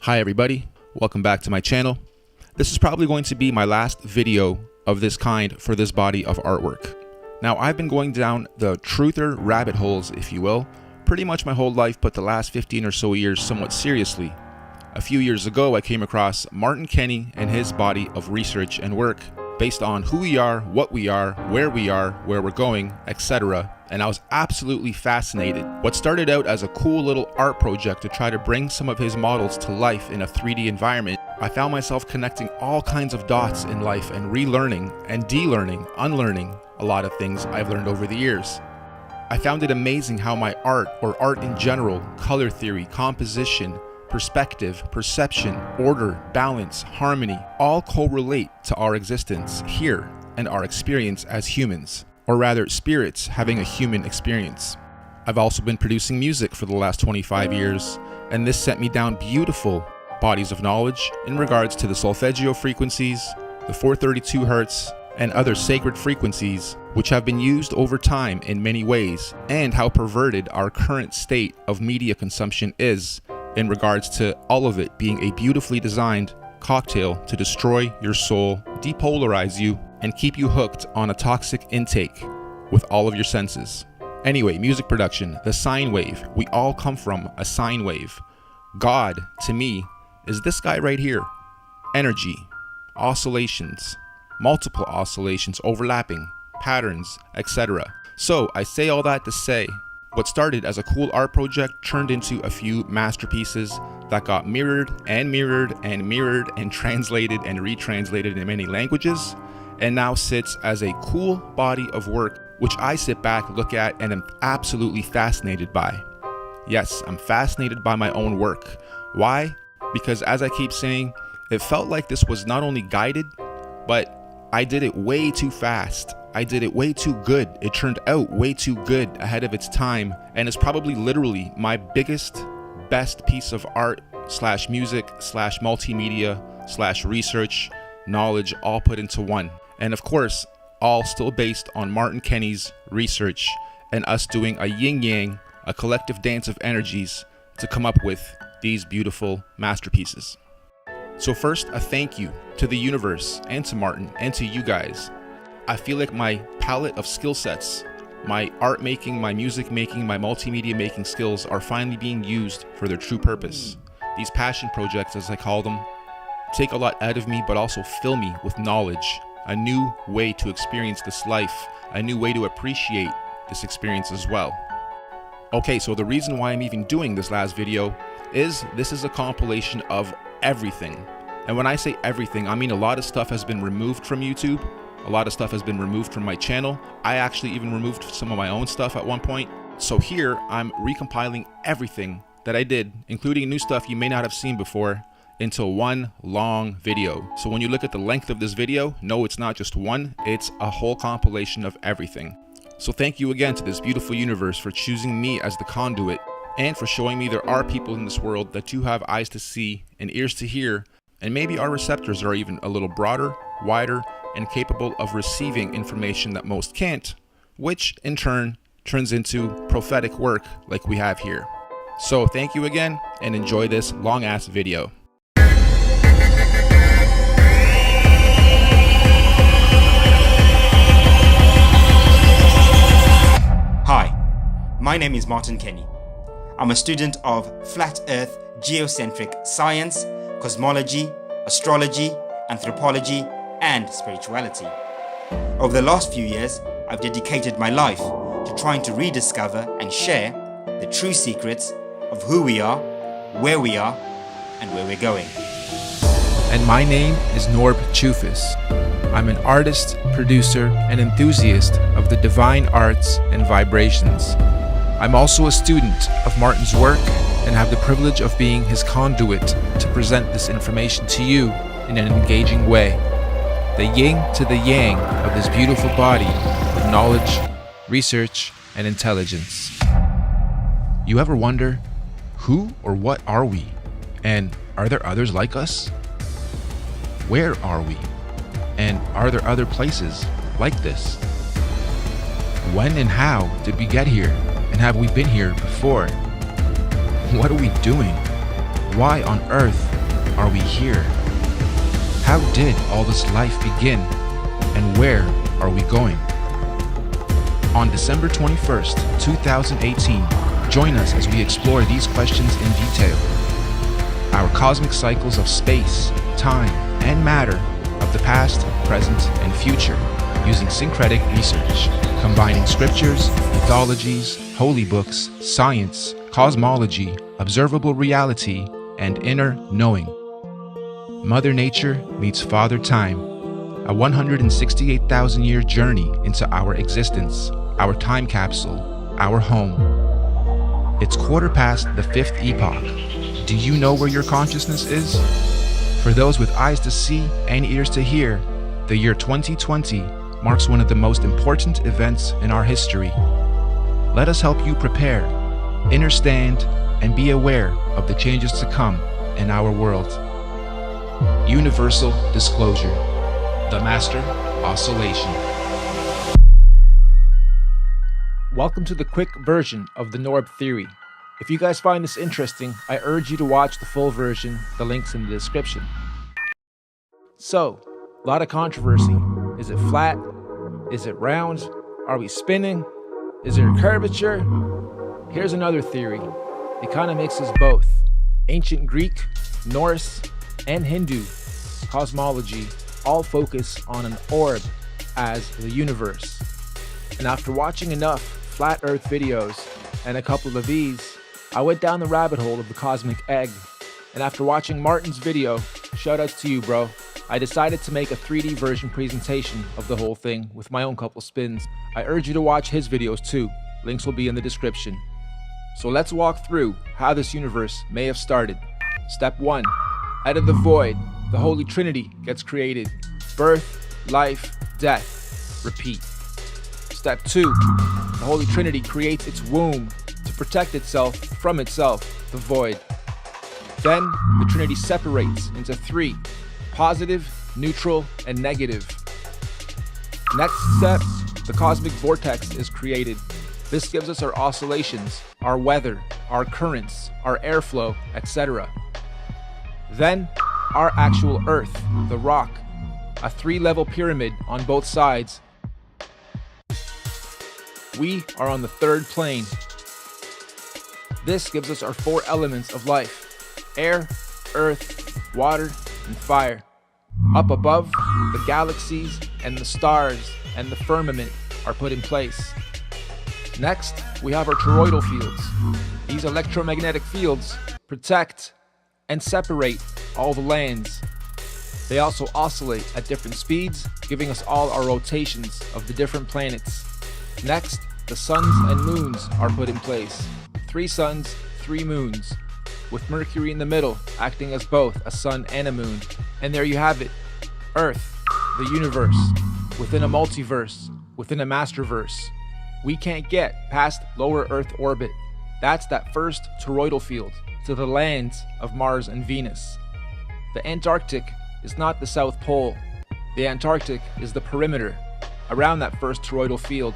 Hi everybody, welcome back to my channel. This is probably going to be my last video of this kind for this body of artwork. Now I've been going down the truther rabbit holes, if you will, pretty much my whole life, but the last 15 or so years somewhat seriously. A few years ago I came across Martin Kenny and his body of research and work based on who we are, what we are, where we're going, etc. And I was absolutely fascinated. What started out as a cool little art project to try to bring some of his models to life in a 3D environment, I found myself connecting all kinds of dots in life and relearning and de-learning, unlearning a lot of things I've learned over the years. I found it amazing how my art, or art in general, color theory, composition, perspective, perception, order, balance, harmony, all correlate to our existence here and our experience as humans, or rather spirits having a human experience. I've also been producing music for the last 25 years, and this sent me down beautiful bodies of knowledge in regards to the solfeggio frequencies, the 432 Hz, and other sacred frequencies which have been used over time in many ways, and how perverted our current state of media consumption is in regards to all of it being a beautifully designed cocktail to destroy your soul, depolarize you, and keep you hooked on a toxic intake with all of your senses. Anyway, music production, the sine wave. We all come from a sine wave. God, to me, is this guy right here. Energy, oscillations, multiple oscillations, overlapping, patterns, etc. So I say all that to say, what started as a cool art project turned into a few masterpieces that got mirrored and mirrored and mirrored and translated and retranslated in many languages, and now sits as a cool body of work which I sit back, look at, and am absolutely fascinated by. Yes, I'm fascinated by my own work. Why? Because as I keep saying, it felt like this was not only guided, but I did it way too fast. I did it way too good. It turned out way too good ahead of its time, and is probably literally my biggest, best piece of art slash music slash multimedia slash research knowledge all put into one. And of course, all still based on Martin Kenny's research and us doing a yin-yang, a collective dance of energies to come up with these beautiful masterpieces. So first, a thank you to the universe and to Martin and to you guys. I feel like my palette of skill sets, my art making, my music making, my multimedia making skills are finally being used for their true purpose. These passion projects, as I call them, take a lot out of me, but also fill me with knowledge, a new way to experience this life, a new way to appreciate this experience as well. Okay, so the reason why I'm even doing this last video is this is a compilation of everything. And when I say everything, I mean a lot of stuff has been removed from YouTube. A lot of stuff has been removed from my channel. I actually even removed some of my own stuff at one point. So here I'm recompiling everything that I did, including new stuff you may not have seen before, into one long video. So when you look at the length of this video, no, it's not just one, it's a whole compilation of everything. So thank you again to this beautiful universe for choosing me as the conduit, and for showing me there are people in this world that do have eyes to see and ears to hear, and maybe our receptors are even a little broader, wider, and capable of receiving information that most can't, which in turn turns into prophetic work like we have here. So thank you again, and enjoy this long ass video. Hi, my name is Martin Kenny. I'm a student of flat earth geocentric science, cosmology, astrology, anthropology, and spirituality. Over the last few years, I've dedicated my life to trying to rediscover and share the true secrets of who we are, and where we're going. And my name is Norb. I'm an artist, producer, and enthusiast of the divine arts and vibrations. I'm also a student of Martin's work and have the privilege of being his conduit to present this information to you in an engaging way. The yin to the yang of this beautiful body of knowledge, research, and intelligence. You ever wonder, who or what are we? And are there others like us? Where are we? And are there other places like this? When and how did we get here? And have we been here before? What are we doing? Why on earth are we here? How did all this life begin? And where are we going? On December 21st, 2018, join us as we explore these questions in detail. Our cosmic cycles of space, time, and matter of the past, present, and future, using syncretic research, combining scriptures, mythologies, holy books, science, cosmology, observable reality, and inner knowing. Mother Nature meets Father Time, a 168,000-year journey into our existence, our time capsule, our home. It's quarter past the fifth epoch. Do you know where your consciousness is? For those with eyes to see and ears to hear, the year 2020 marks one of the most important events in our history. Let us help you prepare, understand, and be aware of the changes to come in our world. Universal disclosure. The Master Oscillation. Welcome to the quick version of the Norb theory. If you guys find this interesting, I urge you to watch the full version. The link's in the description. So, a lot of controversy. Is it flat? Is it round? Are we spinning? Is there curvature? Here's another theory. It kind of mixes both. Ancient Greek, Norse, and Hindu cosmology all focus on an orb as the universe. And after watching enough flat earth videos and a couple of these, I went down the rabbit hole of the cosmic egg. And after watching Martin's video, shout outs to you, bro, I decided to make a 3D version presentation of the whole thing with my own couple spins. I urge you to watch his videos too. Links will be in the description. So let's walk through how this universe may have started. Step 1. Out of the void, the Holy Trinity gets created. Birth, life, death. Repeat. Step 2. The Holy Trinity creates its womb to protect itself from itself, the void. Then the Trinity separates into 3. Positive, neutral, and negative. Next step, the cosmic vortex is created. This gives us our oscillations, our weather, our currents, our airflow, etc. Then, our actual Earth, the rock, a 3-level pyramid on both sides. We are on the 3rd plane. This gives us our 4 elements of life: air, earth, water, and fire. Up above, the galaxies and the stars and the firmament are put in place. Next, we have our toroidal fields. These electromagnetic fields protect and separate all the lands. They also oscillate at different speeds, giving us all our rotations of the different planets. Next, the suns and moons are put in place. 3 suns, 3 moons, with Mercury in the middle, acting as both a sun and a moon. And there you have it, Earth, the universe, within a multiverse, within a masterverse. We can't get past lower Earth orbit. That's that first toroidal field to the lands of Mars and Venus. The Antarctic is not the South Pole. The Antarctic is the perimeter around that first toroidal field.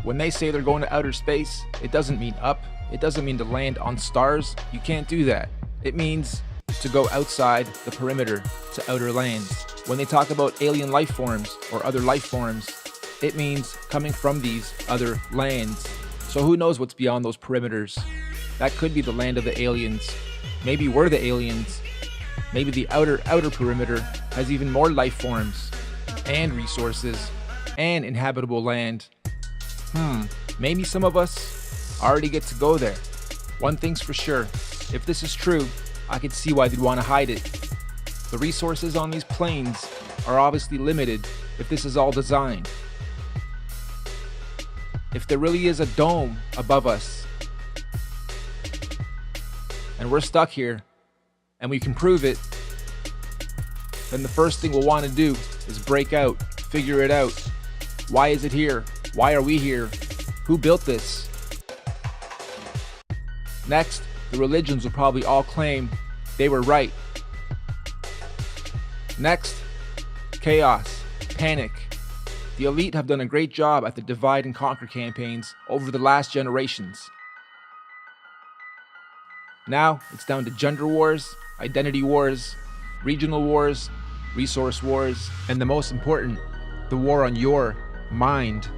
When they say they're going to outer space, it doesn't mean up. It doesn't mean to land on stars. You can't do that. It means to go outside the perimeter to outer lands. When they talk about alien life forms or other life forms, it means coming from these other lands. So who knows what's beyond those perimeters? That could be the land of the aliens. Maybe we're the aliens. Maybe the outer perimeter has even more life forms and resources and inhabitable land. Maybe some of us already get to go there. One thing's for sure, if this is true, I could see why they'd want to hide it. The resources on these planes are obviously limited if this is all designed. If there really is a dome above us, and we're stuck here, and we can prove it, then the first thing we'll want to do is break out, figure it out. Why is it here? Why are we here? Who built this? Next, the religions will probably all claim they were right. Next, chaos, panic. The elite have done a great job at the divide and conquer campaigns over the last generations. Now it's down to gender wars, identity wars, regional wars, resource wars, and the most important, the war on your mind,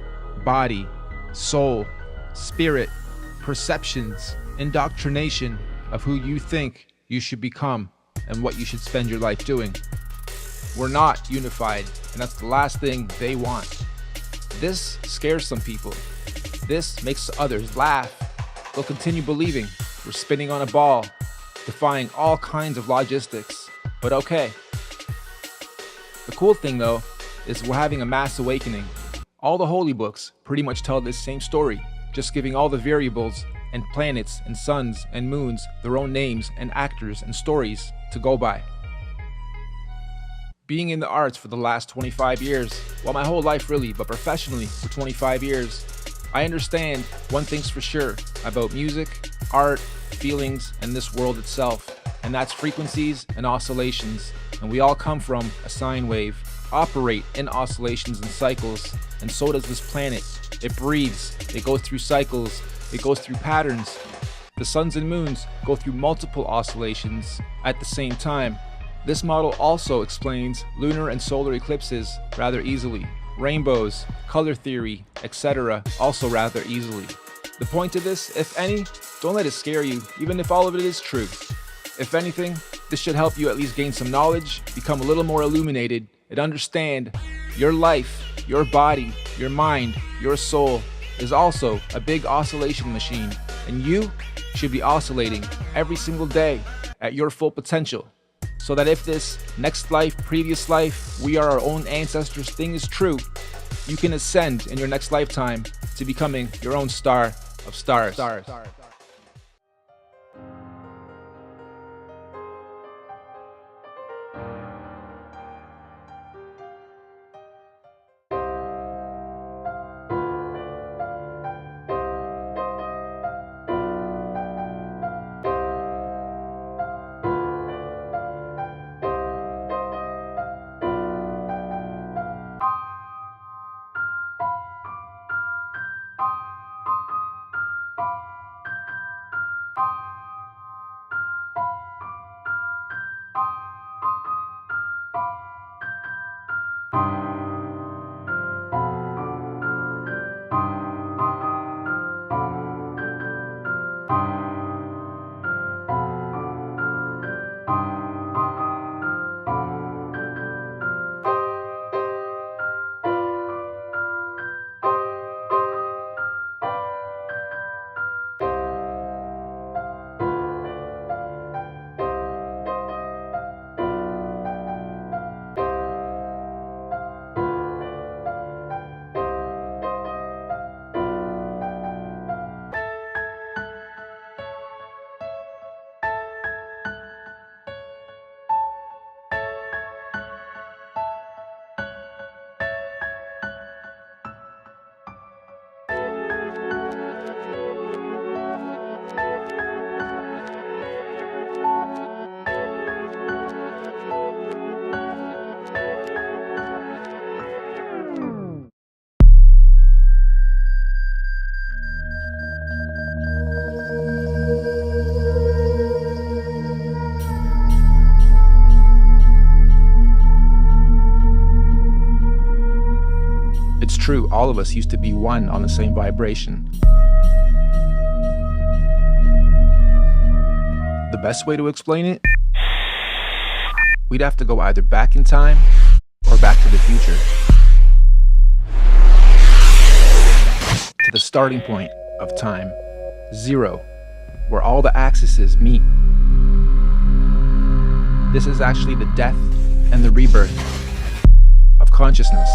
body, soul, spirit, perceptions, indoctrination of who you think you should become and what you should spend your life doing. We're not unified, and that's the last thing they want. This scares some people. This makes others laugh. They'll continue believing we're spinning on a ball, defying all kinds of logistics. But okay. The cool thing though is we're having a mass awakening. All the holy books pretty much tell this same story, just giving all the variables and planets and suns and moons their own names and actors and stories to go by. Being in the arts for the last 25 years, well, my whole life really, but professionally for 25 years, I understand one thing's for sure about music, art, feelings, and this world itself, and that's frequencies and oscillations. And we all come from a sine wave, operate in oscillations and cycles, and so does this planet. It breathes, it goes through cycles, it goes through patterns. The suns and moons go through multiple oscillations at the same time. This model also explains lunar and solar eclipses rather easily. Rainbows, color theory, etc. also rather easily. The point of this, if any, don't let it scare you, even if all of it is true. If anything, this should help you at least gain some knowledge, become a little more illuminated, and understand your life, your body, your mind, your soul is also a big oscillation machine, and you should be oscillating every single day at your full potential. So that if this next life, previous life, we are our own ancestors thing is true, you can ascend in your next lifetime to becoming your own star of stars. True, all of us used to be one on the same vibration. The best way to explain it? We'd have to go either back in time or back to the future. To the starting point of time, 0, where all the axes meet. This is actually the death and the rebirth of consciousness.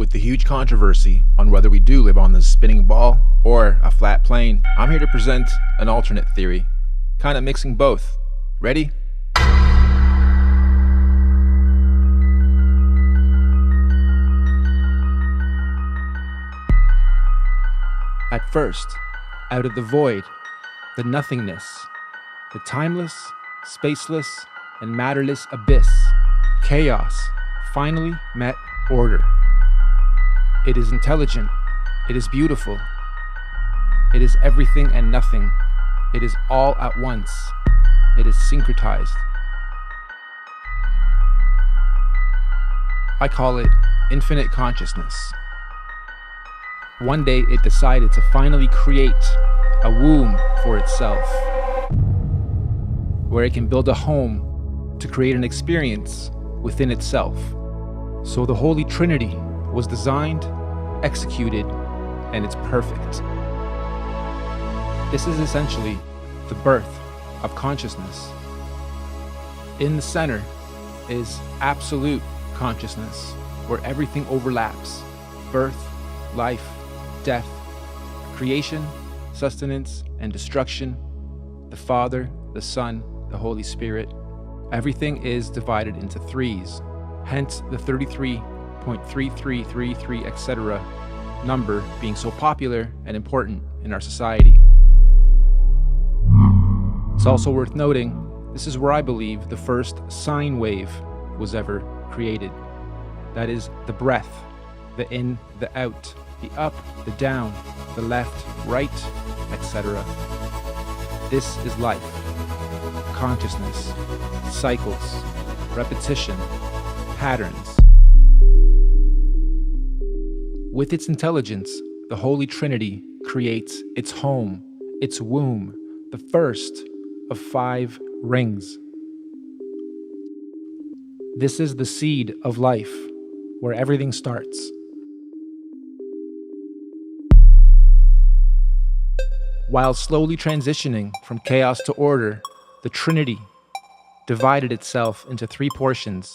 With the huge controversy on whether we do live on this spinning ball or a flat plane, I'm here to present an alternate theory, kind of mixing both. Ready? At first, out of the void, the nothingness, the timeless, spaceless, and matterless abyss, chaos finally met order. It is intelligent, it is beautiful, It is everything and nothing. It is all at once. It is syncretized. I call it infinite consciousness. One day it decided to finally create a womb for itself, where it can build a home to create an experience within itself. So the Holy Trinity was designed, executed, and it's perfect. This is essentially the birth of consciousness. In the center is absolute consciousness, where everything overlaps: birth, life, death, creation, sustenance, and destruction, the Father, the Son, the Holy Spirit. Everything is divided into threes, hence the 33.3333, etc. number being so popular and important in our society. It's also worth noting, this is where I believe the first sine wave was ever created. That is the breath, the in, the out, the up, the down, the left, right, etc. This is life, consciousness, cycles, repetition, patterns. With its intelligence, the Holy Trinity creates its home, its womb, the first of 5 rings. This is the seed of life, where everything starts. While slowly transitioning from chaos to order, the Trinity divided itself into 3 portions.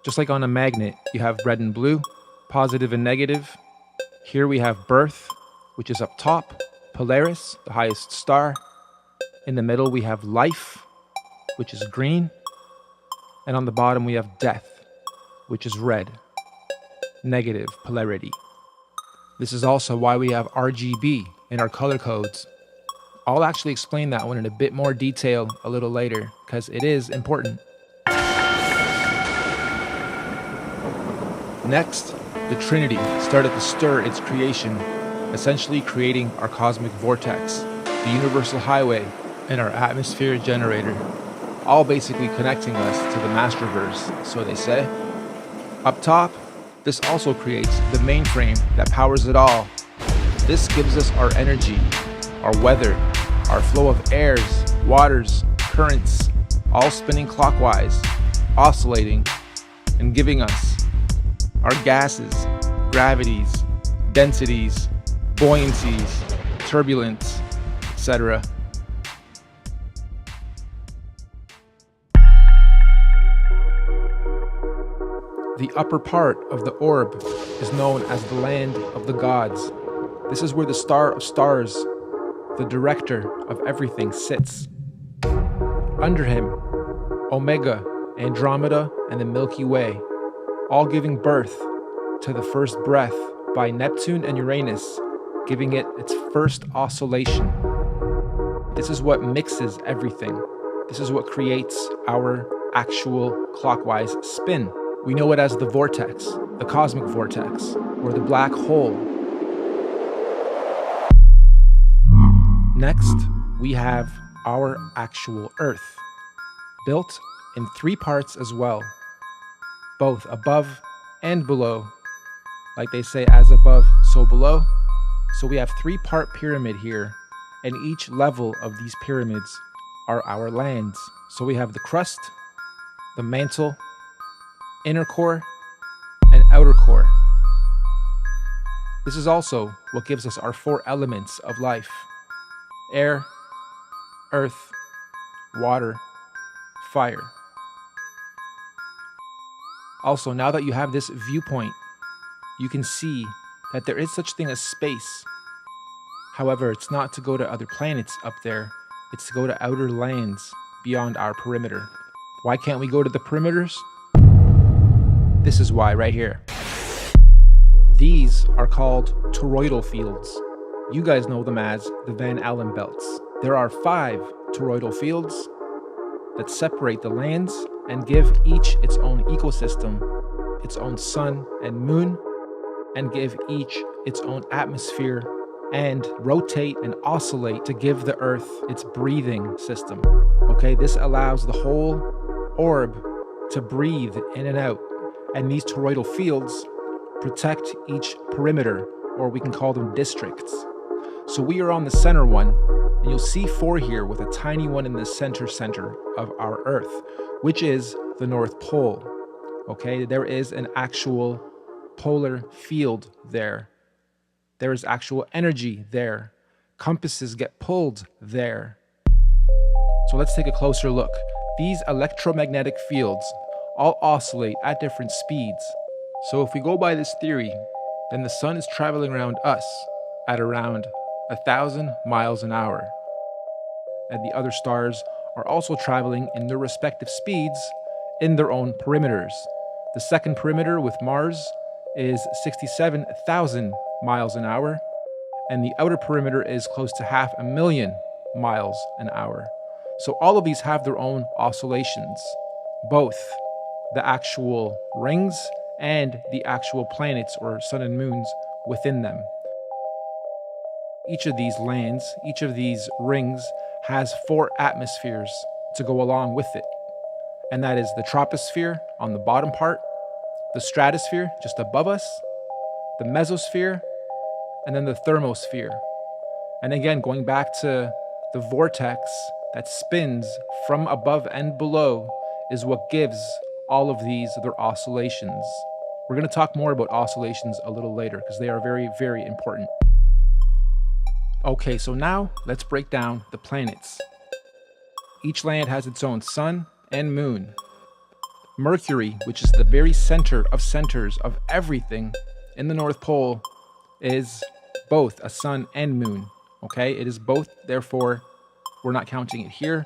Just like on a magnet, you have red and blue, positive and negative. Here we have birth, which is up top, Polaris, the highest star. In the middle we have life, which is green. And on the bottom we have death, which is red, negative polarity. This is also why we have RGB in our color codes. I'll actually explain that one in a bit more detail a little later, because it is important. Next, the Trinity started to stir its creation, essentially creating our cosmic vortex, the universal highway, and our atmosphere generator, all basically connecting us to the Masterverse, so they say. Up top, this also creates the mainframe that powers it all. This gives us our energy, our weather, our flow of airs, waters, currents, all spinning clockwise, oscillating, and giving us our gases, gravities, densities, buoyancies, turbulence, etc. The upper part of the orb is known as the land of the gods. This is where the star of stars, the director of everything, sits. Under him, Omega, Andromeda, and the Milky Way, all giving birth to the first breath by Neptune and Uranus, giving it its first oscillation. This is what mixes everything. This is what creates our actual clockwise spin. We know it as the vortex, the cosmic vortex, or the black hole. Next, we have our actual Earth, built in 3 parts as well, both above and below. Like they say, as above, so below. So we have 3-part pyramid here, and each level of these pyramids are our lands. So we have the crust, the mantle, inner core, and outer core. This is also what gives us our 4 elements of life: air, earth, water, fire. Also, now that you have this viewpoint, you can see that there is such thing as space. However, it's not to go to other planets up there, it's to go to outer lands beyond our perimeter. Why can't we go to the perimeters? This is why right here. These are called toroidal fields. You guys know them as the Van Allen belts. There are 5 toroidal fields that separate the lands and give each its own ecosystem, its own sun and moon, and give each its own atmosphere and rotate and oscillate to give the Earth its breathing system. Okay, this allows the whole orb to breathe in and out, and these toroidal fields protect each perimeter, or we can call them districts. So we are on the center one, and you'll see 4 here with a tiny one in the center of our Earth, which is the North Pole. Okay, there is an actual polar field there. There is actual energy there. Compasses get pulled there. So let's take a closer look. These electromagnetic fields all oscillate at different speeds. So if we go by this theory, then the sun is traveling around us at around 1,000 miles an hour. And the other stars are also traveling in their respective speeds in their own perimeters. The second perimeter with Mars is 67,000 miles an hour, and the outer perimeter is close to 500,000 miles an hour. So all of these have their own oscillations, both the actual rings and the actual planets or sun and moons within them. Each of these lands, each of these rings has 4 atmospheres to go along with it. And that is the troposphere on the bottom part, the stratosphere just above us, the mesosphere, and then the thermosphere. And again, going back to the vortex that spins from above and below is what gives all of these their oscillations. We're going to talk more about oscillations a little later because they are very, very important. Okay, so now let's break down the planets. Each land has its own sun and moon. Mercury, which is the very center of centers of everything in the North Pole, is both a sun and moon. Okay, it is both, therefore, we're not counting it here.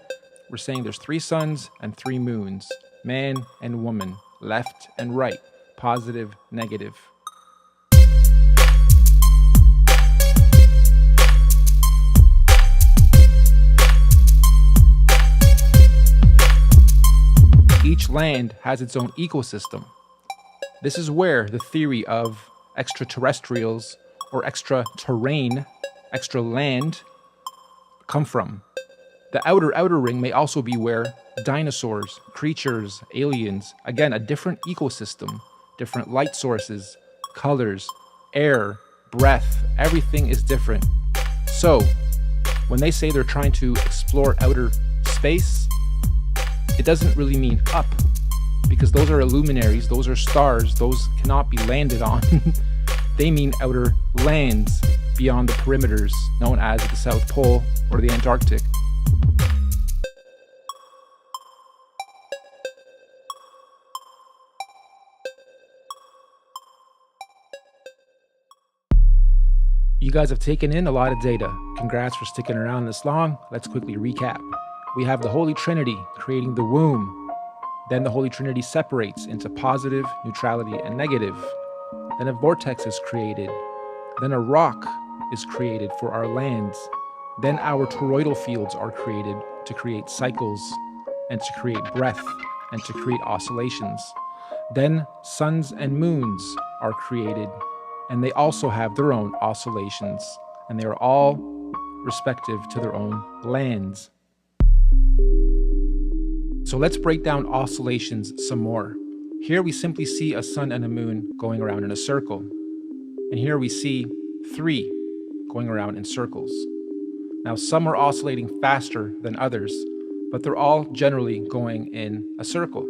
We're saying there's 3 suns and 3 moons, man and woman, left and right, positive, negative. Each land has its own ecosystem. This is where the theory of extraterrestrials or extra terrain, extra land, come from. The outer ring may also be where dinosaurs, creatures, aliens, again, a different ecosystem, different light sources, colors, air, breath, everything is different. So, when they say they're trying to explore outer space, it doesn't really mean up, because those are luminaries, those are stars, those cannot be landed on. They mean outer lands beyond the perimeters known as the South Pole or the Antarctic. You guys have taken in a lot of data. Congrats for sticking around this long. Let's quickly recap. We have the Holy Trinity creating the womb. Then the Holy Trinity separates into positive, neutrality, and negative. Then a vortex is created. Then a rock is created for our lands. Then our toroidal fields are created to create cycles and to create breath and to create oscillations. Then suns and moons are created, and they also have their own oscillations, and they are all respective to their own lands. So let's break down oscillations some more. Here we simply see a sun and a moon going around in a circle. And here we see 3 going around in circles. Now some are oscillating faster than others, but they're all generally going in a circle.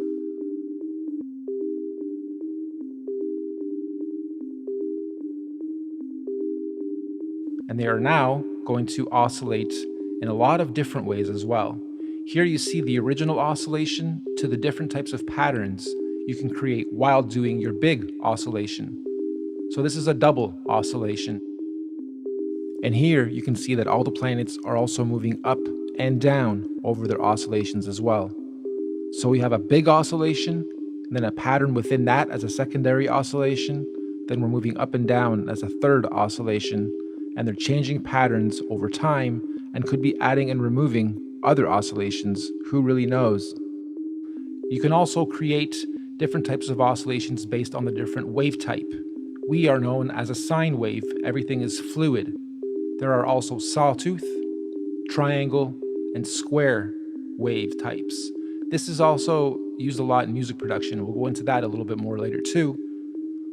And they are now going to oscillate in a lot of different ways as well. Here you see the original oscillation to the different types of patterns you can create while doing your big oscillation. So this is a double oscillation. And here you can see that all the planets are also moving up and down over their oscillations as well. So we have a big oscillation, and then a pattern within that as a secondary oscillation. Then we're moving up and down as a third oscillation, and they're changing patterns over time and could be adding and removing other oscillations. Who really knows? You can also create different types of oscillations based on the different wave type. We are known as a sine wave. Everything is fluid. There are also sawtooth, triangle, and square wave types. This is also used a lot in music production. We'll go into that a little bit more later too.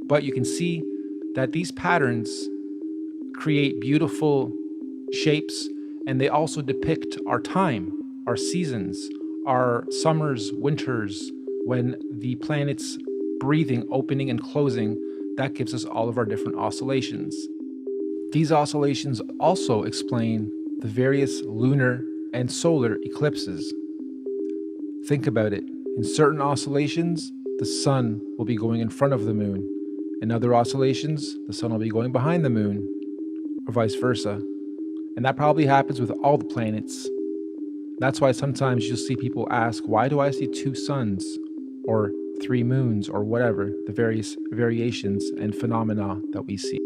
But you can see that these patterns create beautiful shapes, and they also depict our time, our seasons, our summers, winters, when the planet's breathing, opening and closing. That gives us all of our different oscillations. These oscillations also explain the various lunar and solar eclipses. Think about it. In certain oscillations, the sun will be going in front of the moon. In other oscillations, the sun will be going behind the moon, or vice versa. And that probably happens with all the planets. That's why sometimes you'll see people ask, why do I see 2 suns or 3 moons or whatever, the various variations and phenomena that we see.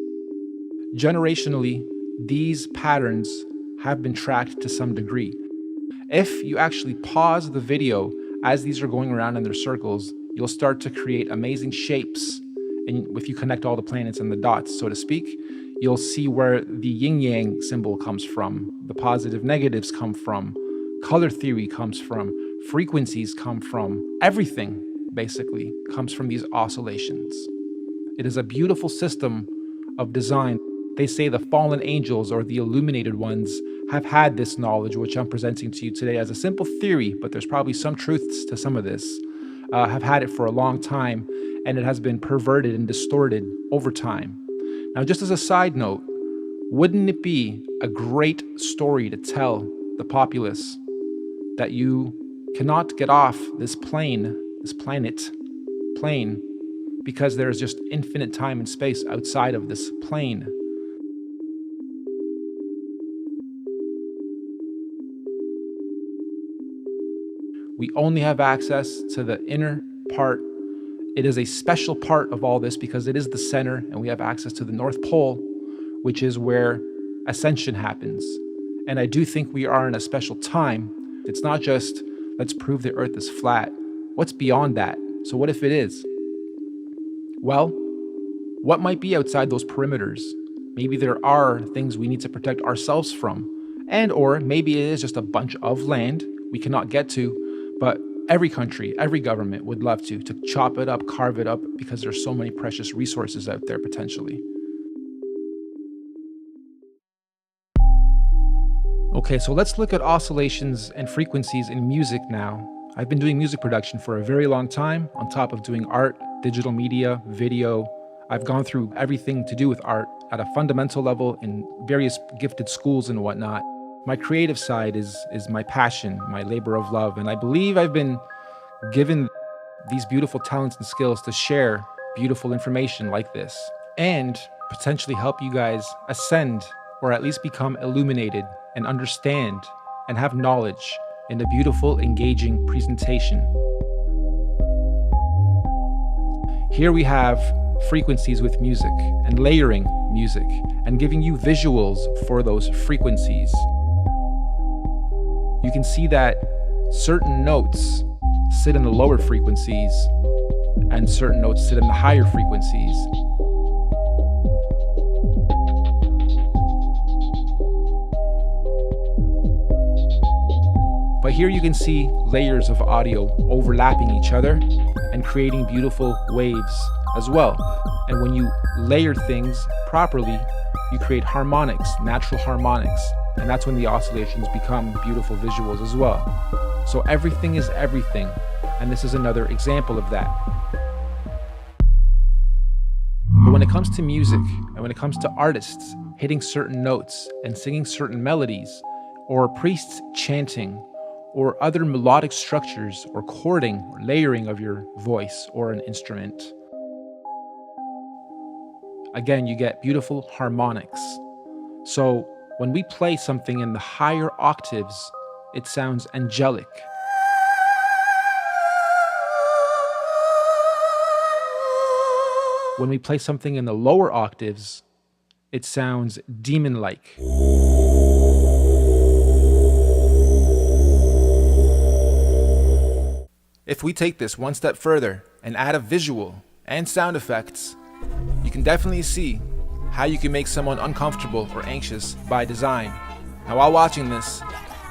Generationally, these patterns have been tracked to some degree. If you actually pause the video as these are going around in their circles, you'll start to create amazing shapes. And if you connect all the planets and the dots, so to speak, you'll see where the yin-yang symbol comes from, the positive negatives come from, color theory comes from, frequencies come from, everything basically comes from these oscillations. It is a beautiful system of design. They say the fallen angels or the illuminated ones have had this knowledge, which I'm presenting to you today as a simple theory, but there's probably some truths to some of this, have had it for a long time, and it has been perverted and distorted over time. Now, just as a side note, wouldn't it be a great story to tell the populace that you cannot get off this plane, because there is just infinite time and space outside of this plane? We only have access to the inner part. It is a special part of all this because it is the center, and we have access to the North Pole, which is where ascension happens. And I do think we are in a special time. It's not just, let's prove the Earth is flat. What's beyond that? So what if it is? Well, what might be outside those perimeters? Maybe there are things we need to protect ourselves from. And or maybe it is just a bunch of land we cannot get to, but every country, every government would love to chop it up, carve it up, because there's so many precious resources out there potentially. Okay, so let's look at oscillations and frequencies in music now. I've been doing music production for a very long time, on top of doing art, digital media, video. I've gone through everything to do with art at a fundamental level in various gifted schools and whatnot. My creative side is my passion, my labor of love, and I believe I've been given these beautiful talents and skills to share beautiful information like this and potentially help you guys ascend, or at least become illuminated and understand and have knowledge in a beautiful, engaging presentation. Here we have frequencies with music and layering music and giving you visuals for those frequencies. You can see that certain notes sit in the lower frequencies and certain notes sit in the higher frequencies. But here you can see layers of audio overlapping each other and creating beautiful waves as well. And when you layer things properly, you create harmonics, natural harmonics. And that's when the oscillations become beautiful visuals as well. So everything is everything. And this is another example of that. But when it comes to music, and when it comes to artists hitting certain notes and singing certain melodies, or priests chanting, or other melodic structures, or chording, or layering of your voice or an instrument, again, you get beautiful harmonics. So when we play something in the higher octaves, it sounds angelic. When we play something in the lower octaves, it sounds demon-like. If we take this one step further and add a visual and sound effects, you can definitely see how you can make someone uncomfortable or anxious by design. Now, while watching this,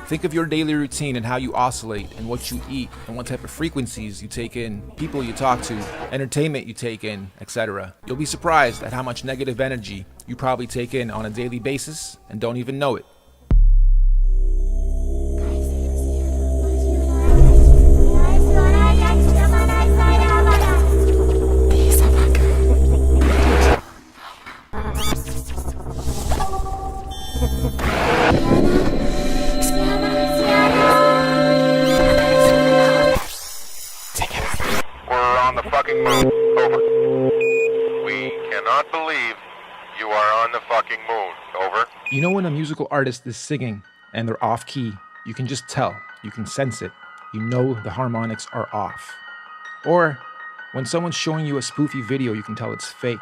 think of your daily routine and how you oscillate and what you eat and what type of frequencies you take in, people you talk to, entertainment you take in, etc. You'll be surprised at how much negative energy you probably take in on a daily basis and don't even know it. Moon. Over. We cannot believe you are on the fucking moon. Over. You know when a musical artist is singing and they're off key, you can just tell, you can sense it. You know the harmonics are off. Or when someone's showing you a spoofy video, you can tell it's fake.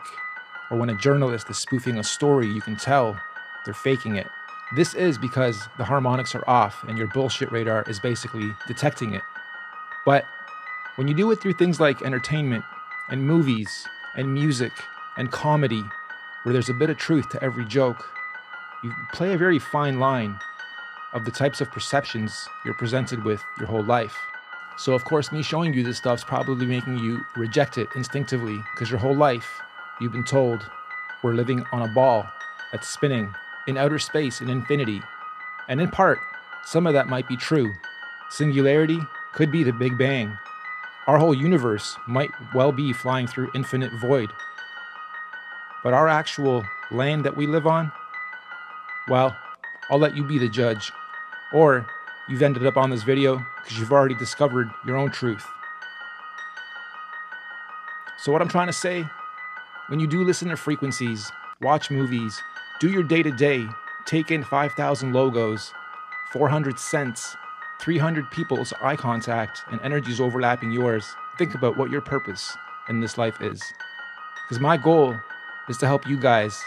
Or when a journalist is spoofing a story, you can tell they're faking it. This is because the harmonics are off and your bullshit radar is basically detecting it. But when you do it through things like entertainment and movies and music and comedy, where there's a bit of truth to every joke, you play a very fine line of the types of perceptions you're presented with your whole life. So of course, me showing you this stuff's probably making you reject it instinctively, because your whole life you've been told we're living on a ball that's spinning in outer space in infinity. And in part, some of that might be true. Singularity could be the Big Bang. Our whole universe might well be flying through infinite void. But our actual land that we live on, well, I'll let you be the judge. Or you've ended up on this video because you've already discovered your own truth. So what I'm trying to say, when you do listen to frequencies, watch movies, do your day-to-day, take in 5,000 logos, 400 cents, 300 people's eye contact, and energies overlapping yours, think about what your purpose in this life is. Because my goal is to help you guys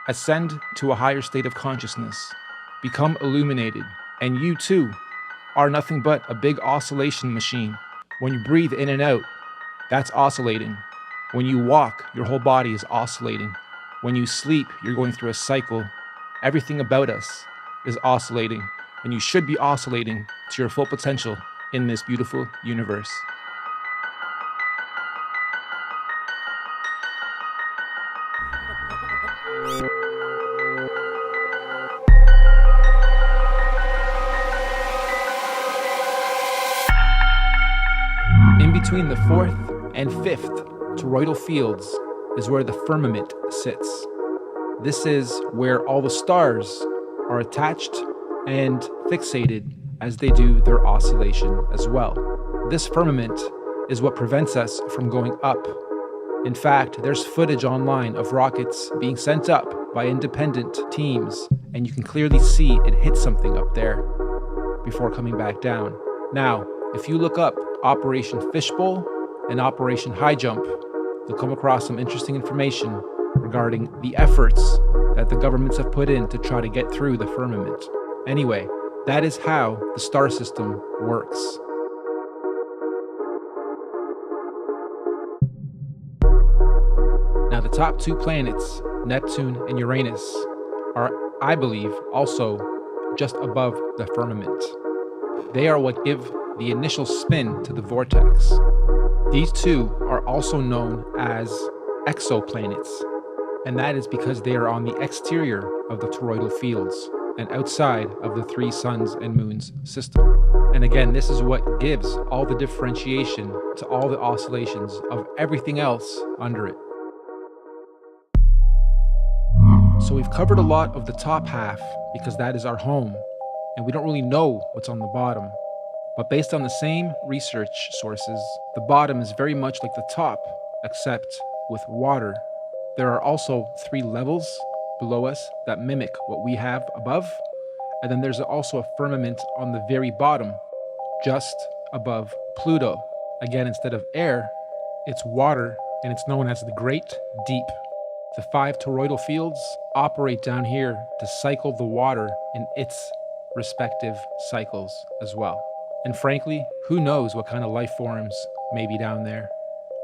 ascend to a higher state of consciousness, become illuminated, and you too are nothing but a big oscillation machine. When you breathe in and out, that's oscillating. When you walk, your whole body is oscillating. When you sleep, you're going through a cycle. Everything about us is oscillating, and you should be oscillating to your full potential in this beautiful universe. In between the fourth and fifth toroidal fields is where the firmament sits. This is where all the stars are attached and fixated as they do their oscillation as well. This firmament is what prevents us from going up. In fact, there's footage online of rockets being sent up by independent teams, and you can clearly see it hit something up there before coming back down. Now, if you look up Operation Fishbowl and Operation High Jump, you'll come across some interesting information regarding the efforts that the governments have put in to try to get through the firmament. Anyway, that is how the star system works. Now, the top two planets, Neptune and Uranus, are, I believe, also just above the firmament. They are what give the initial spin to the vortex. These two are also known as exoplanets, and that is because they are on the exterior of the toroidal fields and outside of the three suns and moons system. And again, this is what gives all the differentiation to all the oscillations of everything else under it. So we've covered a lot of the top half because that is our home, and we don't really know what's on the bottom. But based on the same research sources, the bottom is very much like the top, except with water. There are also 3 levels below us that mimic what we have above, and then there's also a firmament on the very bottom, just above Pluto. Again, instead of air, it's water, and it's known as the Great Deep. The 5 toroidal fields operate down here to cycle the water in its respective cycles as well. And frankly, who knows what kind of life forms may be down there,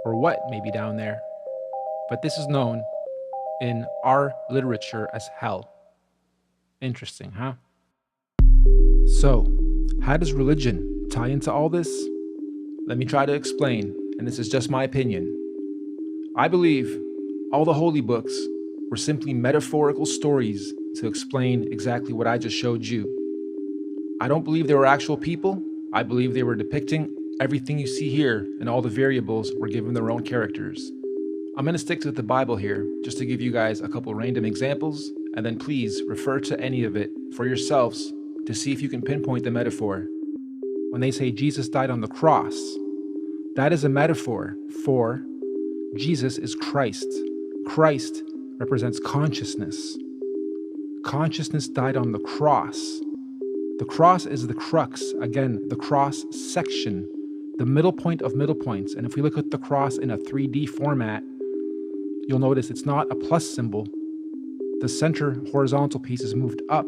or what may be down there. but this is known in our literature as hell. Interesting, huh? So, how does religion tie into all this? Let me try to explain, and this is just my opinion. I believe all the holy books were simply metaphorical stories to explain exactly what I just showed you. I don't believe they were actual people. I believe they were depicting everything you see here, and all the variables were given their own characters. I'm going to stick to the Bible here, just to give you guys a couple random examples, and then please refer to any of it for yourselves to see if you can pinpoint the metaphor. When they say Jesus died on the cross, that is a metaphor for Jesus is Christ. Christ represents consciousness. Consciousness died on the cross. The cross is the crux, again, the cross section, the middle point of middle points. And if we look at the cross in a 3D format, you'll notice it's not a plus symbol. The center horizontal piece is moved up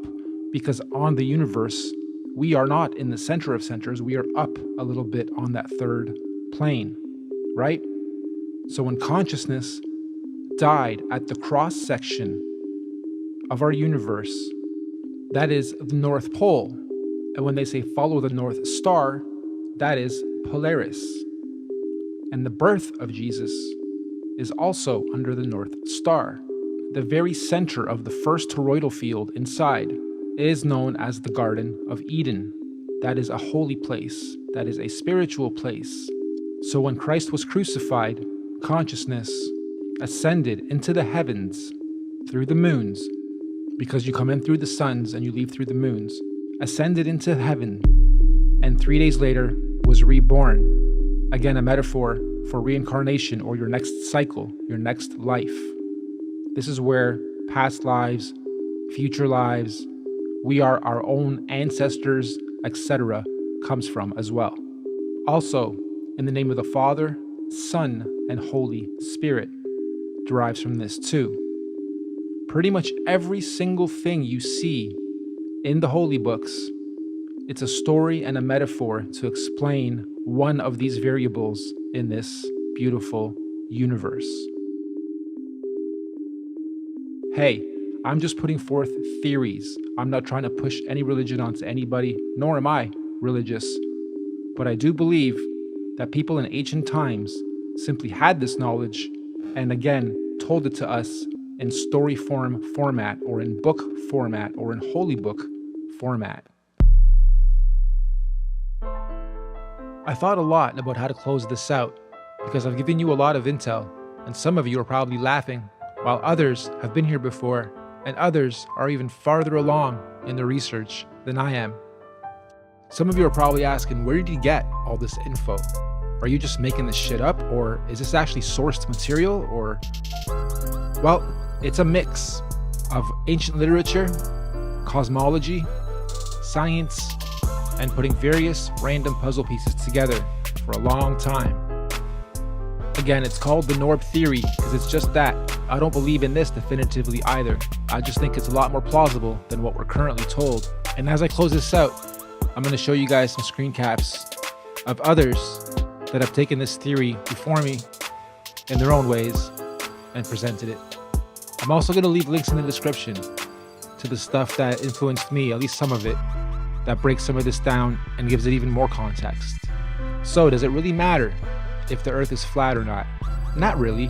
because on the universe, we are not in the center of centers, we are up a little bit on that third plane, right? So when consciousness died at the cross section of our universe, that is the North Pole. And when they say follow the North Star, that is Polaris. And the birth of Jesus is also under the North Star. The very center of the first toroidal field inside is known as the Garden of Eden. That is a holy place. That is a spiritual place. So when Christ was crucified, consciousness ascended into the heavens through the moons, because you come in through the suns and you leave through the moons, ascended into heaven, and 3 days later was reborn. Again, a metaphor for reincarnation, or your next cycle, your next life. This is where past lives, future lives, we are our own ancestors, etc., comes from as well. Also, in the name of the Father, Son, and Holy Spirit derives from this too. Pretty much every single thing you see in the holy books, it's a story and a metaphor to explain one of these variables in this beautiful universe. Hey, I'm just putting forth theories. I'm not trying to push any religion onto anybody, nor am I religious. But I do believe that people in ancient times simply had this knowledge and again told it to us in story format, or in book format, or in holy book format. I thought a lot about how to close this out because I've given you a lot of intel, and some of you are probably laughing, while others have been here before, and others are even farther along in the research than I am. Some of you are probably asking, where did you get all this info? Are you just making this shit up, or is this actually sourced material, or... Well, it's a mix of ancient literature, cosmology, science, and putting various random puzzle pieces together for a long time. Again, it's called the Norb theory because it's just that. I don't believe in this definitively either. I just think it's a lot more plausible than what we're currently told. And as I close this out, I'm going to show you guys some screen caps of others that have taken this theory before me in their own ways and presented it. I'm also going to leave links in the description to the stuff that influenced me, at least some of it, that breaks some of this down and gives it even more context. So, does it really matter if the earth is flat or not? Not really.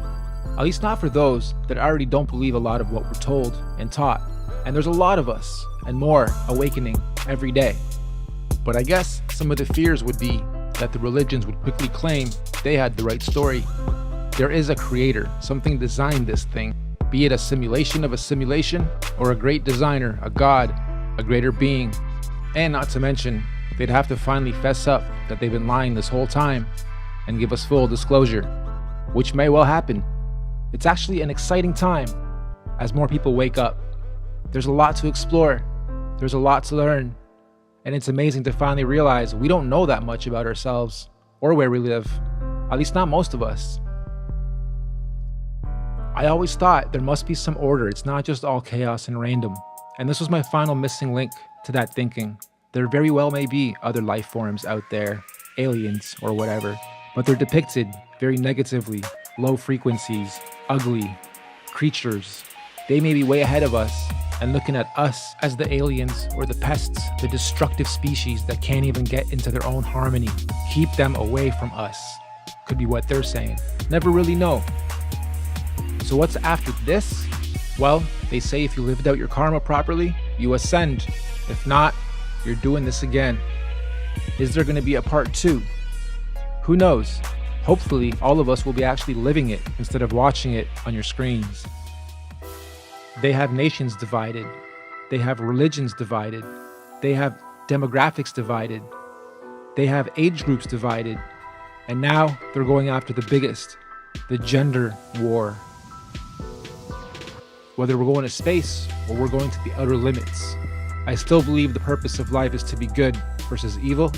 At least not for those that already don't believe a lot of what we're told and taught. And there's a lot of us, and more, awakening every day. But I guess some of the fears would be that the religions would quickly claim they had the right story. There is a creator, something designed this thing, be it a simulation of a simulation, or a great designer, a god, a greater being. And not to mention, they'd have to finally fess up that they've been lying this whole time and give us full disclosure, which may well happen. It's actually an exciting time as more people wake up. There's a lot to explore, there's a lot to learn, and it's amazing to finally realize we don't know that much about ourselves or where we live, at least not most of us. I always thought there must be some order, it's not just all chaos and random, and this was my final missing link to that thinking. There very well may be other life forms out there, aliens or whatever, but they're depicted very negatively, low frequencies, ugly creatures. They may be way ahead of us and looking at us as the aliens or the pests, the destructive species that can't even get into their own harmony. Keep them away from us. Could be what they're saying. Never really know. So what's after this? Well, they say if you lived out your karma properly, you ascend. If not, you're doing this again. Is there going to be a part 2? Who knows? Hopefully, all of us will be actually living it instead of watching it on your screens. They have nations divided. They have religions divided. They have demographics divided. They have age groups divided. And now they're going after the biggest, the gender war. Whether we're going to space or we're going to the outer limits, I still believe the purpose of life is to be good versus evil.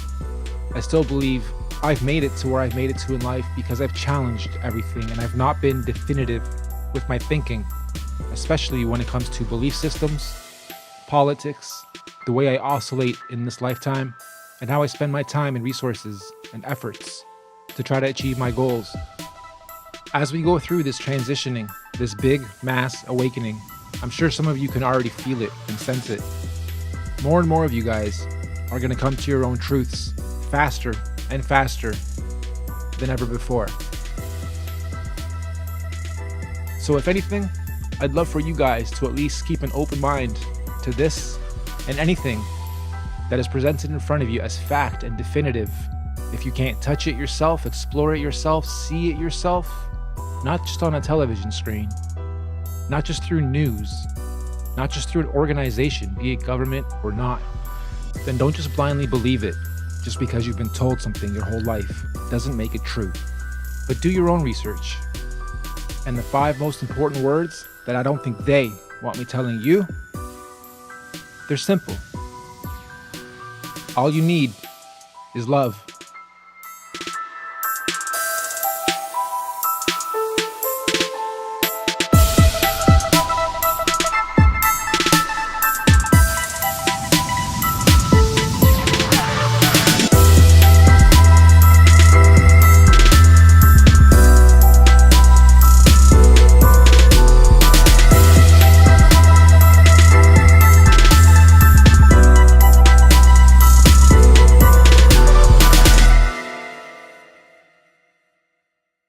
I still believe I've made it to where I've made it to in life because I've challenged everything and I've not been definitive with my thinking, especially when it comes to belief systems, politics, the way I oscillate in this lifetime, and how I spend my time and resources and efforts to try to achieve my goals. As we go through this transitioning, this big mass awakening, I'm sure some of you can already feel it and sense it. More and more of you guys are going to come to your own truths faster and faster than ever before. So if anything, I'd love for you guys to at least keep an open mind to this and anything that is presented in front of you as fact and definitive. If you can't touch it yourself, explore it yourself, see it yourself, not just on a television screen, not just through news, not just through an organization, be it government or not, then don't just blindly believe it just because you've been told something your whole life. Doesn't make it true. But do your own research. And the 5 most important words that I don't think they want me telling you, they're simple. All you need is love.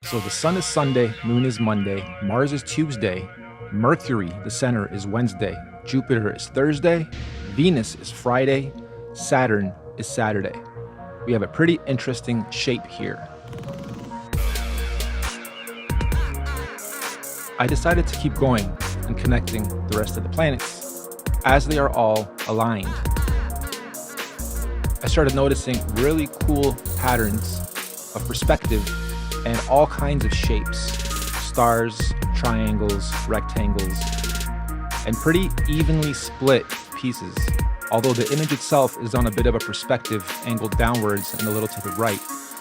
So the sun is Sunday, moon is Monday, Mars is Tuesday, Mercury, the center, is Wednesday, Jupiter is Thursday, Venus is Friday, Saturn is Saturday. We have a pretty interesting shape here. I decided to keep going and connecting the rest of the planets as they are all aligned. I started noticing really cool patterns of perspective and all kinds of shapes, stars, triangles, rectangles, and pretty evenly split pieces, although the image itself is on a bit of a perspective angled downwards and a little to the right.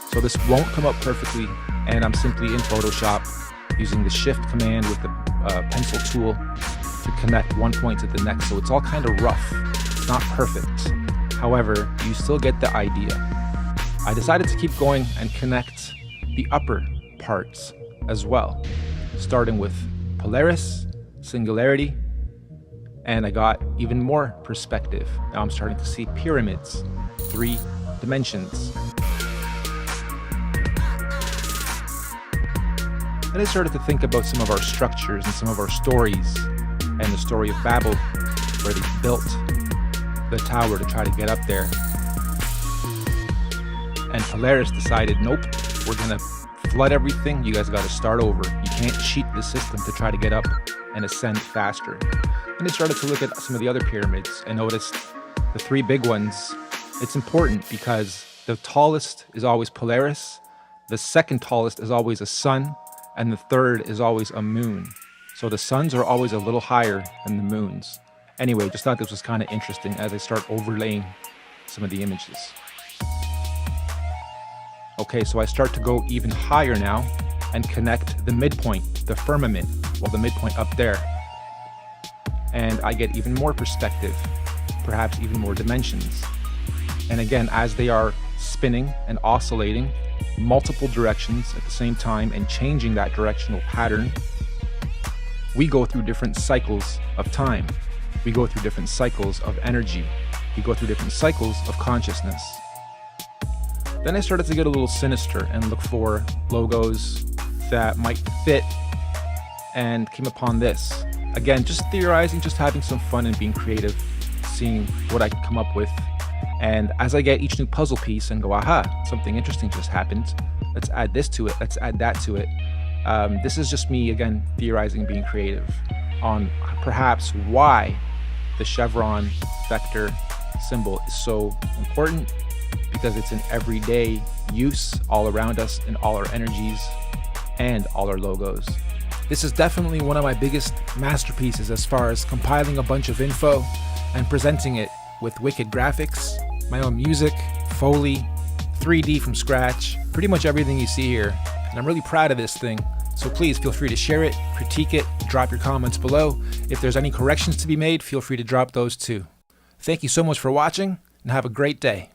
So this won't come up perfectly, and I'm simply in Photoshop using the shift command with the pencil tool to connect one point to the next. So it's all kind of rough, it's not perfect. However, you still get the idea. I decided to keep going and connect the upper parts as well, starting with Polaris, Singularity, and I got even more perspective. Now I'm starting to see pyramids, 3 dimensions. Then I started to think about some of our structures and some of our stories, and the story of Babel, where they built the tower to try to get up there. And Polaris decided, nope, we're gonna flood everything, you guys gotta start over. You can't cheat the system to try to get up and ascend faster. And I started to look at some of the other pyramids and noticed the 3 big ones. It's important because the tallest is always Polaris, the second tallest is always a sun, and the third is always a moon. So the suns are always a little higher than the moons. Anyway, just thought this was kind of interesting as I start overlaying some of the images. Okay, so I start to go even higher now and connect the midpoint, the firmament, well, the midpoint up there. And I get even more perspective, perhaps even more dimensions. And again, as they are spinning and oscillating multiple directions at the same time and changing that directional pattern, We go through different cycles of time. We go through different cycles of energy. We go through different cycles of consciousness. Then I started to get a little sinister and look for logos that might fit, and came upon this. Again, just theorizing, just having some fun and being creative, seeing what I can come up with. And as I get each new puzzle piece and go, aha, something interesting just happened, let's add this to it, let's add that to it. This is just me, again, theorizing, being creative on perhaps why the chevron vector symbol is so important, because it's in everyday use all around us in all our energies and all our logos. This is definitely one of my biggest masterpieces as far as compiling a bunch of info and presenting it with wicked graphics, my own music, Foley, 3D from scratch, pretty much everything you see here. And I'm really proud of this thing. So please feel free to share it, critique it, drop your comments below. If there's any corrections to be made, feel free to drop those too. Thank you so much for watching, and have a great day.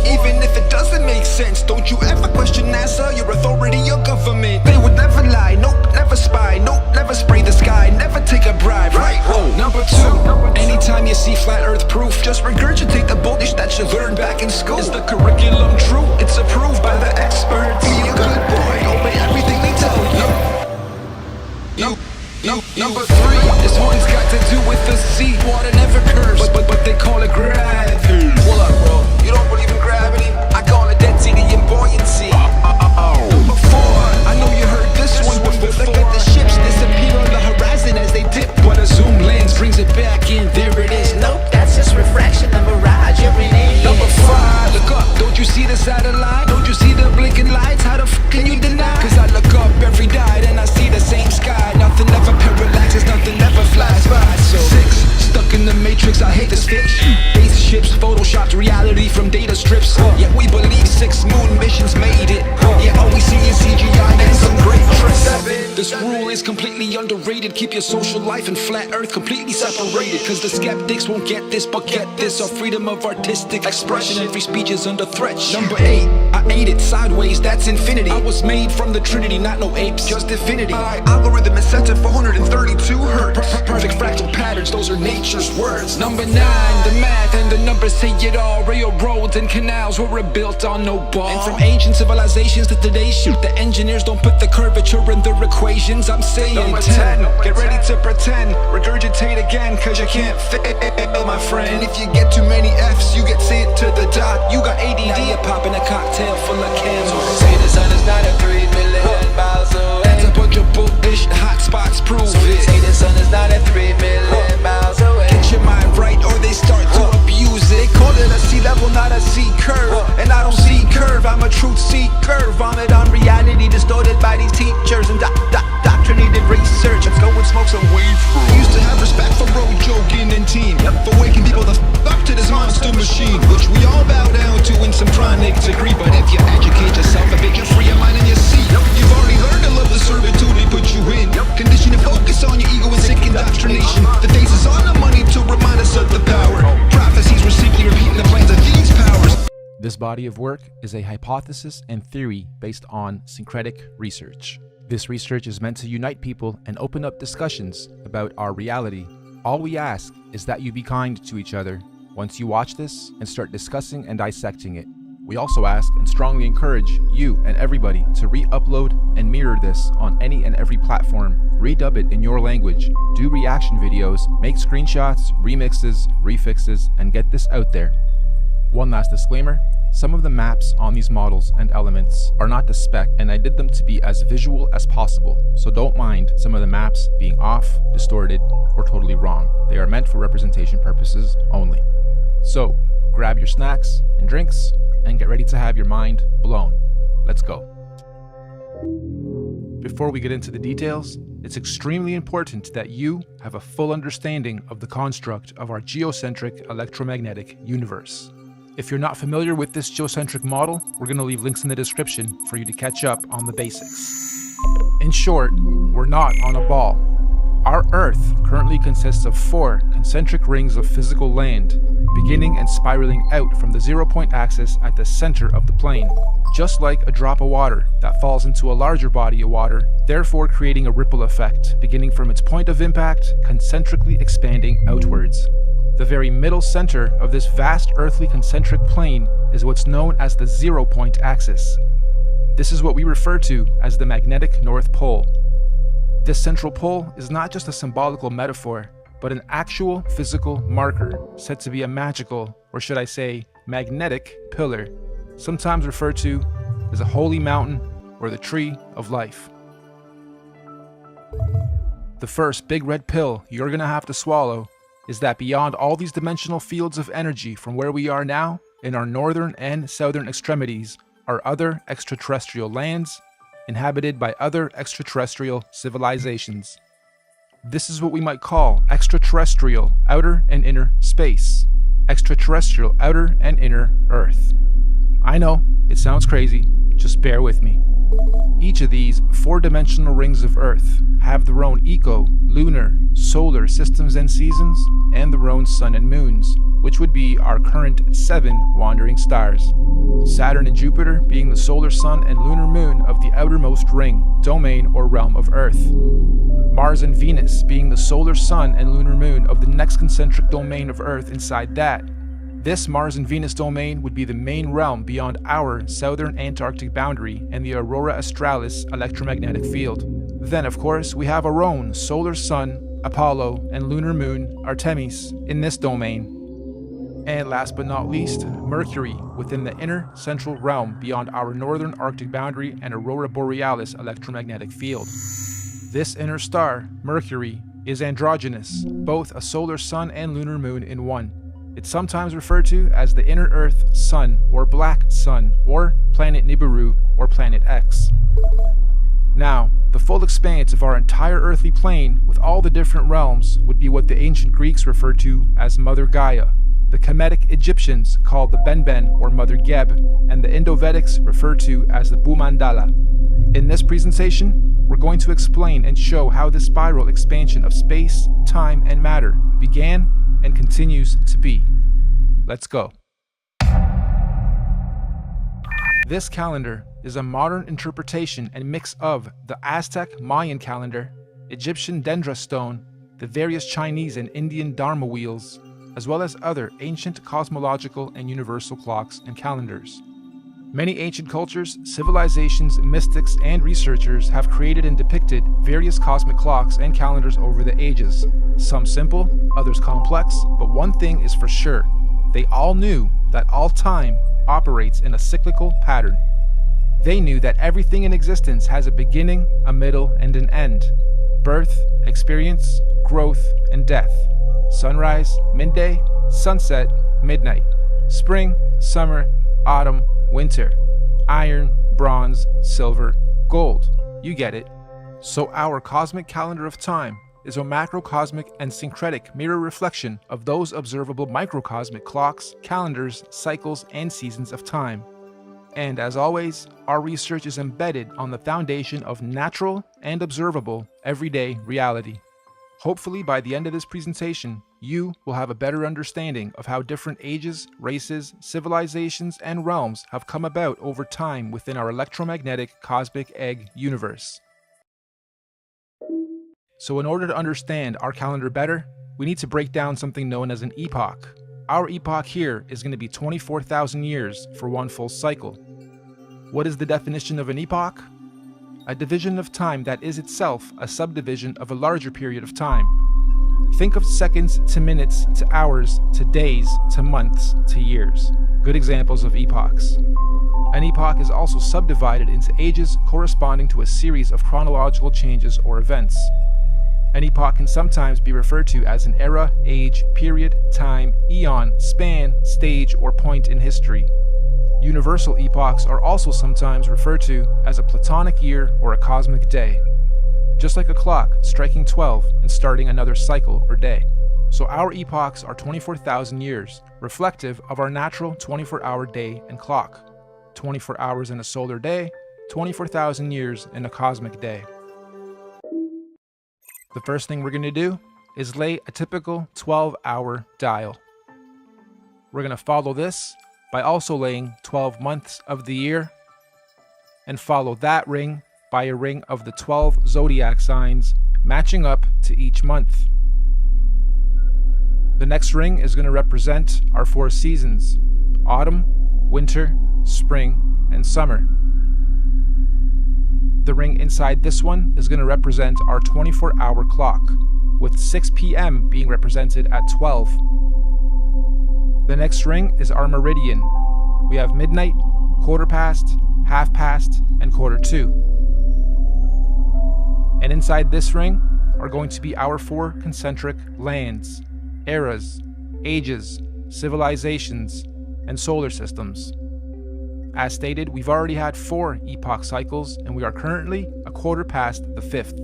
Even if it doesn't make sense, don't you ever question NASA, your authority, your government. They would never lie, nope, never spy, nope, never spray the sky, never take a bribe, right? Number two, anytime you see flat earth proof, just regurgitate the bullshit that you learned back in school. Is the curriculum true? It's approved by the experts. Be a good boy, obey everything they tell you. Number three, this one's got to do with the sea. Water never curves, but they call it gravity. Hold up, bro, you don't believe in gravity? I call it density and buoyancy. Number four, I know you heard this one before. Look at the ships disappear on the horizon as they dip, but a zoom lens brings it back in. There it is. Nope, that's just refraction, a mirage every day. Number five, look up, don't you see the satellite? Don't you see the blinking lights? How the f can you deny? Cause I look up every night and I see the same sky. Nothing ever parallaxes, nothing ever flies by. So 6, stuck in the matrix, I hate this fix. Spaceships, photoshopped reality from data strips. Yet we believe 6 moon missions made it. Yeah, all we see is CGI and some great tricks. 7, this rule is completely underrated. Keep your social life and flat earth completely separated. Cause the skeptics won't get this, but get this. Our freedom of artistic expression and free speech is under threat. Number 8, I ate it sideways, that's infinity. I was made from the Trinity, not no apes, just infinity. My algorithm is set to 432 hertz. Perfect fractal patterns, those are nature's words. Number 9, the math and the numbers say it all. Railroads and canals were built on no ball. And from ancient civilizations to today's shoot, the engineers don't put the curvature in their equations. I'm saying number 10, get ready to pretend, regurgitate again, cause you can't fail, my friend. And if you get too many F's, you get sent to the dock. You got ADD, you're popping a cocktail full of candles. Say the sun is not at 3 million miles away. That's a bunch of bullish hot spots, prove it. Say the sun is not at 3 million miles away. Get your mind right or they start to abuse it. They call it a sea level, not a sea curve. And I don't see curve, I'm a truth seeker. Vomit on reality distorted by these teachers and doctrinated research. Let's go and smoke some weed. Used to have respect for road joking and team, for waking people the up to this monster machine, which we all bow down to in some chronic degree. But if you educate yourself a bit, you're free your mind and your seat. You've already learned to love the servitude they put you in. Condition to focus on your ego and sick indoctrination. The days is on the money to remind us of the power. Prophecies were simply repeating the plans of these powers. This body of work is a hypothesis and theory based on syncretic research. This research is meant to unite people and open up discussions about our reality. All we ask is that you be kind to each other once you watch this and start discussing and dissecting it. We also ask and strongly encourage you and everybody to re-upload and mirror this on any and every platform, redub it in your language, do reaction videos, make screenshots, remixes, refixes, and get this out there. One last disclaimer, some of the maps on these models and elements are not to spec, and I did them to be as visual as possible, so don't mind some of the maps being off, distorted, or totally wrong. They are meant for representation purposes only. So, grab your snacks and drinks, and get ready to have your mind blown. Let's go. Before we get into the details, it's extremely important that you have a full understanding of the construct of our geocentric electromagnetic universe. If you're not familiar with this geocentric model, we're going to leave links in the description for you to catch up on the basics. In short, we're not on a ball. Our Earth currently consists of 4 concentric rings of physical land, beginning and spiraling out from the 0-point axis at the center of the plane, just like a drop of water that falls into a larger body of water, therefore creating a ripple effect, beginning from its point of impact, concentrically expanding outwards. The very middle center of this vast earthly concentric plane is what's known as the 0-point axis. This is what we refer to as the magnetic North Pole. This central pole is not just a symbolical metaphor, but an actual physical marker, said to be a magical, or should I say, magnetic pillar, sometimes referred to as a holy mountain or the tree of life. The first big red pill you're gonna have to swallow is that beyond all these dimensional fields of energy from where we are now, in our northern and southern extremities, are other extraterrestrial lands inhabited by other extraterrestrial civilizations. This is what we might call extraterrestrial outer and inner space, extraterrestrial outer and inner Earth. I know, it sounds crazy, just bear with me. Each of these 4-dimensional rings of Earth have their own eco, lunar, solar systems and seasons, and their own sun and moons, which would be our current 7 wandering stars. Saturn and Jupiter being the solar sun and lunar moon of the outermost ring, domain, or realm of Earth. Mars and Venus being the solar sun and lunar moon of the next concentric domain of Earth inside that. This Mars and Venus domain would be the main realm beyond our southern Antarctic boundary and the Aurora Australis electromagnetic field. Then, of course, we have our own solar sun, Apollo, and lunar moon, Artemis, in this domain. And last but not least, Mercury within the inner central realm beyond our northern Arctic boundary and Aurora Borealis electromagnetic field. This inner star, Mercury, is androgynous, both a solar sun and lunar moon in one. It's sometimes referred to as the inner Earth Sun or Black Sun or Planet Nibiru or Planet X. Now, the full expanse of our entire earthly plane with all the different realms would be what the ancient Greeks referred to as Mother Gaia, the Kemetic Egyptians called the Benben or Mother Geb, and the Indo-Vedics referred to as the Bhumandala. In this presentation, we're going to explain and show how this spiral expansion of space, time, and matter began and continues to be. Let's go. This calendar is a modern interpretation and mix of the Aztec Mayan calendar, Egyptian Dendra stone, the various Chinese and Indian Dharma wheels, as well as other ancient cosmological and universal clocks and calendars. Many ancient cultures, civilizations, mystics, and researchers have created and depicted various cosmic clocks and calendars over the ages, some simple, others complex, but one thing is for sure, they all knew that all time operates in a cyclical pattern. They knew that everything in existence has a beginning, a middle, and an end. Birth, experience, growth, and death. Sunrise, midday, sunset, midnight. Spring, summer, autumn, winter. Iron, bronze, silver, gold. You get it. So our cosmic calendar of time is a macrocosmic and syncretic mirror reflection of those observable microcosmic clocks, calendars, cycles, and seasons of time. And as always, our research is embedded on the foundation of natural and observable everyday reality. Hopefully by the end of this presentation, you will have a better understanding of how different ages, races, civilizations, and realms have come about over time within our electromagnetic cosmic egg universe. So in order to understand our calendar better, we need to break down something known as an epoch. Our epoch here is going to be 24,000 years for one full cycle. What is the definition of an epoch? A division of time that is itself a subdivision of a larger period of time. Think of seconds to minutes to hours to days to months to years. Good examples of epochs. An epoch is also subdivided into ages corresponding to a series of chronological changes or events. An epoch can sometimes be referred to as an era, age, period, time, eon, span, stage, or point in history. Universal epochs are also sometimes referred to as a platonic year or a cosmic day. Just like a clock striking 12 and starting another cycle or day. So our epochs are 24,000 years, reflective of our natural 24-hour day and clock. 24 hours in a solar day, 24,000 years in a cosmic day. The first thing we're going to do is lay a typical 12-hour dial. We're going to follow this by also laying 12 months of the year, and follow that ring by a ring of the 12 zodiac signs matching up to each month. The next ring is going to represent our 4 seasons: autumn, winter, spring, and summer. The ring inside this one is going to represent our 24-hour clock, with 6 p.m. being represented at 12. The next ring is our meridian. We have midnight, quarter past, half past, and quarter to. And inside this ring are going to be our 4 concentric lands, eras, ages, civilizations, and solar systems. As stated, we've already had 4 epoch cycles, and we are currently a quarter past the 5th.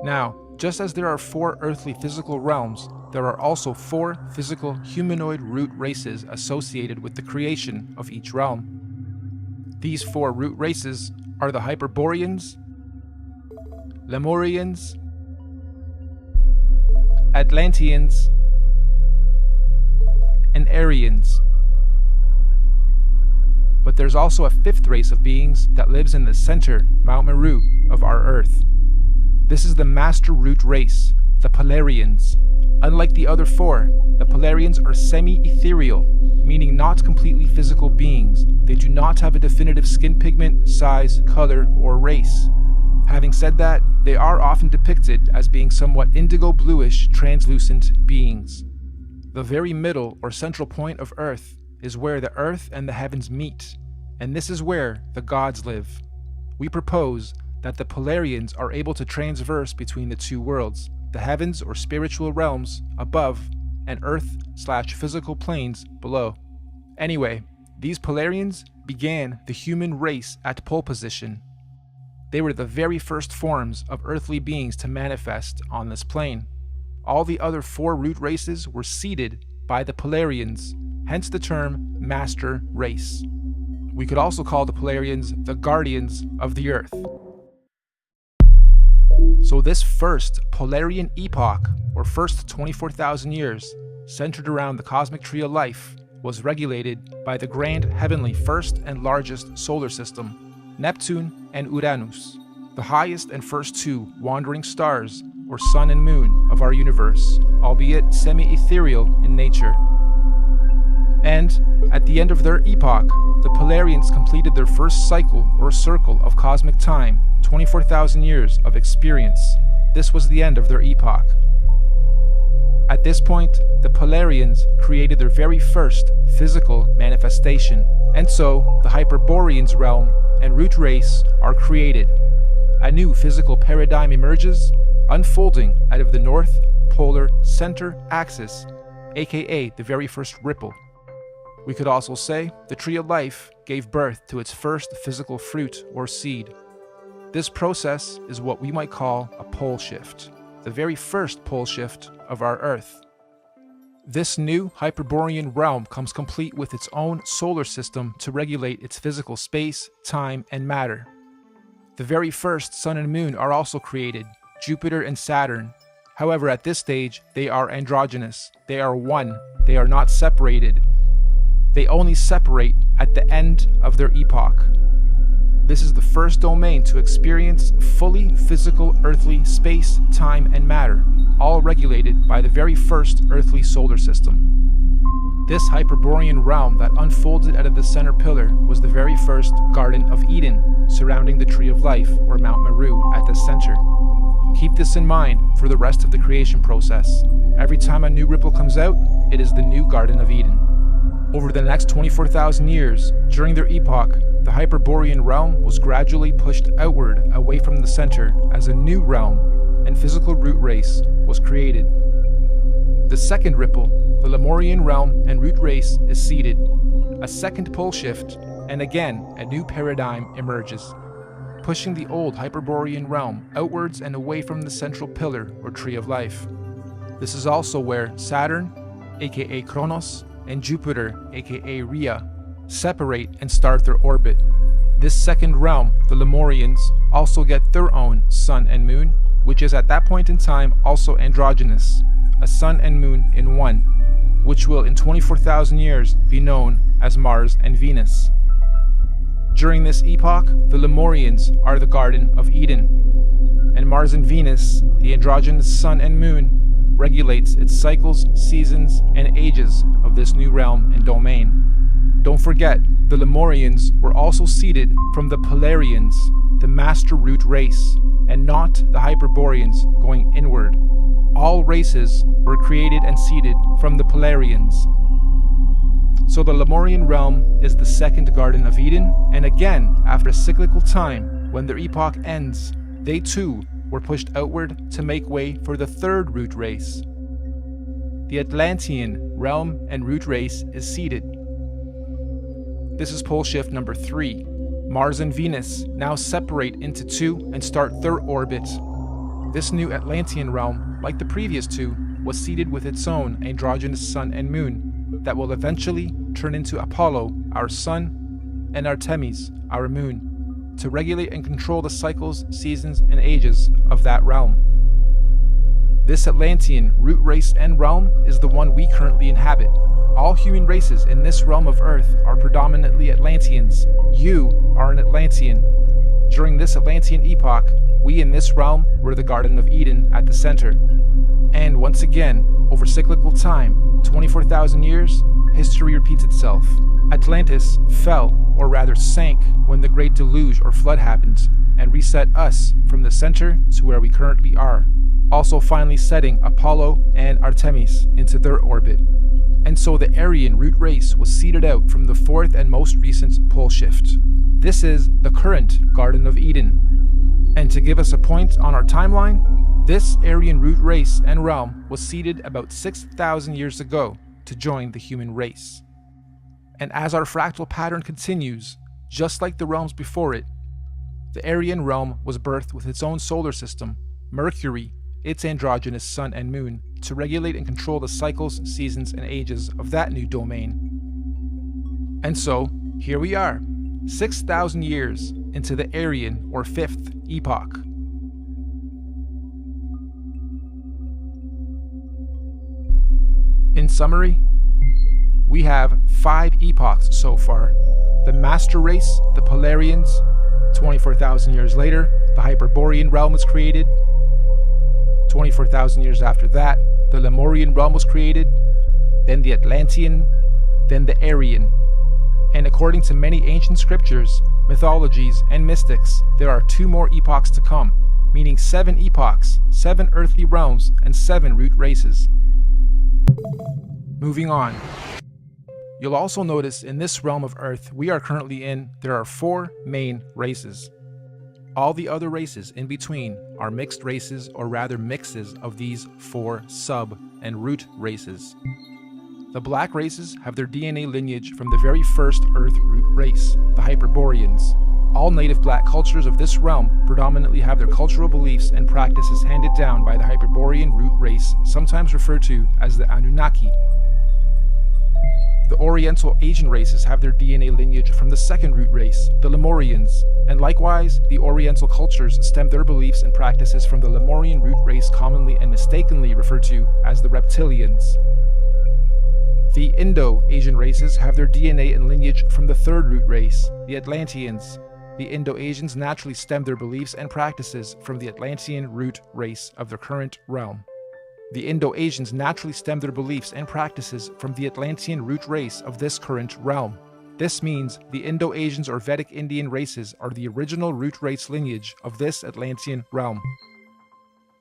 Now, just as there are 4 earthly physical realms, there are also 4 physical humanoid root races associated with the creation of each realm. These 4 root races are the Hyperboreans, Lemurians, Atlanteans, and Aryans. But there's also a 5th race of beings that lives in the center, Mount Meru, of our Earth. This is the Master Root race, the Polarians. Unlike the other 4, the Polarians are semi-ethereal, meaning not completely physical beings. They do not have a definitive skin pigment, size, color, or race. Having said that, they are often depicted as being somewhat indigo-bluish, translucent beings. The very middle or central point of Earth is where the Earth and the heavens meet, and this is where the gods live. We propose that the Polarians are able to transverse between the 2 worlds, the heavens or spiritual realms above, and Earth/physical planes below. Anyway, these Polarians began the human race at pole position. They were the very first forms of earthly beings to manifest on this plane. All the other 4 root races were seeded by the Polarians, hence the term Master Race. We could also call the Polarians the Guardians of the Earth. So this first Polarian epoch, or first 24,000 years, centered around the cosmic tree of life, was regulated by the grand heavenly first and largest solar system, Neptune and Uranus, the highest and first 2 wandering stars, or sun and moon, of our universe, albeit semi-ethereal in nature. And at the end of their epoch, the Polarians completed their first cycle or circle of cosmic time, 24,000 years of experience. This was the end of their epoch. At this point, the Polarians created their very first physical manifestation, and so the Hyperboreans realm and root race are created. A new physical paradigm emerges, unfolding out of the North Polar Center Axis, aka the very first ripple. We could also say the Tree of Life gave birth to its first physical fruit or seed. This process is what we might call a pole shift, the very first pole shift of our Earth. This new Hyperborean realm comes complete with its own solar system to regulate its physical space, time, and matter. The very first Sun and Moon are also created, Jupiter and Saturn. However, at this stage, they are androgynous. They are one. They are not separated. They only separate at the end of their epoch. This is the first domain to experience fully physical earthly space, time, and matter, all regulated by the very first earthly solar system. This Hyperborean realm that unfolded out of the center pillar was the very first Garden of Eden, surrounding the Tree of Life, or Mount Meru, at the center. Keep this in mind for the rest of the creation process. Every time a new ripple comes out, it is the new Garden of Eden. Over the next 24,000 years, during their epoch, the Hyperborean realm was gradually pushed outward away from the center as a new realm and physical root race was created. The second ripple, the Lemurian realm and root race, is seeded. A second pole shift, and again a new paradigm emerges, pushing the old Hyperborean realm outwards and away from the central pillar or Tree of Life. This is also where Saturn, aka Kronos, and Jupiter, aka Rhea, separate and start their orbit. This second realm, the Lemurians, also get their own sun and moon, which is at that point in time also androgynous, a sun and moon in one, which will in 24,000 years be known as Mars and Venus. During this epoch, the Lemurians are the Garden of Eden, and Mars and Venus, the androgynous sun and moon, regulates its cycles, seasons, and ages of this new realm and domain. Don't forget, the Lemurians were also seeded from the Polarians, the master root race, and not the Hyperboreans going inward. All races were created and seeded from the Polarians. So the Lemurian realm is the second Garden of Eden, and again, after a cyclical time, when their epoch ends, they too were pushed outward to make way for the third root race. The Atlantean realm and root race is seeded. This is pole shift number 3. Mars and Venus now separate into two and start their orbit. This new Atlantean realm, like the previous two, was seeded with its own androgynous sun and moon that will eventually turn into Apollo, our sun, and Artemis, our moon, to regulate and control the cycles, seasons, and ages of that realm. This Atlantean root race and realm is the one we currently inhabit. All human races in this realm of Earth are predominantly Atlanteans. You are an Atlantean. During this Atlantean epoch, we in this realm were the Garden of Eden at the center. And once again, over cyclical time, 24,000 years, history repeats itself. Atlantis fell, or rather sank, when the Great Deluge or Flood happened, and reset us from the center to where we currently are, also finally setting Apollo and Artemis into their orbit. And so the Aryan root race was seeded out from the fourth and most recent pole shift. This is the current Garden of Eden. And to give us a point on our timeline, this Aryan root race and realm was seeded about 6,000 years ago to join the human race. And as our fractal pattern continues, just like the realms before it, the Aryan realm was birthed with its own solar system, Mercury, its androgynous sun and moon, to regulate and control the cycles, seasons, and ages of that new domain. And so, here we are, 6,000 years into the Aryan or fifth epoch. In summary, we have 5 epochs so far. The Master Race, the Polarians. 24,000 years later, the Hyperborean realm was created. 24,000 years after that, the Lemurian realm was created, then the Atlantean, then the Aryan. And according to many ancient scriptures, mythologies, and mystics, there are 2 more epochs to come, meaning 7 epochs, 7 earthly realms, and 7 root races. Moving on. You'll also notice in this realm of Earth we are currently in, there are 4 main races. All the other races in between are mixed races, or rather mixes of these 4 sub and root races. The black races have their DNA lineage from the very first Earth root race, the Hyperboreans. All native black cultures of this realm predominantly have their cultural beliefs and practices handed down by the Hyperborean root race, sometimes referred to as the Anunnaki. The Oriental Asian races have their DNA lineage from the second root race, the Lemurians, and likewise, the Oriental cultures stem their beliefs and practices from the Lemurian root race, commonly and mistakenly referred to as the Reptilians. The Indo-Asian races have their DNA and lineage from the third root race, the Atlanteans. The Indo-Asians naturally stem their beliefs and practices from the Atlantean root race of their current realm. The Indo-Asians naturally stem their beliefs and practices from the Atlantean root race of this current realm. This means the Indo-Asians or Vedic Indian races are the original root race lineage of this Atlantean realm.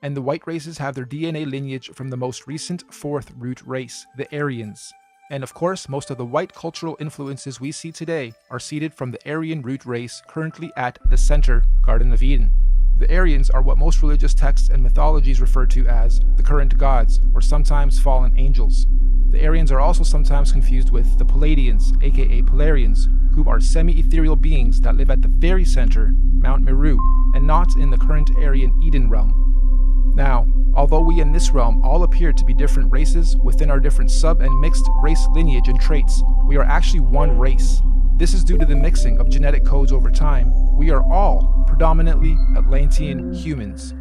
And the white races have their DNA lineage from the most recent fourth root race, the Aryans. And of course, most of the white cultural influences we see today are seeded from the Aryan root race currently at the center, Garden of Eden. The Aryans are what most religious texts and mythologies refer to as the current gods, or sometimes fallen angels. The Aryans are also sometimes confused with the Palladians, aka Polarians, who are semi-ethereal beings that live at the very center, Mount Meru, and not in the current Aryan Eden realm. Now, although we in this realm all appear to be different races within our different sub and mixed race lineage and traits, we are actually one race. This is due to the mixing of genetic codes over time. We are all predominantly Atlantean humans.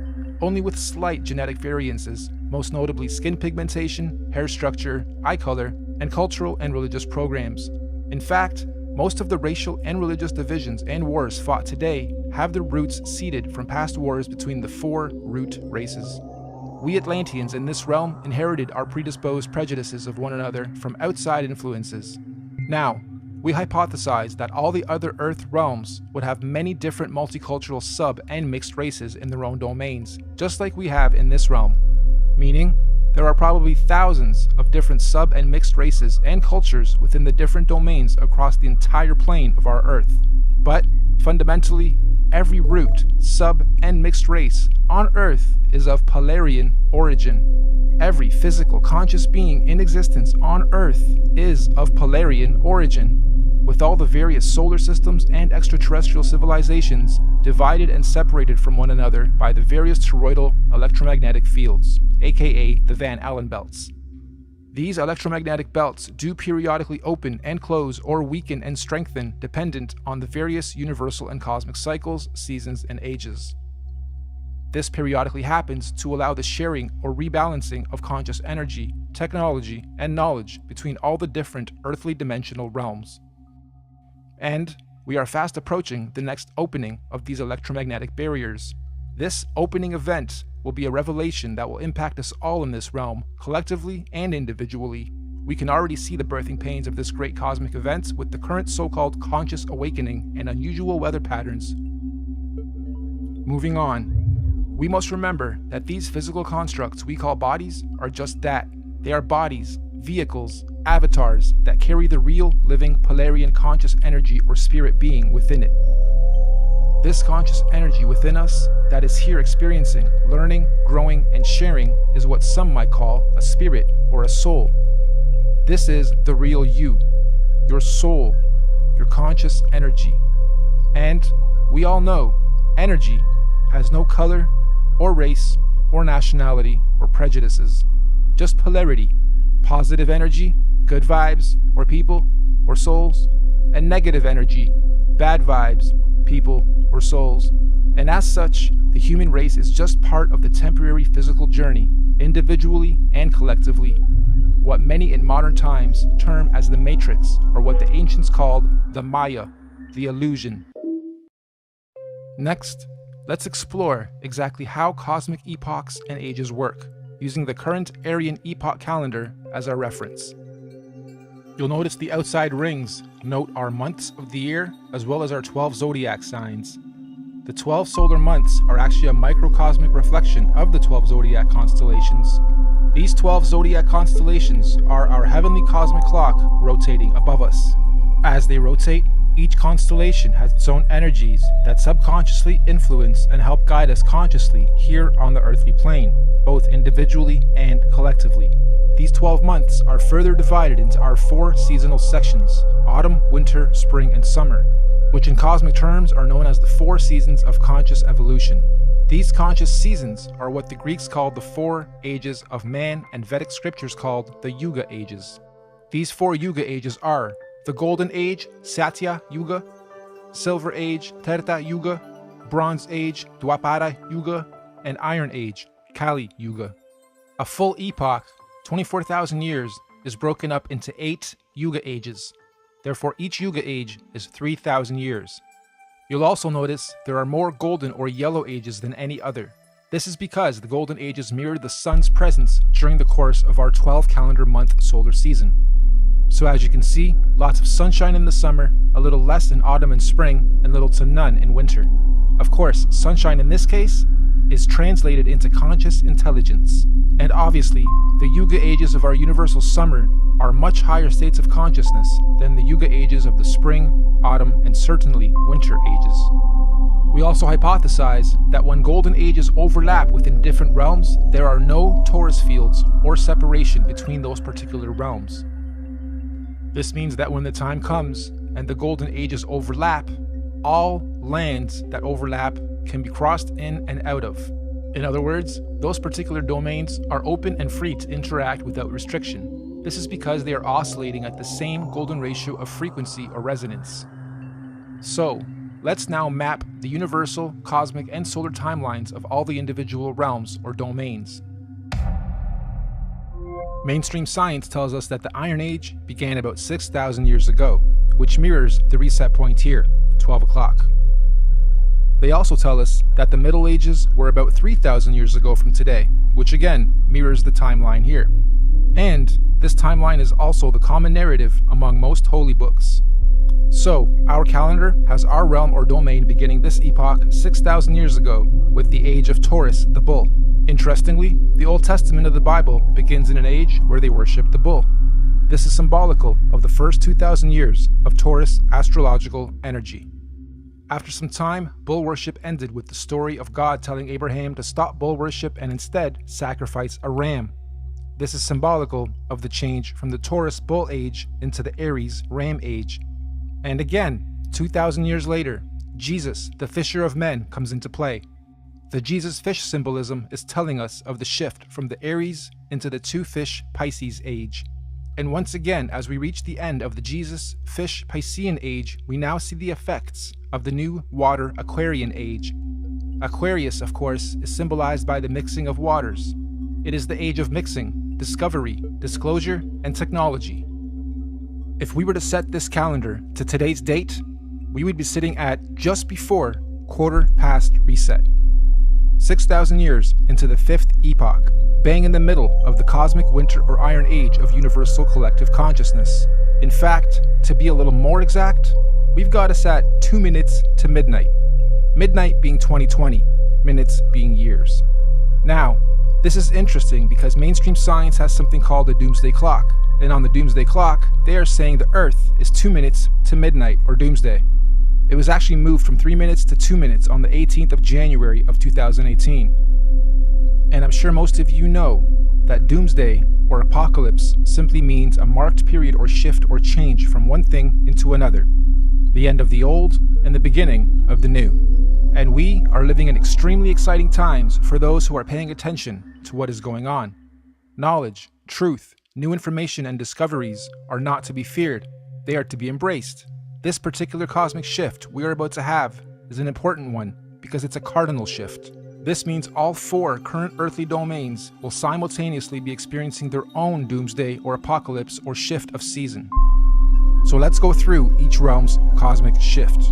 only with slight genetic variances, most notably skin pigmentation, hair structure, eye color, and cultural and religious programs. In fact, most of the racial and religious divisions and wars fought today have their roots seeded from past wars between the 4 root races. We Atlanteans in this realm inherited our predisposed prejudices of one another from outside influences. Now, we hypothesize that all the other Earth realms would have many different multicultural sub- and mixed races in their own domains, just like we have in this realm. Meaning, there are probably thousands of different sub- and mixed races and cultures within the different domains across the entire plane of our Earth. But, fundamentally, every root, sub- and mixed race on Earth is of Polarian origin. Every physical conscious being in existence on Earth is of Polarian origin, with all the various solar systems and extraterrestrial civilizations divided and separated from one another by the various toroidal electromagnetic fields, aka the Van Allen belts. These electromagnetic belts do periodically open and close or weaken and strengthen dependent on the various universal and cosmic cycles, seasons, and ages. This periodically happens to allow the sharing or rebalancing of conscious energy, technology, and knowledge between all the different earthly dimensional realms. And we are fast approaching the next opening of these electromagnetic barriers. This opening event will be a revelation that will impact us all in this realm, collectively and individually. We can already see the birthing pains of this great cosmic event with the current so-called conscious awakening and unusual weather patterns. Moving on. We must remember that these physical constructs we call bodies are just that. They are bodies, vehicles, avatars that carry the real, living, Polarian conscious energy or spirit being within it. This conscious energy within us that is here experiencing, learning, growing, and sharing is what some might call a spirit or a soul. This is the real you, your soul, your conscious energy. And we all know energy has no color or race or nationality or prejudices, just polarity, positive energy, good vibes or people or souls, and negative energy, bad vibes, people or souls. And as such, the human race is just part of the temporary physical journey, individually and collectively, what many in modern times term as the matrix, or what the ancients called the Maya, the illusion. Next, let's explore exactly how cosmic epochs and ages work, using the current Aryan epoch calendar as our reference. You'll notice the outside rings note our months of the year as well as our 12 zodiac signs. The 12 solar months are actually a microcosmic reflection of the 12 zodiac constellations. These 12 zodiac constellations are our heavenly cosmic clock rotating above us. As they rotate, each constellation has its own energies that subconsciously influence and help guide us consciously here on the earthly plane, both individually and collectively. These 12 months are further divided into our 4 seasonal sections: autumn, winter, spring, and summer, which in cosmic terms are known as the 4 seasons of conscious evolution. These conscious seasons are what the Greeks called the 4 ages of man and Vedic scriptures called the Yuga ages. These 4 Yuga ages are the Golden Age, Satya Yuga, Silver Age, Treta Yuga, Bronze Age, Dwapara Yuga, and Iron Age, Kali Yuga. A full epoch, 24,000 years, is broken up into 8 Yuga ages. Therefore, each Yuga age is 3,000 years. You'll also notice there are more golden or yellow ages than any other. This is because the golden ages mirror the sun's presence during the course of our 12 calendar month solar season. So as you can see, lots of sunshine in the summer, a little less in autumn and spring, and little to none in winter. Of course, sunshine in this case is translated into conscious intelligence. And obviously, the Yuga ages of our universal summer are much higher states of consciousness than the Yuga ages of the spring, autumn, and certainly winter ages. We also hypothesize that when golden ages overlap within different realms, there are no torus fields or separation between those particular realms. This means that when the time comes and the golden ages overlap, all lands that overlap can be crossed in and out of. In other words, those particular domains are open and free to interact without restriction. This is because they are oscillating at the same golden ratio of frequency or resonance. So, let's now map the universal, cosmic, and solar timelines of all the individual realms or domains. Mainstream science tells us that the Iron Age began about 6,000 years ago, which mirrors the reset point here, 12 o'clock. They also tell us that the Middle Ages were about 3,000 years ago from today, which again mirrors the timeline here. And this timeline is also the common narrative among most holy books. So, our calendar has our realm or domain beginning this epoch 6,000 years ago with the age of Taurus, the bull. Interestingly, the Old Testament of the Bible begins in an age where they worship the bull. This is symbolical of the first 2,000 years of Taurus astrological energy. After some time, bull worship ended with the story of God telling Abraham to stop bull worship and instead sacrifice a ram. This is symbolical of the change from the Taurus bull age into the Aries ram age. And again, 2,000 years later, Jesus, the fisher of men, comes into play. The Jesus fish symbolism is telling us of the shift from the Aries into the two fish Pisces age. And once again, as we reach the end of the Jesus fish Piscean age, we now see the effects of the new water Aquarian age. Aquarius, of course, is symbolized by the mixing of waters. It is the age of mixing, discovery, disclosure, and technology. If we were to set this calendar to today's date, we would be sitting at just before quarter past reset. 6,000 years into the fifth epoch, bang in the middle of the cosmic winter or iron age of universal collective consciousness. In fact, to be a little more exact, we've got us at 2 minutes to midnight. Midnight being 2020, minutes being years. Now, this is interesting because mainstream science has something called a doomsday clock. And on the doomsday clock, they are saying the Earth is 2 minutes to midnight or doomsday. It was actually moved from 3 minutes to 2 minutes on the 18th of January of 2018. And I'm sure most of you know that doomsday or apocalypse simply means a marked period or shift or change from one thing into another. The end of the old and the beginning of the new. And we are living in extremely exciting times for those who are paying attention to what is going on. Knowledge, truth, new information and discoveries are not to be feared. They are to be embraced. This particular cosmic shift we are about to have is an important one because it's a cardinal shift. This means all 4 current earthly domains will simultaneously be experiencing their own doomsday or apocalypse or shift of season. So let's go through each realm's cosmic shift.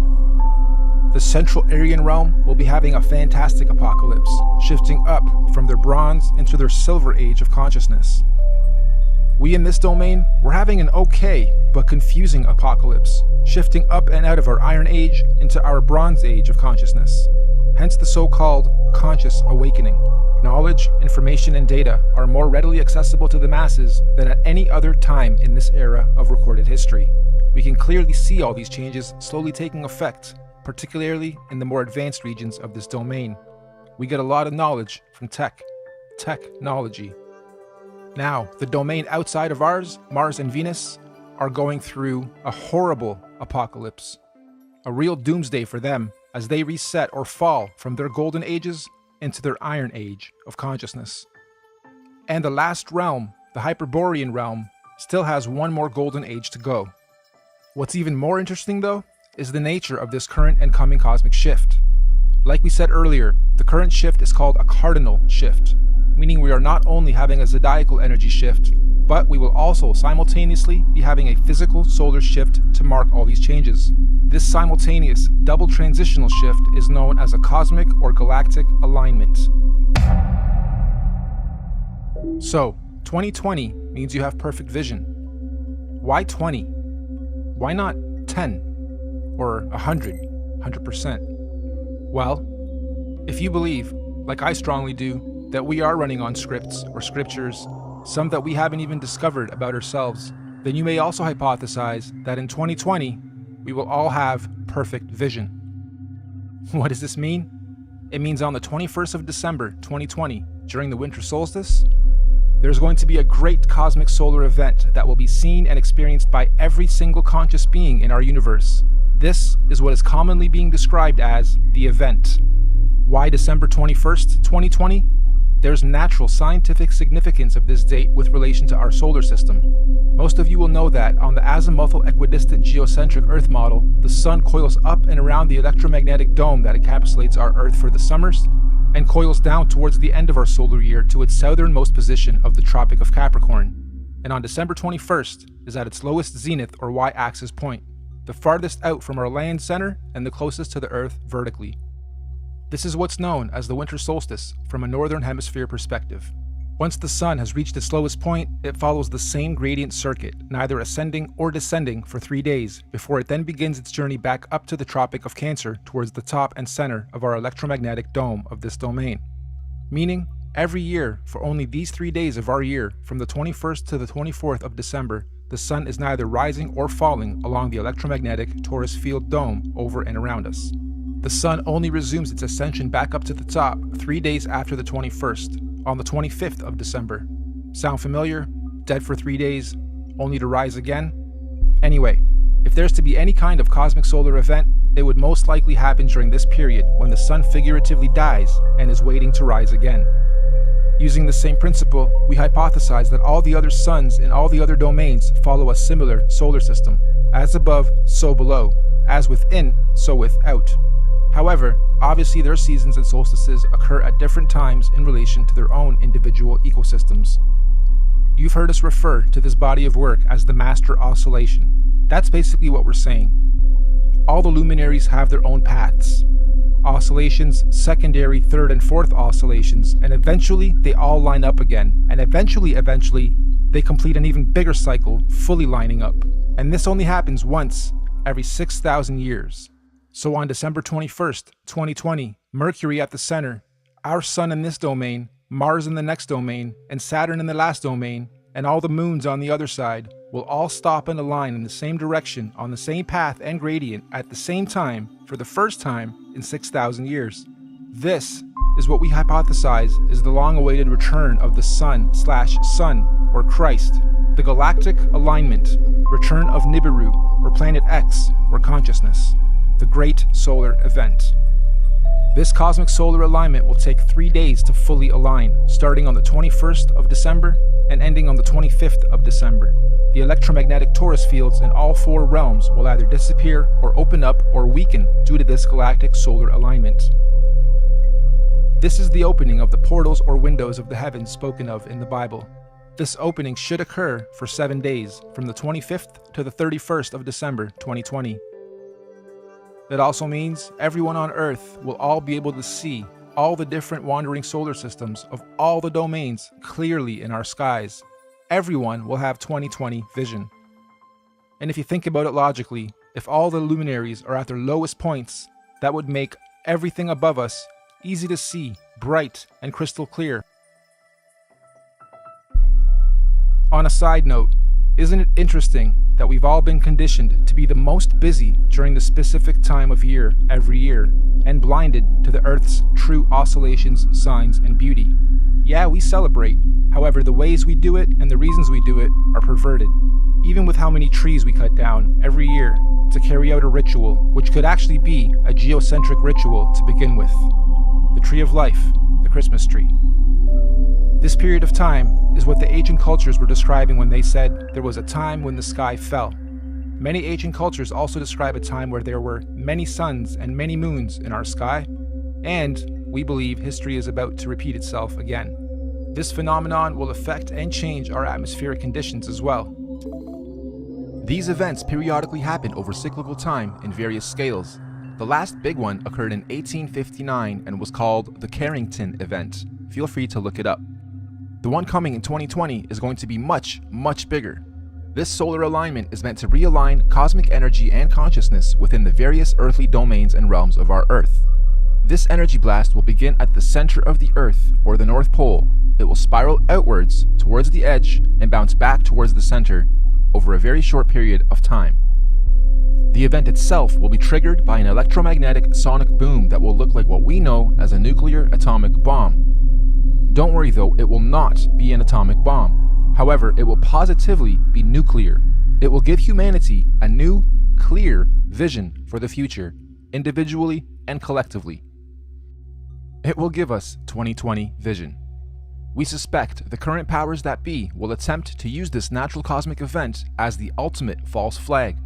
The Central Aryan realm will be having a fantastic apocalypse, shifting up from their bronze into their silver age of consciousness. We in this domain, we're having an okay but confusing apocalypse, shifting up and out of our Iron Age into our Bronze Age of consciousness. Hence the so-called conscious awakening. Knowledge, information, and data are more readily accessible to the masses than at any other time in this era of recorded history. We can clearly see all these changes slowly taking effect, particularly in the more advanced regions of this domain. We get a lot of knowledge from technology. Now, the domain outside of ours, Mars and Venus, are going through a horrible apocalypse. A real doomsday for them as they reset or fall from their golden ages into their iron age of consciousness. And the last realm, the Hyperborean realm, still has one more golden age to go. What's even more interesting though, is the nature of this current and coming cosmic shift. Like we said earlier, the current shift is called a cardinal shift, meaning we are not only having a zodiacal energy shift, but we will also simultaneously be having a physical solar shift to mark all these changes. This simultaneous double transitional shift is known as a cosmic or galactic alignment. So, 2020 means you have perfect vision. Why 20? Why not 10? Or 100%? Well, if you believe, like I strongly do, that we are running on scripts or scriptures, some that we haven't even discovered about ourselves, then you may also hypothesize that in 2020, we will all have perfect vision. What does this mean? It means on the 21st of December, 2020, during the winter solstice, there's going to be a great cosmic solar event that will be seen and experienced by every single conscious being in our universe. This is what is commonly being described as the event. Why December 21st, 2020? there's natural scientific significance of this date with relation to our solar system. Most of you will know that on the azimuthal equidistant geocentric Earth model, the Sun coils up and around the electromagnetic dome that encapsulates our Earth for the summers, and coils down towards the end of our solar year to its southernmost position of the Tropic of Capricorn, and on December 21st is at its lowest zenith or y-axis point, the farthest out from our land center and the closest to the Earth vertically. This is what's known as the winter solstice from a northern hemisphere perspective. Once the Sun has reached its lowest point, it follows the same gradient circuit, neither ascending or descending for 3 days, before it then begins its journey back up to the Tropic of Cancer towards the top and center of our electromagnetic dome of this domain. Meaning, every year, for only these 3 days of our year, from the 21st to the 24th of December, the Sun is neither rising or falling along the electromagnetic torus field dome over and around us. The Sun only resumes its ascension back up to the top 3 days after the 21st, on the 25th of December. Sound familiar? Dead for 3 days, only to rise again? Anyway, if there's to be any kind of cosmic solar event, it would most likely happen during this period when the Sun figuratively dies and is waiting to rise again. Using the same principle, we hypothesize that all the other suns in all the other domains follow a similar solar system. As above, so below. As within, so without. However, obviously their seasons and solstices occur at different times in relation to their own individual ecosystems. You've heard us refer to this body of work as the master oscillation. That's basically what we're saying. All the luminaries have their own paths. Oscillations, secondary, third, and fourth oscillations, and eventually they all line up again, and eventually, they complete an even bigger cycle, fully lining up. And this only happens once every 6,000 years. So on December 21st, 2020, Mercury at the center, our Sun in this domain, Mars in the next domain, and Saturn in the last domain, and all the moons on the other side, will all stop and align in the same direction on the same path and gradient at the same time for the first time in 6,000 years. This is what we hypothesize is the long-awaited return of the Sun/Sun, or Christ, the galactic alignment, return of Nibiru, or Planet X, or consciousness, the great solar event. This cosmic solar alignment will take 3 days to fully align, starting on the 21st of December and ending on the 25th of December. The electromagnetic torus fields in all 4 realms will either disappear or open up or weaken due to this galactic solar alignment. This is the opening of the portals or windows of the heavens spoken of in the Bible. This opening should occur for 7 days, from the 25th to the 31st of December 2020. It also means everyone on Earth will all be able to see all the different wandering solar systems of all the domains clearly in our skies. Everyone will have 20/20 vision. And if you think about it logically, if all the luminaries are at their lowest points, that would make everything above us easy to see, bright, and crystal clear. On a side note, isn't it interesting that we've all been conditioned to be the most busy during the specific time of year every year, and blinded to the Earth's true oscillations, signs, and beauty? Yeah, we celebrate. However, the ways we do it and the reasons we do it are perverted. Even with how many trees we cut down every year to carry out a ritual, which could actually be a geocentric ritual to begin with. The tree of life, the Christmas tree. This period of time is what the ancient cultures were describing when they said there was a time when the sky fell. Many ancient cultures also describe a time where there were many suns and many moons in our sky, and we believe history is about to repeat itself again. This phenomenon will affect and change our atmospheric conditions as well. These events periodically happen over cyclical time in various scales. The last big one occurred in 1859 and was called the Carrington event. Feel free to look it up. The one coming in 2020 is going to be much, much bigger. This solar alignment is meant to realign cosmic energy and consciousness within the various earthly domains and realms of our Earth. This energy blast will begin at the center of the Earth, or the North Pole. It will spiral outwards towards the edge and bounce back towards the center over a very short period of time. The event itself will be triggered by an electromagnetic sonic boom that will look like what we know as a nuclear atomic bomb. Don't worry though, it will not be an atomic bomb. However, it will positively be nuclear. It will give humanity a new, clear vision for the future, individually and collectively. It will give us 20/20 vision. We suspect the current powers that be will attempt to use this natural cosmic event as the ultimate false flag.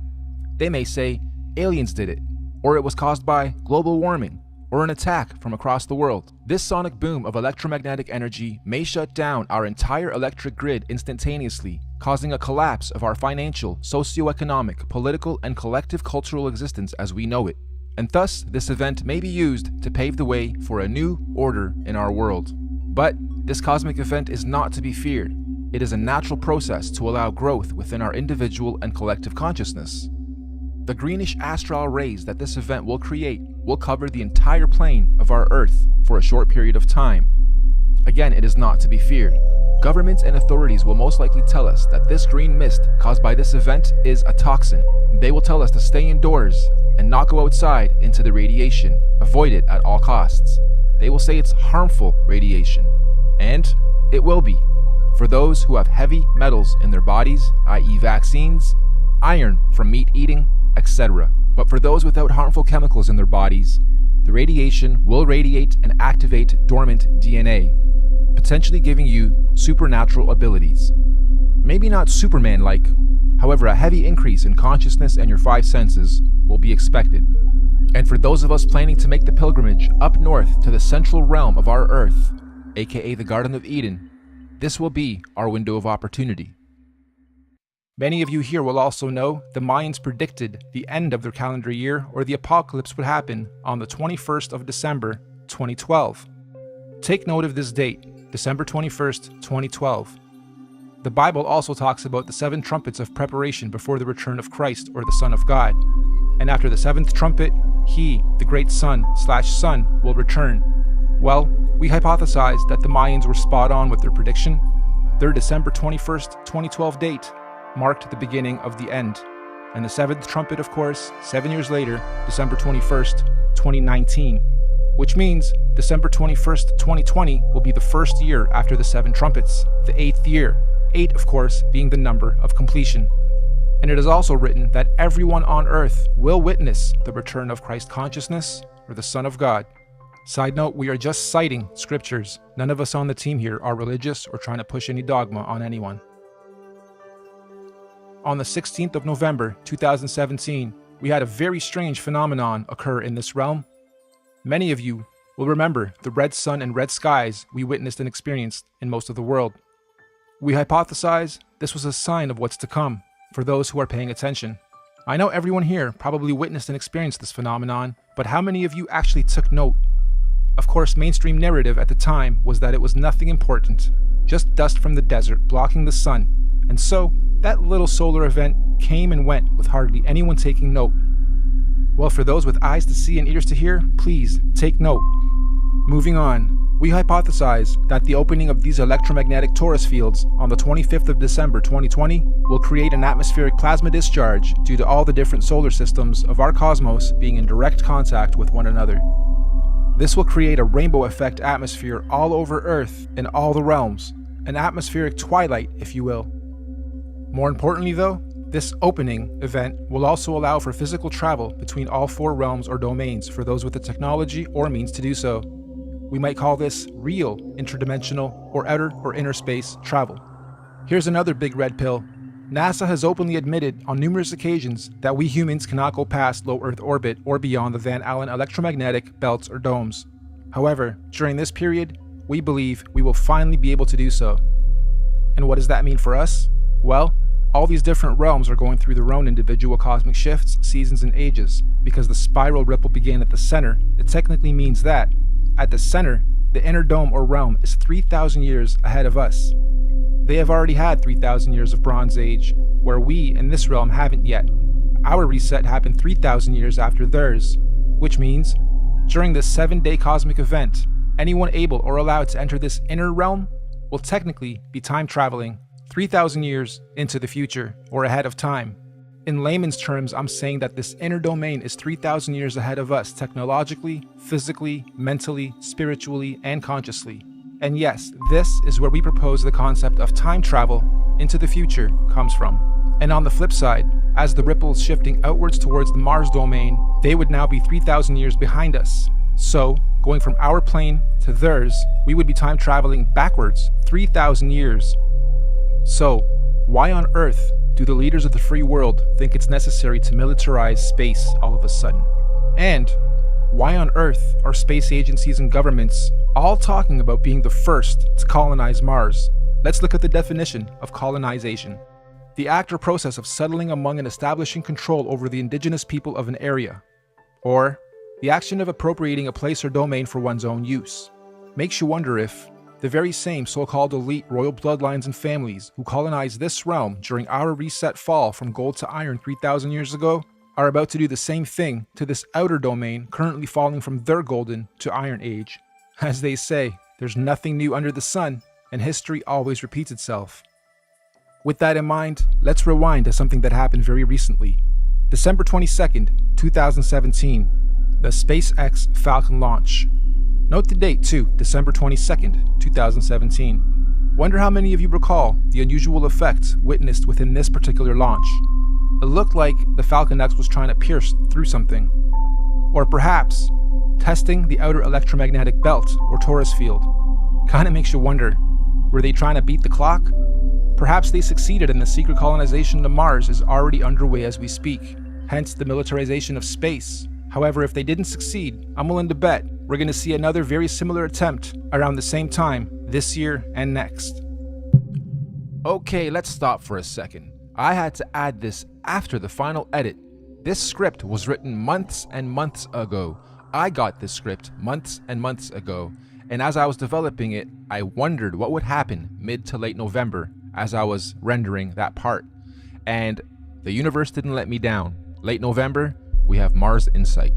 They may say aliens did it, or it was caused by global warming, or an attack from across the world. This sonic boom of electromagnetic energy may shut down our entire electric grid instantaneously, causing a collapse of our financial, socio-economic, political, and collective cultural existence as we know it. And thus, this event may be used to pave the way for a new order in our world. But this cosmic event is not to be feared. It is a natural process to allow growth within our individual and collective consciousness. The greenish astral rays that this event will create will cover the entire plane of our Earth for a short period of time. Again, it is not to be feared. Governments and authorities will most likely tell us that this green mist caused by this event is a toxin. They will tell us to stay indoors and not go outside into the radiation. Avoid it at all costs. They will say it's harmful radiation. And it will be. For those who have heavy metals in their bodies, i.e. vaccines, iron from meat eating, etc. But for those without harmful chemicals in their bodies, the radiation will radiate and activate dormant DNA, potentially giving you supernatural abilities. Maybe not Superman-like, however a heavy increase in consciousness and your 5 senses will be expected. And for those of us planning to make the pilgrimage up north to the central realm of our Earth, aka the Garden of Eden, this will be our window of opportunity. Many of you here will also know the Mayans predicted the end of their calendar year or the apocalypse would happen on the 21st of December, 2012. Take note of this date, December 21st, 2012. The Bible also talks about the 7 trumpets of preparation before the return of Christ or the Son of God. And after the 7th trumpet, he, the great Son, will return. Well, we hypothesized that the Mayans were spot on with their prediction. Their December 21st, 2012 date marked the beginning of the end. And the 7th trumpet, of course, 7 years later, December 21st, 2019. Which means December 21st, 2020 will be the first year after the 7 trumpets, the 8th year. 8, of course, being the number of completion. And it is also written that everyone on earth will witness the return of Christ consciousness or the Son of God. Side note, we are just citing scriptures. None of us on the team here are religious or trying to push any dogma on anyone. On the 16th of November, 2017, we had a very strange phenomenon occur in this realm. Many of you will remember the red sun and red skies we witnessed and experienced in most of the world. We hypothesize this was a sign of what's to come for those who are paying attention. I know everyone here probably witnessed and experienced this phenomenon, but how many of you actually took note? Of course, mainstream narrative at the time was that it was nothing important, just dust from the desert blocking the sun, and so that little solar event came and went with hardly anyone taking note. Well, for those with eyes to see and ears to hear, please take note. Moving on, we hypothesize that the opening of these electromagnetic torus fields on the 25th of December 2020 will create an atmospheric plasma discharge due to all the different solar systems of our cosmos being in direct contact with one another. This will create a rainbow effect atmosphere all over Earth in all the realms, an atmospheric twilight, if you will. More importantly though, this opening event will also allow for physical travel between all 4 realms or domains for those with the technology or means to do so. We might call this real interdimensional or outer or inner space travel. Here's another big red pill. NASA has openly admitted on numerous occasions that we humans cannot go past low Earth orbit or beyond the Van Allen electromagnetic belts or domes. However, during this period, we believe we will finally be able to do so. And what does that mean for us? Well, all these different realms are going through their own individual cosmic shifts, seasons, and ages. Because the spiral ripple began at the center, it technically means that, at the center, the inner dome or realm is 3,000 years ahead of us. They have already had 3,000 years of Bronze Age, where we in this realm haven't yet. Our reset happened 3,000 years after theirs, which means, during this 7-day cosmic event, anyone able or allowed to enter this inner realm will technically be time traveling 3,000 years into the future, or ahead of time. In layman's terms, I'm saying that this inner domain is 3,000 years ahead of us technologically, physically, mentally, spiritually, and consciously. And yes, this is where we propose the concept of time travel into the future comes from. And on the flip side, as the ripples shifting outwards towards the Mars domain, they would now be 3,000 years behind us. So, going from our plane to theirs, we would be time traveling backwards 3,000 years. So, why on earth do the leaders of the free world think it's necessary to militarize space all of a sudden? And why on earth are space agencies and governments all talking about being the first to colonize Mars? Let's look at the definition of colonization. The act or process of settling among and establishing control over the indigenous people of an area. Or the action of appropriating a place or domain for one's own use. Makes you wonder if the very same so-called elite royal bloodlines and families who colonized this realm during our reset fall from gold to iron 3,000 years ago are about to do the same thing to this outer domain currently falling from their golden to iron age. As they say, there's nothing new under the sun, and history always repeats itself. With that in mind, let's rewind to something that happened very recently. December 22nd, 2017, the SpaceX Falcon launch. Note the date too, December 22nd, 2017. Wonder how many of you recall the unusual effects witnessed within this particular launch. It looked like the Falcon X was trying to pierce through something. Or perhaps, testing the outer electromagnetic belt or torus field. Kinda makes you wonder, were they trying to beat the clock? Perhaps they succeeded and the secret colonization to Mars is already underway as we speak, hence the militarization of space. However, if they didn't succeed, I'm willing to bet we're going to see another very similar attempt around the same time this year and next. Okay, let's stop for a second. I had to add this after the final edit. This script was written months and months ago. I got this script months and months ago, and as I was developing it, I wondered what would happen mid to late November as I was rendering that part. And the universe didn't let me down. Late November, we have Mars Insight.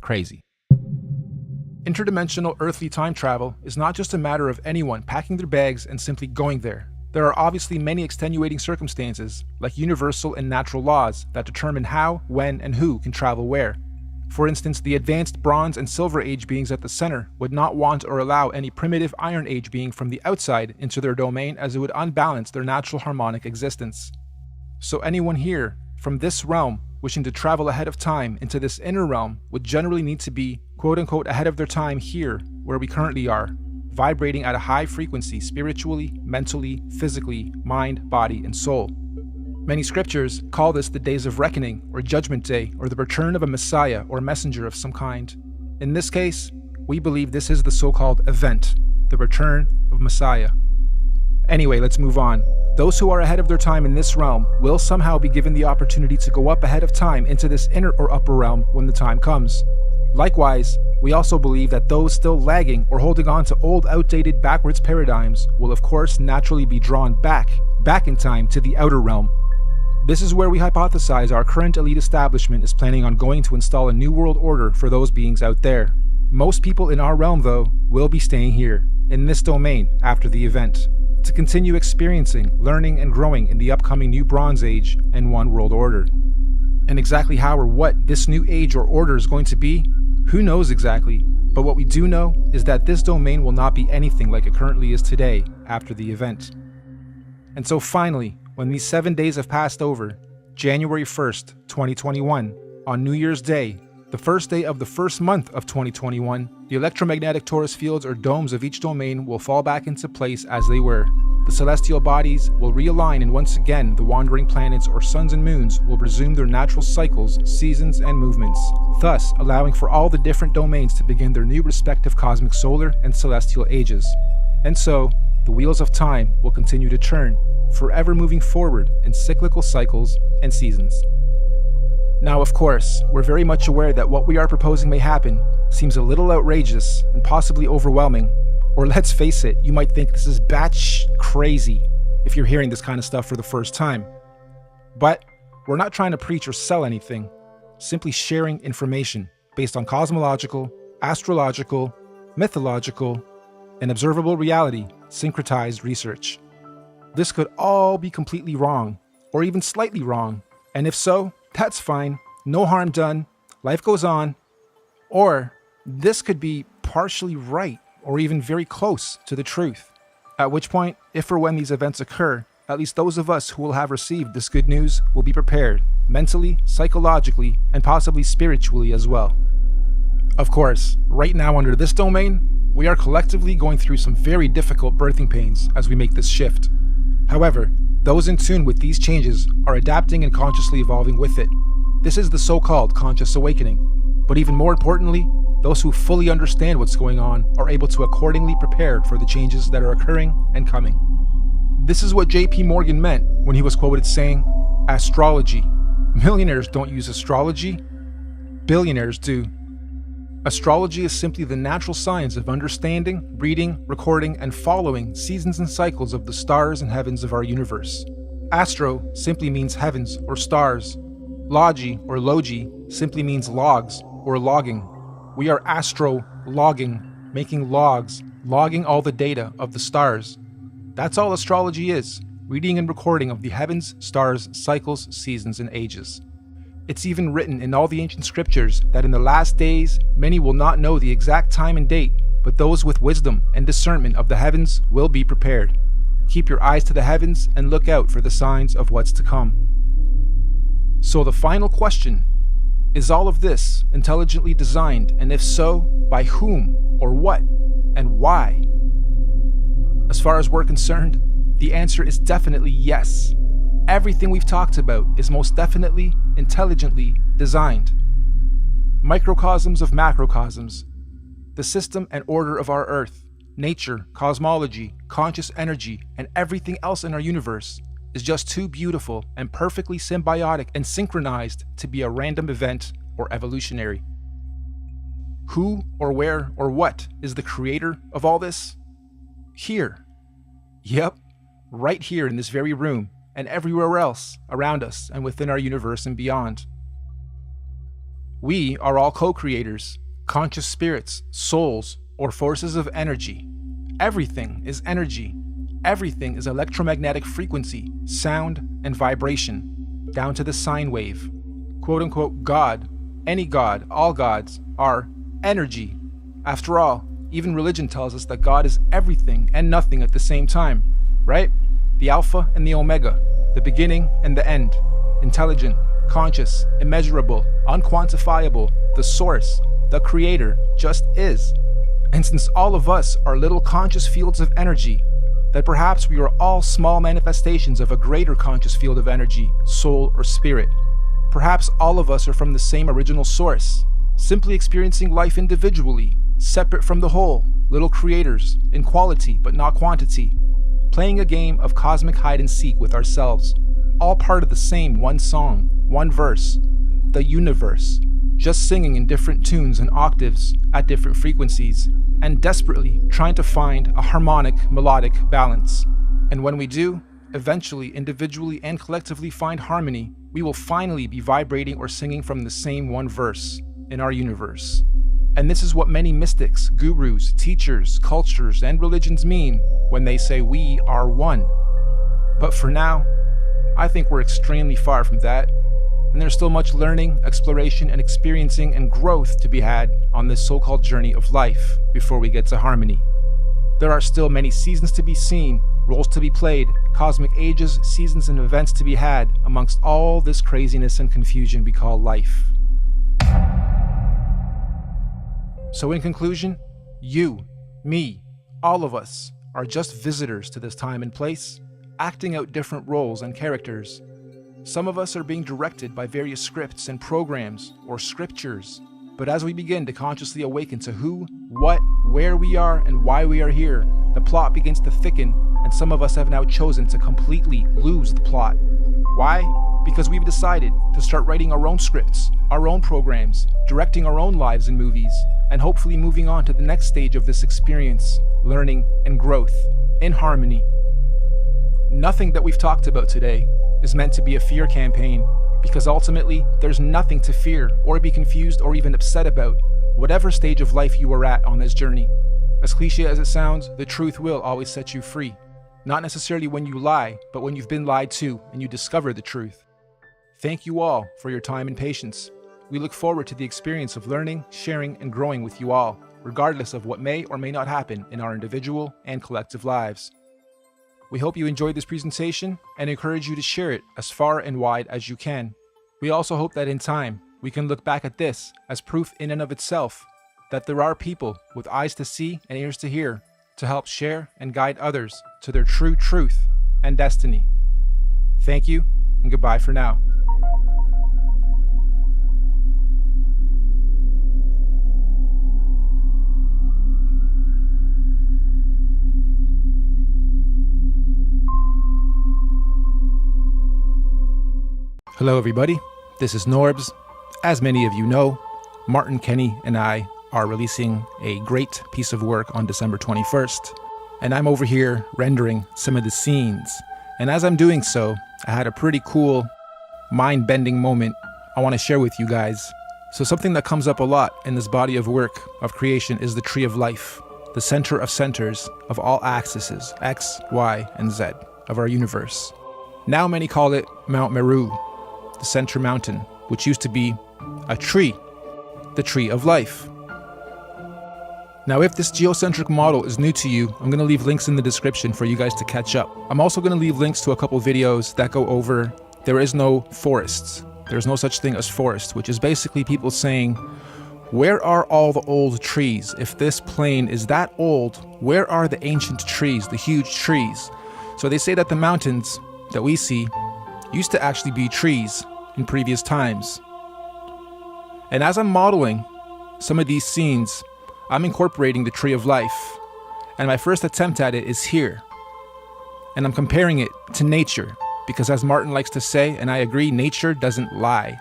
Crazy. Interdimensional earthly time travel is not just a matter of anyone packing their bags and simply going there. There are obviously many extenuating circumstances, like universal and natural laws, that determine how, when, and who can travel where. For instance, the advanced Bronze and Silver Age beings at the center would not want or allow any primitive Iron Age being from the outside into their domain, as it would unbalance their natural harmonic existence. So anyone here, from this realm, wishing to travel ahead of time into this inner realm would generally need to be, quote-unquote, ahead of their time here, where we currently are, vibrating at a high frequency spiritually, mentally, physically, mind, body, and soul. Many scriptures call this the days of reckoning, or judgment day, or the return of a messiah or messenger of some kind. In this case, we believe this is the so-called event, the return of Messiah. Anyway, let's move on. Those who are ahead of their time in this realm will somehow be given the opportunity to go up ahead of time into this inner or upper realm when the time comes. Likewise, we also believe that those still lagging or holding on to old, outdated, backwards paradigms will of course naturally be drawn back in time to the outer realm. This is where we hypothesize our current elite establishment is planning on going to install a new world order for those beings out there. Most people in our realm, though, will be staying here, in this domain, after the event, to continue experiencing, learning, and growing in the upcoming new Bronze Age and One World Order. And exactly how or what this new age or order is going to be, who knows exactly, but what we do know is that this domain will not be anything like it currently is today after the event. And so finally, when these 7 days have passed over, January 1st, 2021, on New Year's Day, the first day of the first month of 2021, the electromagnetic torus fields or domes of each domain will fall back into place as they were. The celestial bodies will realign, and once again the wandering planets or suns and moons will resume their natural cycles, seasons, and movements, thus allowing for all the different domains to begin their new respective cosmic solar and celestial ages. And so, the wheels of time will continue to turn, forever moving forward in cyclical cycles and seasons. Now, of course, we're very much aware that what we are proposing may happen seems a little outrageous and possibly overwhelming, or let's face it, you might think this is batsh crazy if you're hearing this kind of stuff for the first time. But we're not trying to preach or sell anything, simply sharing information based on cosmological, astrological, mythological, and observable reality syncretized research. This could all be completely wrong, or even slightly wrong, and if so, that's fine, no harm done, life goes on. Or this could be partially right, or even very close to the truth. At which point, if or when these events occur, at least those of us who will have received this good news will be prepared, mentally, psychologically, and possibly spiritually as well. Of course, right now under this domain, we are collectively going through some very difficult birthing pains as we make this shift. However, those in tune with these changes are adapting and consciously evolving with it. This is the so-called conscious awakening. But even more importantly, those who fully understand what's going on are able to accordingly prepare for the changes that are occurring and coming. This is what J.P. Morgan meant when he was quoted saying, "Astrology. Millionaires don't use astrology. Billionaires do." Astrology is simply the natural science of understanding, reading, recording, and following seasons and cycles of the stars and heavens of our universe. Astro simply means heavens or stars. Logi or logi simply means logs or logging. We are astro-logging, making logs, logging all the data of the stars. That's all astrology is, reading and recording of the heavens, stars, cycles, seasons, and ages. It's even written in all the ancient scriptures that in the last days, many will not know the exact time and date, but those with wisdom and discernment of the heavens will be prepared. Keep your eyes to the heavens and look out for the signs of what's to come. So the final question, is all of this intelligently designed, and if so, by whom, or what, and why? As far as we're concerned, the answer is definitely yes. Everything we've talked about is most definitely intelligently designed. Microcosms of macrocosms, the system and order of our Earth, nature, cosmology, conscious energy, and everything else in our universe is just too beautiful and perfectly symbiotic and synchronized to be a random event or evolutionary. Who or where or what is the creator of all this? Here. Yep, right here in this very room and everywhere else around us and within our universe and beyond. We are all co-creators, conscious spirits, souls, or forces of energy. Everything is energy. Everything is electromagnetic frequency, sound, and vibration, down to the sine wave. Quote-unquote God, any God, all gods, are energy. After all, even religion tells us that God is everything and nothing at the same time, right? The Alpha and the Omega, the beginning and the end, intelligent, conscious, immeasurable, unquantifiable, the source, the creator, just is. And since all of us are little conscious fields of energy, that perhaps we are all small manifestations of a greater conscious field of energy, soul, or spirit. Perhaps all of us are from the same original source, simply experiencing life individually, separate from the whole, little creators, in quality but not quantity, playing a game of cosmic hide and seek with ourselves, all part of the same one song, one verse, the universe, just singing in different tunes and octaves at different frequencies, and desperately trying to find a harmonic, melodic balance. And when we do, eventually, individually and collectively find harmony, we will finally be vibrating or singing from the same one verse in our universe. And this is what many mystics, gurus, teachers, cultures, and religions mean when they say we are one. But for now, I think we're extremely far from that, and there's still much learning, exploration, and experiencing and growth to be had on this so-called journey of life before we get to harmony. There are still many seasons to be seen, roles to be played, cosmic ages, seasons, and events to be had amongst all this craziness and confusion we call life. So in conclusion, you, me, all of us are just visitors to this time and place, acting out different roles and characters. Some of us are being directed by various scripts and programs or scriptures, but as we begin to consciously awaken to who, what, where we are, and why we are here, the plot begins to thicken, and some of us have now chosen to completely lose the plot. Why? Because we've decided to start writing our own scripts, our own programs, directing our own lives and movies, and hopefully moving on to the next stage of this experience, learning and growth, in harmony. Nothing that we've talked about today is meant to be a fear campaign, because ultimately, there's nothing to fear or be confused or even upset about, whatever stage of life you are at on this journey. As cliche as it sounds, the truth will always set you free. Not necessarily when you lie, but when you've been lied to and you discover the truth. Thank you all for your time and patience. We look forward to the experience of learning, sharing, and growing with you all, regardless of what may or may not happen in our individual and collective lives. We hope you enjoyed this presentation and encourage you to share it as far and wide as you can. We also hope that in time, we can look back at this as proof in and of itself that there are people with eyes to see and ears to hear to help share and guide others to their true truth and destiny. Thank you, and goodbye for now. Hello everybody, this is Norbs. As many of you know, Martin Kenny and I are releasing a great piece of work on December 21st, and I'm over here rendering some of the scenes. And as I'm doing so, I had a pretty cool, mind-bending moment I want to share with you guys. So something that comes up a lot in this body of work of creation is the tree of life, the center of centers of all axes, X, Y, and Z of our universe. Now many call it Mount Meru, the center mountain, which used to be a tree, the tree of life. Now, if this geocentric model is new to you, I'm going to leave links in the description for you guys to catch up. I'm also going to leave links to a couple videos that go over there is no forests. There's no such thing as forest, which is basically people saying, where are all the old trees? If this plane is that old, where are the ancient trees, the huge trees? So they say that the mountains that we see used to actually be trees in previous times. And as I'm modeling some of these scenes, I'm incorporating the tree of life. And my first attempt at it is here. And I'm comparing it to nature, because as Martin likes to say, and I agree, nature doesn't lie.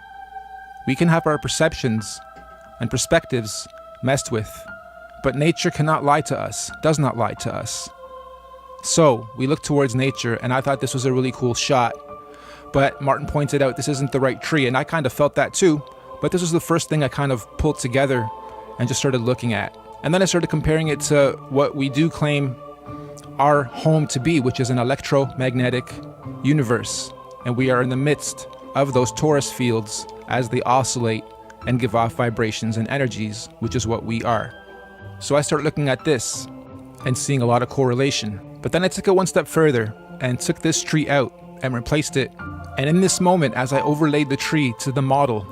We can have our perceptions and perspectives messed with, but nature cannot lie to us, does not lie to us. So we look towards nature, and I thought this was a really cool shot. But Martin pointed out this isn't the right tree, and I kind of felt that too. But this was the first thing I kind of pulled together and just started looking at. And then I started comparing it to what we do claim our home to be, which is an electromagnetic universe. And we are in the midst of those torus fields as they oscillate and give off vibrations and energies, which is what we are. So I started looking at this and seeing a lot of correlation. But then I took it one step further and took this tree out and replaced it. And in this moment, as I overlaid the tree to the model,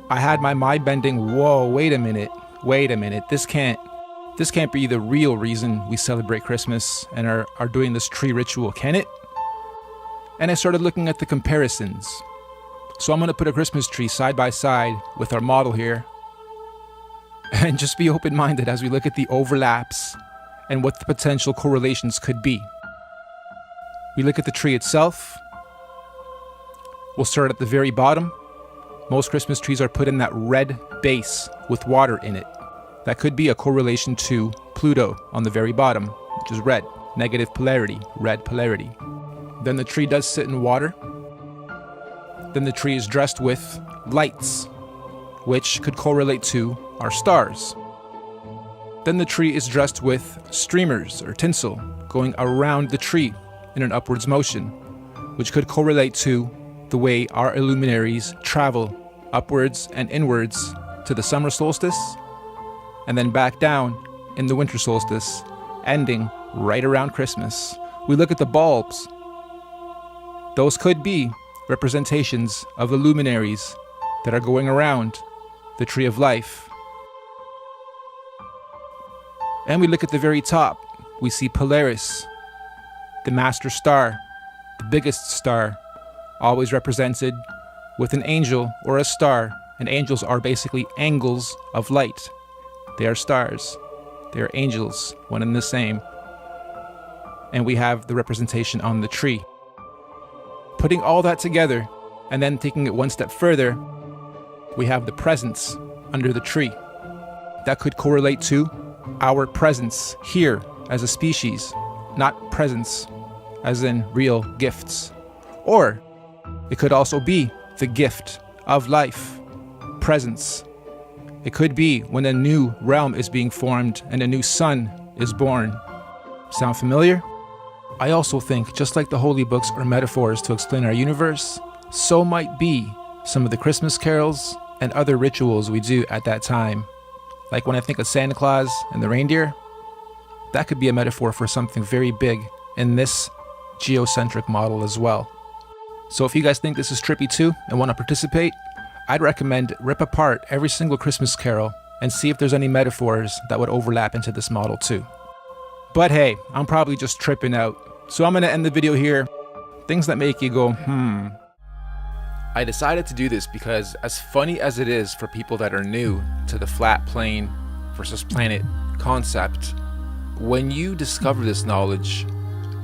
I had my mind bending, whoa, wait a minute, this can't be the real reason we celebrate Christmas and are doing this tree ritual, can it? And I started looking at the comparisons. So I'm going to put a Christmas tree side by side with our model here. And just be open-minded as we look at the overlaps and what the potential correlations could be. We look at the tree itself. We'll start at the very bottom. Most Christmas trees are put in that red base with water in it. That could be a correlation to Pluto on the very bottom, which is red, negative polarity, red polarity. Then the tree does sit in water. Then the tree is dressed with lights, which could correlate to our stars. Then the tree is dressed with streamers or tinsel going around the tree in an upwards motion, which could correlate to the way our illuminaries travel upwards and inwards to the summer solstice, and then back down in the winter solstice, ending right around Christmas. We look at the bulbs. Those could be representations of the luminaries that are going around the tree of life. And we look at the very top. We see Polaris, the master star, the biggest star, always represented with an angel or a star. And angels are basically angles of light. They are stars. They are angels, one and the same. And we have the representation on the tree. Putting all that together and then taking it one step further, we have the presents under the tree. That could correlate to our presence here as a species, not presents as in real gifts. Or it could also be the gift of life, presence. It could be when a new realm is being formed and a new sun is born. Sound familiar? I also think, just like the holy books are metaphors to explain our universe, so might be some of the Christmas carols and other rituals we do at that time. Like when I think of Santa Claus and the reindeer, that could be a metaphor for something very big in this geocentric model as well. So if you guys think this is trippy too and want to participate, I'd recommend rip apart every single Christmas carol and see if there's any metaphors that would overlap into this model too. But hey, I'm probably just tripping out. So I'm going to end the video here. Things that make you go, I decided to do this because, as funny as it is for people that are new to the flat plane versus planet concept, when you discover this knowledge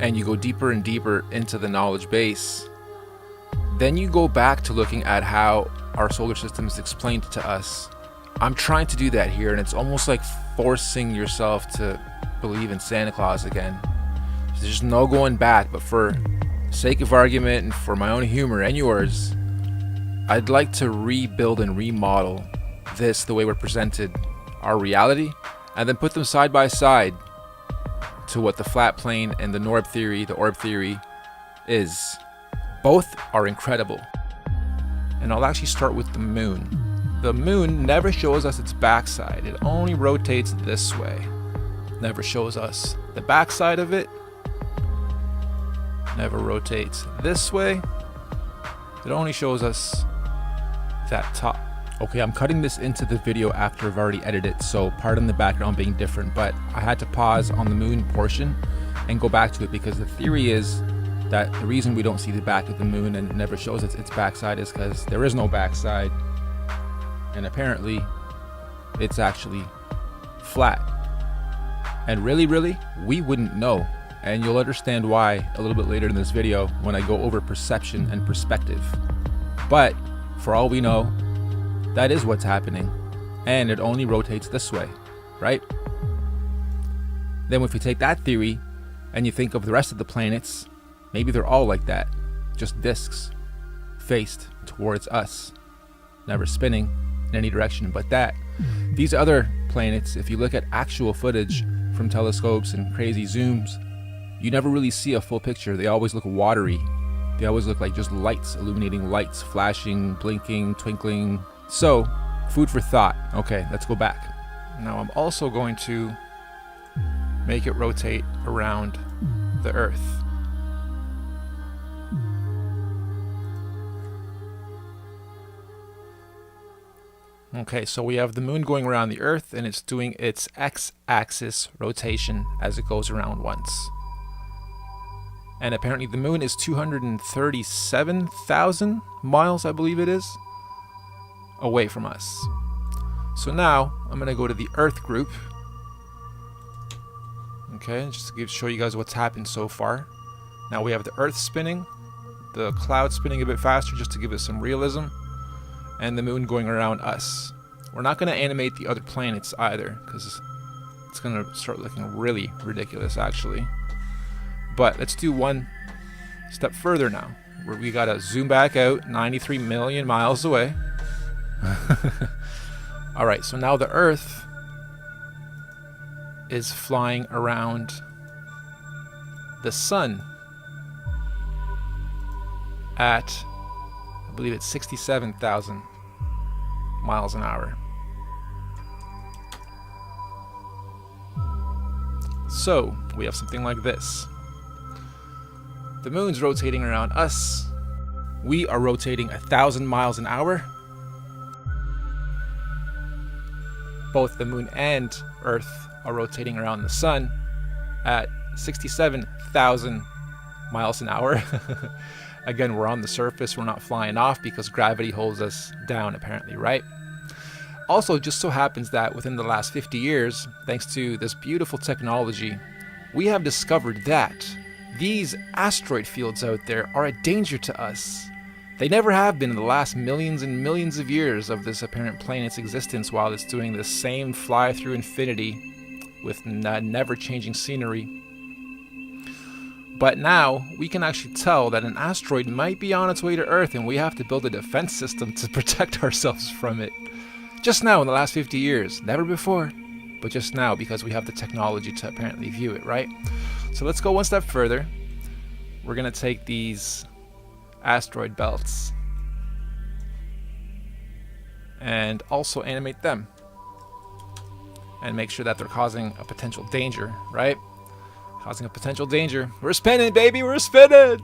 and you go deeper and deeper into the knowledge base, then you go back to looking at how our solar system is explained to us. I'm trying to do that here, and it's almost like forcing yourself to believe in Santa Claus again. There's no going back, but for sake of argument and for my own humor and yours, I'd like to rebuild and remodel this the way we're presented, our reality, and then put them side by side to what the flat plane and the Norb theory, the orb theory is. Both are incredible. And I'll actually start with the moon. The moon never shows us its backside. It only rotates this way. Never shows us the backside of it. Never rotates this way. It only shows us that top. Okay, I'm cutting this into the video after I've already edited it, so pardon the background being different, but I had to pause on the moon portion and go back to it because the theory is that the reason we don't see the back of the moon and it never shows its backside is because there is no backside, and apparently it's actually flat. And really, we wouldn't know, and you'll understand why a little bit later in this video when I go over perception and perspective. But for all we know, that is what's happening, and it only rotates this way, right? Then if you take that theory and you think of the rest of the planets, maybe they're all like that, just disks faced towards us, never spinning in any direction but that. These other planets, if you look at actual footage from telescopes and crazy zooms, you never really see a full picture. They always look watery. They always look like just lights, illuminating lights, flashing, blinking, twinkling. So, food for thought. Okay, let's go back. Now I'm also going to make it rotate around the Earth. Okay, so we have the moon going around the Earth, and it's doing its x-axis rotation as it goes around once. And apparently the moon is 237,000 miles, I believe it is, away from us. So now I'm going to go to the Earth group. Okay, just to show you guys what's happened so far. Now we have the Earth spinning, the cloud spinning a bit faster just to give it some realism, and the moon going around us. We're not going to animate the other planets either, because it's going to start looking really ridiculous actually. But let's do one step further now, where we got to zoom back out 93 million miles away. Alright, so now the Earth is flying around the Sun at, I believe it's 67,000 miles an hour. So we have something like this. The moon's rotating around us. We are rotating 1,000 miles an hour. Both the moon and Earth are rotating around the sun at 67,000 miles an hour. Again, we're on the surface, we're not flying off because gravity holds us down apparently, right? Also, just so happens that within the last 50 years, thanks to this beautiful technology, we have discovered that these asteroid fields out there are a danger to us. They never have been in the last millions and millions of years of this apparent planet's existence while it's doing the same fly through infinity with never-changing scenery. But now, we can actually tell that an asteroid might be on its way to Earth and we have to build a defense system to protect ourselves from it. Just now in the last 50 years, never before, but just now because we have the technology to apparently view it, right? So let's go one step further. We're going to take these asteroid belts and also animate them and make sure that they're causing a potential danger, right? Causing a potential danger. We're spinning, baby, we're spinning!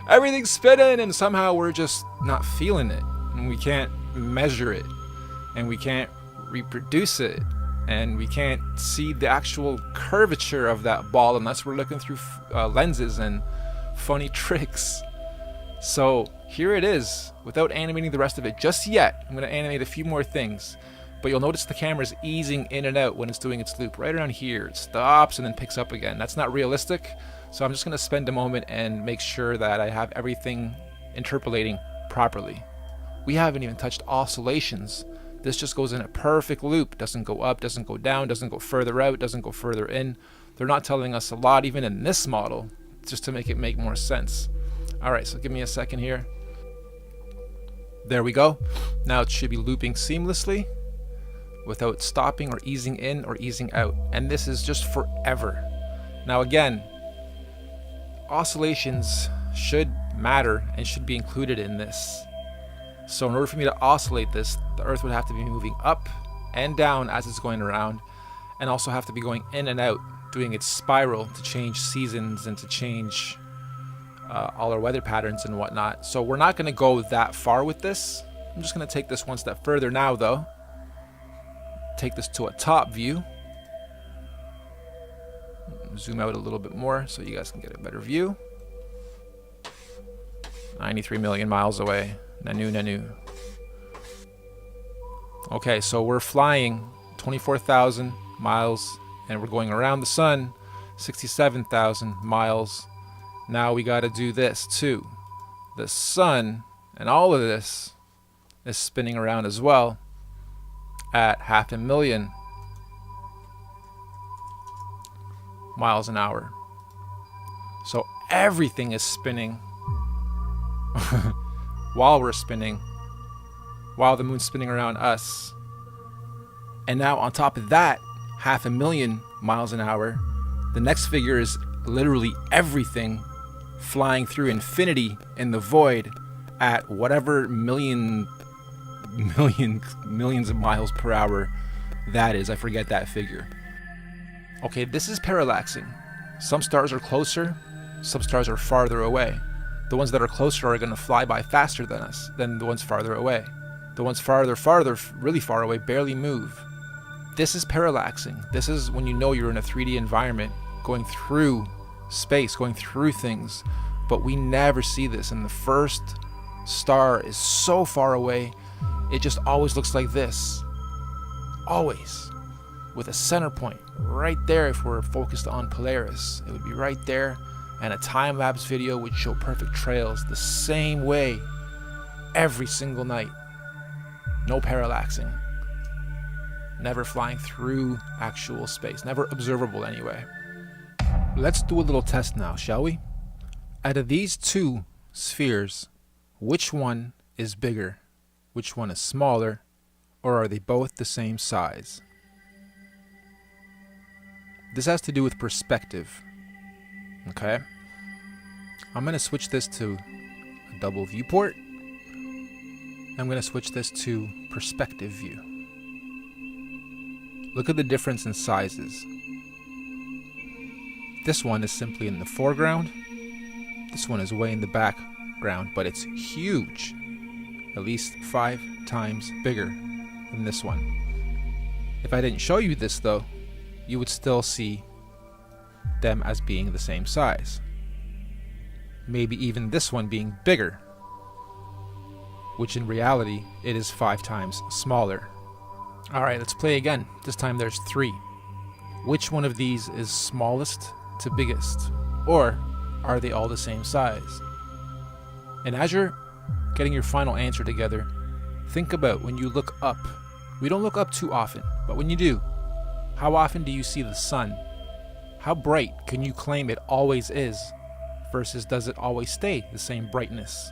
Everything's spinning, and somehow we're just not feeling it, and we can't measure it, and we can't reproduce it, and we can't see the actual curvature of that ball unless we're looking through lenses and funny tricks. So here it is, without animating the rest of it just yet. I'm going to animate a few more things, but you'll notice the camera's easing in and out when it's doing its loop. Right around here, it stops and then picks up again. That's not realistic, so I'm just going to spend a moment and make sure that I have everything interpolating properly. We haven't even touched oscillations. This just goes in a perfect loop. Doesn't go up, doesn't go down, doesn't go further out, doesn't go further in. They're not telling us a lot even in this model, just to make it make more sense. Alright, so give me a second here. There we go. Now it should be looping seamlessly without stopping or easing in or easing out. And this is just forever. Now again, oscillations should matter and should be included in this. So in order for me to oscillate this, the Earth would have to be moving up and down as it's going around, and also have to be going in and out, doing its spiral to change seasons and to change all our weather patterns and whatnot. So we're not going to go that far with this. I'm just going to take this one step further now though. Take this to a top view. Zoom out a little bit more so you guys can get a better view. 93 million miles away. Nanu. Okay, so we're flying 24,000 miles and we're going around the sun 67,000 miles. Now we got to do this too. The sun and all of this is spinning around as well at 500,000 miles an hour. So everything is spinning while we're spinning, while the moon's spinning around us. And now on top of that, 500,000 miles an hour, the next figure is literally everything flying through infinity in the void at whatever millions of miles per hour that is. I forget that figure. Okay, this is parallaxing. Some stars are closer, some stars are farther away. The ones that are closer are going to fly by faster than us, than the ones farther away. The ones farther, really far away, barely move. This is parallaxing. This is when you know you're in a 3D environment, going through space, going through things. But we never see this, and the first star is so far away, it just always looks like this. Always. With a center point right there. If we're focused on Polaris, it would be right there. And a time-lapse video would show perfect trails the same way every single night. No parallaxing. Never flying through actual space. Never observable anyway. Let's do a little test now, shall we? Out of these two spheres, which one is bigger? Which one is smaller? Or are they both the same size? This has to do with perspective. Okay? I'm going to switch this to a double viewport. I'm going to switch this to perspective view. Look at the difference in sizes. This one is simply in the foreground. This one is way in the background, but it's huge. At least 5 times bigger than this one. If I didn't show you this though, you would still see them as being the same size. Maybe even this one being bigger, which in reality it is 5 times smaller. Alright, let's play again. This time there's 3. Which one of these is smallest to biggest? Or are they all the same size? And as you're getting your final answer together, think about when you look up. We don't look up too often, but when you do, how often do you see the sun? How bright can you claim it always is, versus does it always stay the same brightness,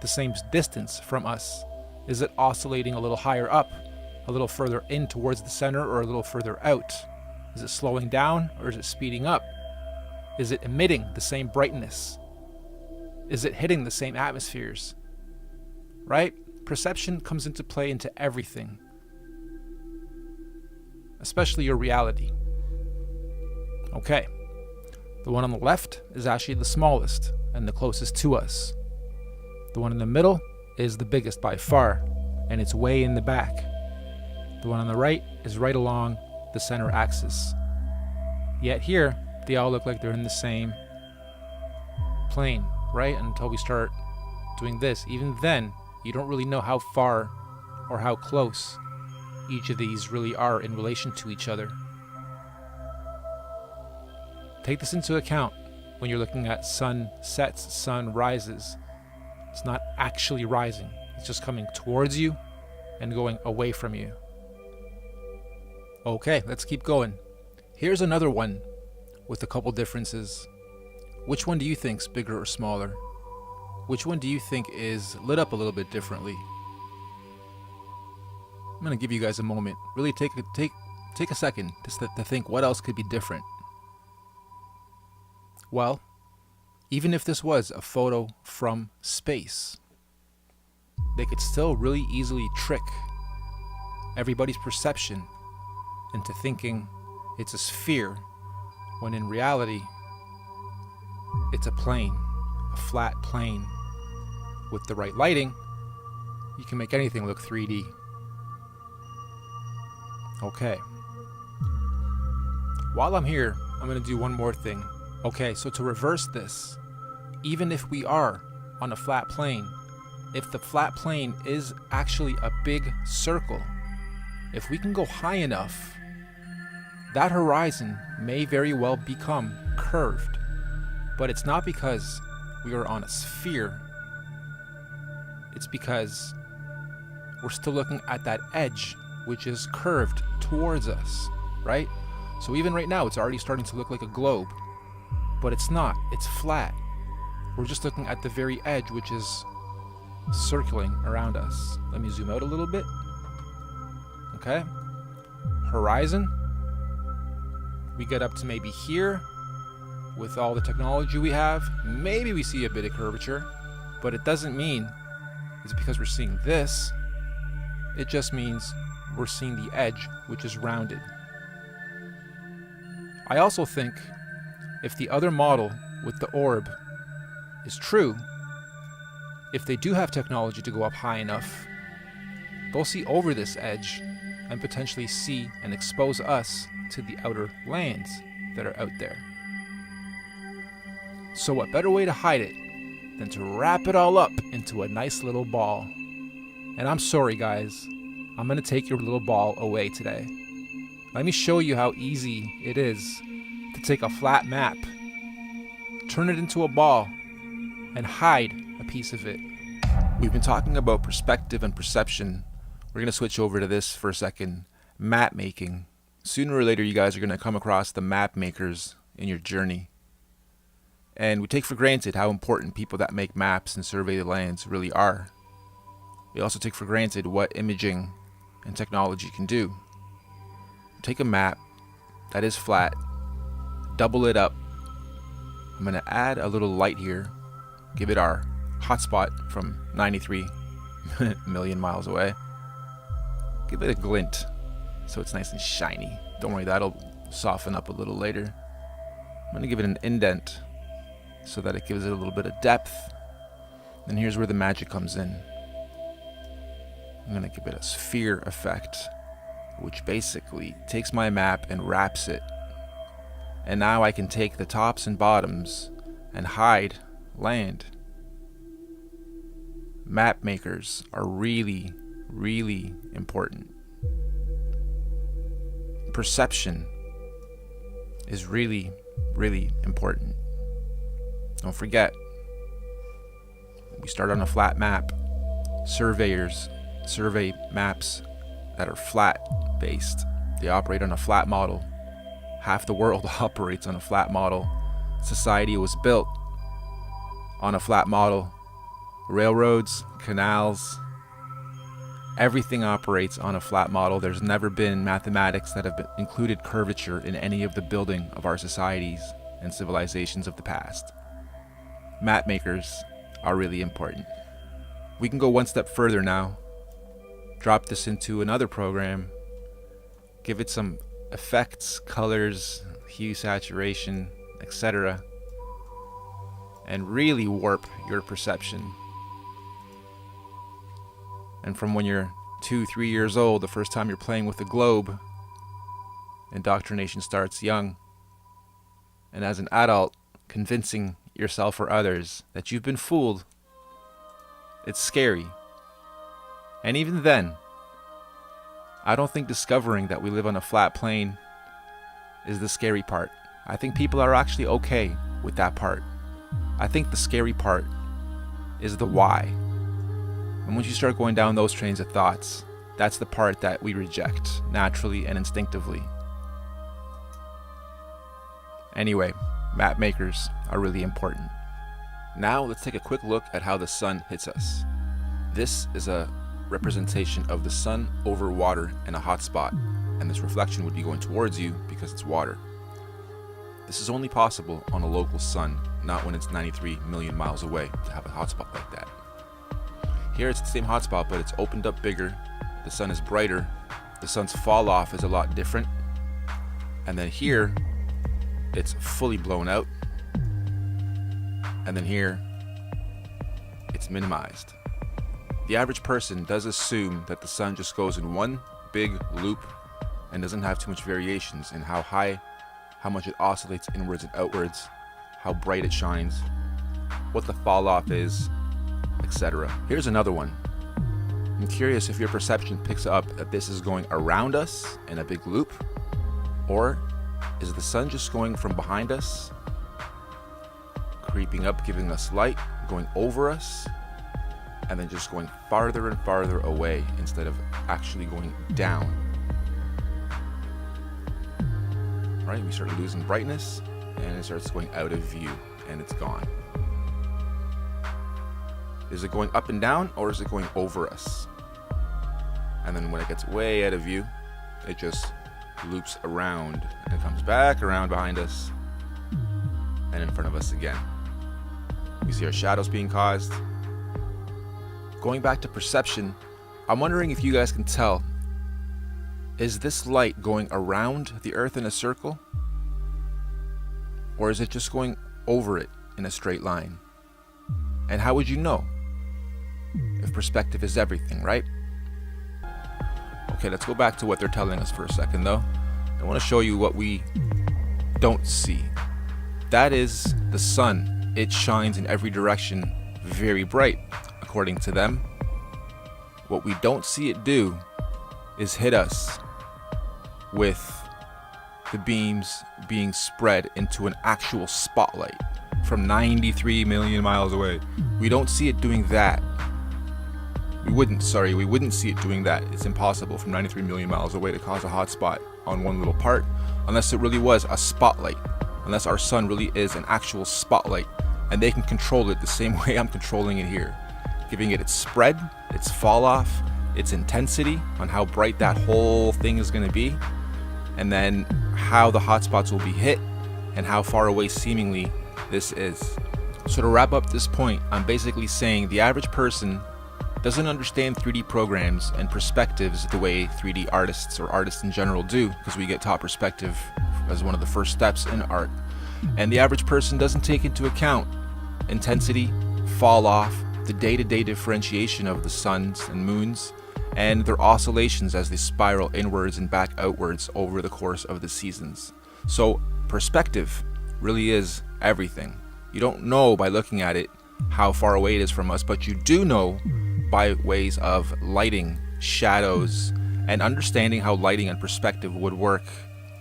the same distance from us? Is it oscillating a little higher up, a little further in towards the center, or a little further out? Is it slowing down or is it speeding up? Is it emitting the same brightness? Is it hitting the same atmospheres? Right? Perception comes into play into everything, especially your reality. Okay, the one on the left is actually the smallest and the closest to us. The one in the middle is the biggest by far, and it's way in the back. The one on the right is right along the center axis. Yet here, they all look like they're in the same plane, right? Until we start doing this. Even then, you don't really know how far or how close each of these really are in relation to each other. Take this into account when you're looking at sun sets, sun rises. It's not actually rising. It's just coming towards you and going away from you. Okay, let's keep going. Here's another one with a couple differences. Which one do you think's bigger or smaller? Which one do you think is lit up a little bit differently? I'm gonna give you guys a moment. Really take a second just to think what else could be different. Well, even if this was a photo from space, they could still really easily trick everybody's perception into thinking it's a sphere, when in reality, it's a plane, a flat plane. With the right lighting, you can make anything look 3D. Okay. While I'm here, I'm going to do one more thing. Okay, so to reverse this, even if we are on a flat plane, if the flat plane is actually a big circle, if we can go high enough, that horizon may very well become curved. But it's not because we are on a sphere. It's because we're still looking at that edge, which is curved towards us, right? So even right now, it's already starting to look like a globe. But it's not, it's flat. We're just looking at the very edge, which is circling around us. Let me zoom out a little bit. Okay. Horizon. We get up to maybe here. With all the technology we have, maybe we see a bit of curvature, but it doesn't mean it's because we're seeing this. It just means we're seeing the edge, which is rounded. I also think if the other model with the orb is true, if they do have technology to go up high enough, they'll see over this edge and potentially see and expose us to the outer lands that are out there. So what better way to hide it than to wrap it all up into a nice little ball? And I'm sorry guys, I'm gonna take your little ball away today. Let me show you how easy it is to take a flat map, turn it into a ball, and hide a piece of it. We've been talking about perspective and perception. We're gonna switch over to this for a second. Map making. Sooner or later you guys are gonna come across the map makers in your journey. And we take for granted how important people that make maps and survey the lands really are. We also take for granted what imaging and technology can do. Take a map that is flat, double it up. I'm going to add a little light here, give it our hotspot from 93 million miles away. Give it a glint so it's nice and shiny. Don't worry, that'll soften up a little later. I'm going to give it an indent so that it gives it a little bit of depth. And here's where the magic comes in. I'm going to give it a sphere effect, which basically takes my map and wraps it. And now I can take the tops and bottoms and hide land. Map makers are really, really important. Perception is really, really important. Don't forget, we start on a flat map. Surveyors survey maps that are flat based. They operate on a flat model. Half the world operates on a flat model. Society was built on a flat model. Railroads, canals, everything operates on a flat model. There's never been mathematics that have included curvature in any of the building of our societies and civilizations of the past. Map makers are really important. We can go one step further now. Drop this into another program. Give it some effects, colors, hue, saturation, etc. And really warp your perception. And from when you're 2, 3 years old, the first time you're playing with a globe, indoctrination starts young. And as an adult, convincing yourself or others that you've been fooled, it's scary. And even then, I don't think discovering that we live on a flat plane is the scary part. I think people are actually okay with that part. I think the scary part is the why. And once you start going down those trains of thoughts, that's the part that we reject naturally and instinctively. Anyway, map makers are really important. Now let's take a quick look at how the sun hits us. This is a representation of the sun over water in a hot spot, and this reflection would be going towards you because it's water. This is only possible on a local sun, not when it's 93 million miles away to have a hotspot like that. Here it's the same hotspot, but it's opened up bigger, the sun is brighter, the sun's fall off is a lot different, and then here it's fully blown out, and then here it's minimized. The average person does assume that the sun just goes in one big loop and doesn't have too much variations in how high, how much it oscillates inwards and outwards, how bright it shines, what the fall off is, etc. Here's another one. I'm curious if your perception picks up that this is going around us in a big loop, or is the sun just going from behind us, creeping up, giving us light, going over us, and then just going farther and farther away instead of actually going down. Right, we start losing brightness and it starts going out of view and it's gone. Is it going up and down, or is it going over us? And then when it gets way out of view, it just loops around and it comes back around behind us and in front of us again. We see our shadows being caused. Going back to perception, I'm wondering if you guys can tell, is this light going around the earth in a circle, or is it just going over it in a straight line? And how would you know if perspective is everything, right? Okay, let's go back to what they're telling us for a second though. I want to show you what we don't see. That is the sun. It shines in every direction, very bright, according to them. What we don't see it do is hit us with the beams being spread into an actual spotlight from 93 million miles away. We don't see it doing that. We wouldn't see it doing that. It's impossible from 93 million miles away to cause a hot spot on one little part, unless it really was a spotlight, unless our sun really is an actual spotlight, and they can control it the same way I'm controlling it here, giving it its spread, its fall off, its intensity on how bright that whole thing is going to be, and then how the hotspots will be hit and how far away seemingly this is. So to wrap up this point, I'm basically saying the average person doesn't understand 3D programs and perspectives the way 3D artists or artists in general do, because we get taught perspective as one of the first steps in art. And the average person doesn't take into account intensity, fall off, the day-to-day differentiation of the suns and moons, and their oscillations as they spiral inwards and back outwards over the course of the seasons. So perspective really is everything. You don't know by looking at it how far away it is from us, but you do know by ways of lighting, shadows, and understanding how lighting and perspective would work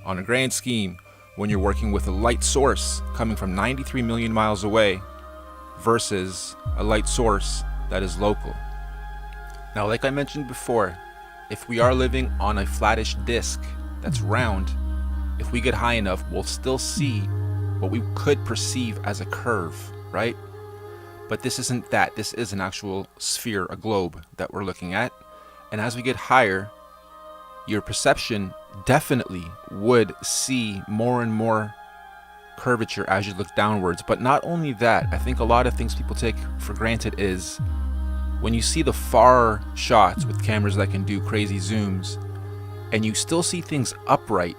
on a grand scheme when you're working with a light source coming from 93 million miles away versus a light source that is local. Now, like I mentioned before, if we are living on a flattish disk that's round, if we get high enough, we'll still see what we could perceive as a curve, right? But this isn't that. This is an actual sphere, a globe that we're looking at. And as we get higher, your perception definitely would see more and more curvature as you look downwards. But not only that, I think a lot of things people take for granted is when you see the far shots with cameras that can do crazy zooms and you still see things upright,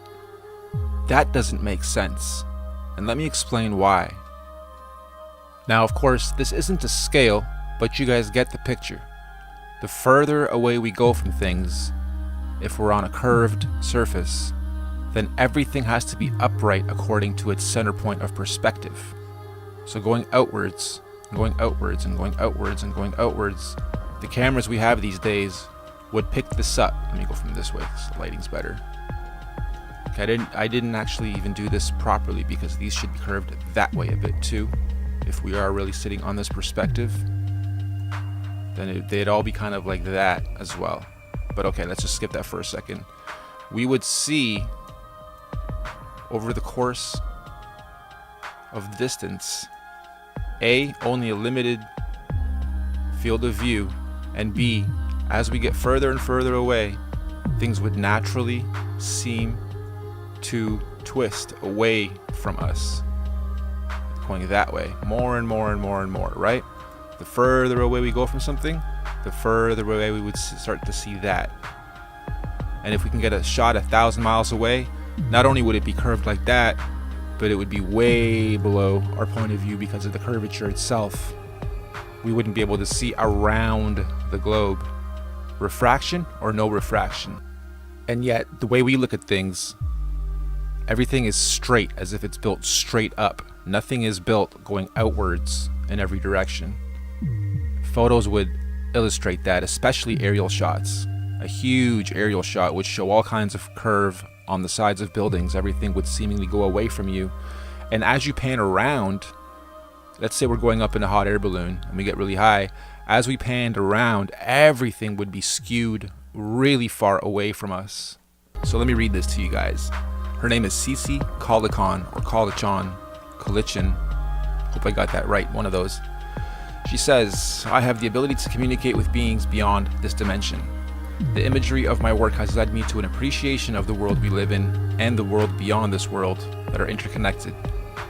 that doesn't make sense. And let me explain why. Now, of course, this isn't to scale, but you guys get the picture. The further away we go from things, if we're on a curved surface, then everything has to be upright according to its center point of perspective. So going outwards, and going outwards, and going outwards, and going outwards, the cameras we have these days would pick this up. Let me go from this way, so the lighting's better. Okay, I didn't actually even do this properly because these should be curved that way a bit too. If we are really sitting on this perspective, then they'd all be kind of like that as well. But okay, let's just skip that for a second. We would see over the course of distance, A, only a limited field of view, and B, as we get further and further away, things would naturally seem to twist away from us, going that way, more and more and more and more, right? The further away we go from something, the further away we would start to see that. And if we can get a shot 1,000 miles away, not only would it be curved like that, but it would be way below our point of view because of the curvature itself. We wouldn't be able to see around the globe. Refraction or no refraction. And yet, the way we look at things, everything is straight, as if it's built straight up. Nothing is built going outwards in every direction. Photos would illustrate that, especially aerial shots. A huge aerial shot would show all kinds of curve on the sides of buildings. Everything would seemingly go away from you. And as you pan around, let's say we're going up in a hot air balloon and we get really high. As we panned around, everything would be skewed really far away from us. So let me read this to you guys. Her name is Cici Kalichan or Kalichan. Hope I got that right, one of those. She says, I have the ability to communicate with beings beyond this dimension. The imagery of my work has led me to an appreciation of the world we live in and the world beyond this world that are interconnected.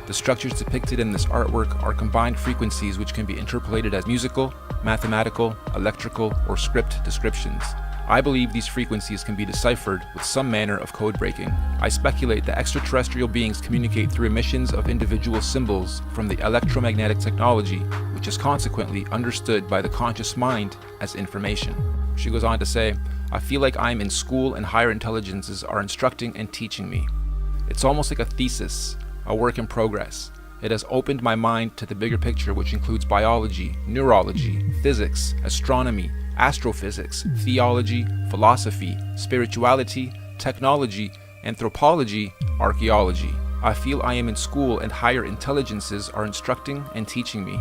The structures depicted in this artwork are combined frequencies which can be interpolated as musical, mathematical, electrical, or script descriptions. I believe these frequencies can be deciphered with some manner of code breaking. I speculate that extraterrestrial beings communicate through emissions of individual symbols from the electromagnetic technology, which is consequently understood by the conscious mind as information. She goes on to say, I feel like I'm in school and higher intelligences are instructing and teaching me. It's almost like a thesis, a work in progress. It has opened my mind to the bigger picture, which includes biology, neurology, physics, astronomy, astrophysics, theology, philosophy, spirituality, technology, anthropology, archaeology. I feel I am in school and higher intelligences are instructing and teaching me.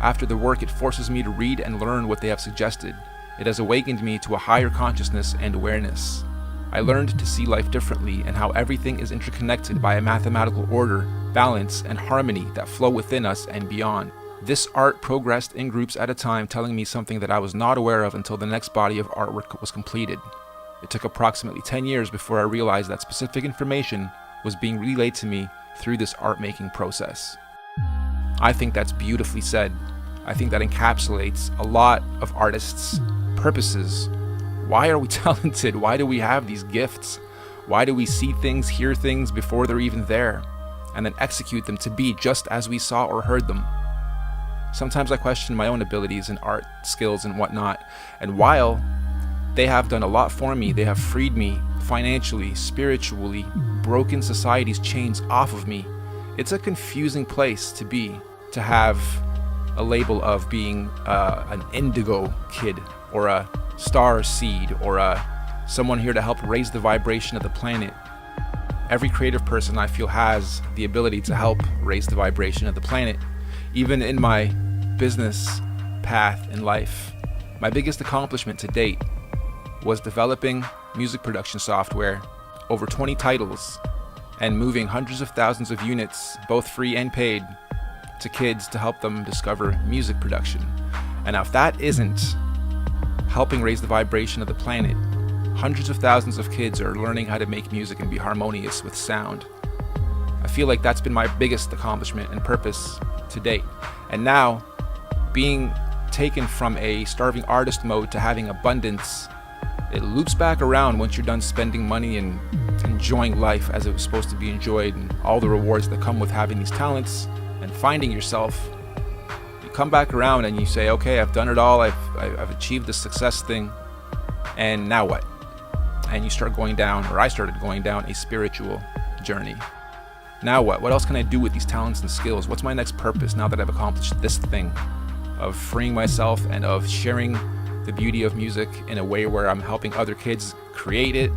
After the work, it forces me to read and learn what they have suggested. It has awakened me to a higher consciousness and awareness. I learned to see life differently and how everything is interconnected by a mathematical order, balance, and harmony that flow within us and beyond. This art progressed in groups at a time, telling me something that I was not aware of until the next body of artwork was completed. It took approximately 10 years before I realized that specific information was being relayed to me through this art-making process. I think that's beautifully said. I think that encapsulates a lot of artists' purposes. Why are we talented? Why do we have these gifts? Why do we see things, hear things before they're even there, and then execute them to be just as we saw or heard them? Sometimes I question my own abilities and art skills and whatnot, and while they have done a lot for me, they have freed me financially, spiritually, broken society's chains off of me. It's a confusing place to be, to have a label of being an indigo kid, or a star seed, or someone here to help raise the vibration of the planet. Every creative person I feel has the ability to help raise the vibration of the planet. Even in my business path in life, my biggest accomplishment to date was developing music production software, over 20 titles, and moving hundreds of thousands of units, both free and paid, to kids to help them discover music production. And now if that isn't helping raise the vibration of the planet, hundreds of thousands of kids are learning how to make music and be harmonious with sound. I feel like that's been my biggest accomplishment and purpose to date. And now, being taken from a starving artist mode to having abundance, it loops back around once you're done spending money and enjoying life as it was supposed to be enjoyed, and all the rewards that come with having these talents and finding yourself. You come back around and you say, okay, I've done it all, I've achieved this success thing, and now what? And you start going down, or I started going down, a spiritual journey. Now what? What else can I do with these talents and skills? What's my next purpose now that I've accomplished this thing of freeing myself and of sharing the beauty of music in a way where I'm helping other kids create it,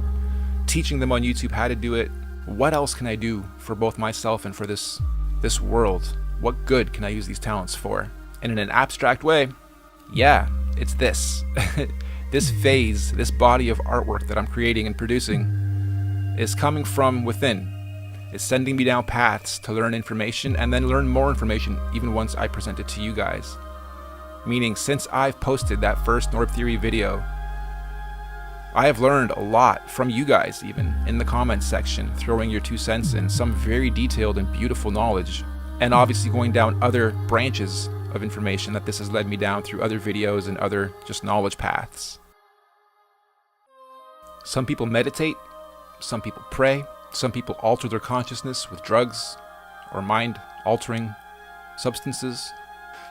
teaching them on YouTube how to do it? What else can I do for both myself and for this world? What good can I use these talents for? And in an abstract way, yeah, it's this. This phase, this body of artwork that I'm creating and producing is coming from within. It's sending me down paths to learn information and then learn more information even once I present it to you guys. Meaning, since I've posted that first Norb Theory video, I have learned a lot from you guys, even in the comments section, throwing your 2 cents in, some very detailed and beautiful knowledge, and obviously going down other branches of information that this has led me down through other videos and other just knowledge paths. Some people meditate, some people pray, some people alter their consciousness with drugs or mind-altering substances.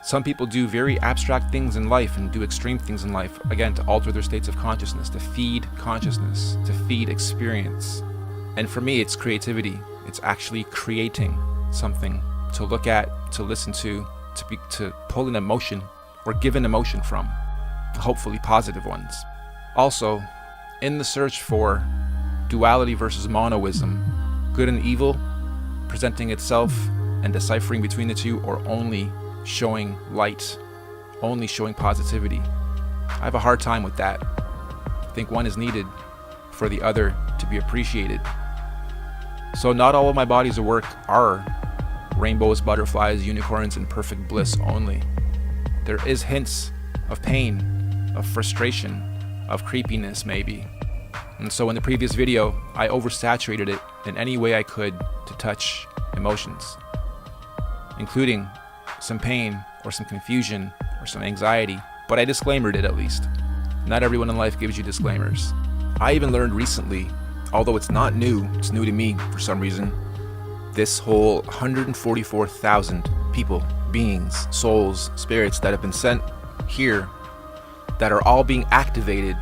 Some people do very abstract things in life and do extreme things in life, again, to alter their states of consciousness, to feed consciousness, to feed experience. And for me, it's creativity. It's actually creating something to look at, to listen to pull an emotion or give an emotion from, hopefully positive ones. Also, in the search for duality versus monoism, good and evil, presenting itself and deciphering between the two, or only showing light, only showing positivity, I have a hard time with that. I think one is needed for the other to be appreciated. So not all of my bodies of work are rainbows, butterflies, unicorns, and perfect bliss only. There is hints of pain, of frustration, of creepiness maybe. And so in the previous video, I oversaturated it in any way I could to touch emotions, including some pain or some confusion or some anxiety, but I disclaimered it at least. Not everyone in life gives you disclaimers. I even learned recently, although it's not new, it's new to me for some reason, this whole 144,000 people, beings, souls, spirits that have been sent here that are all being activated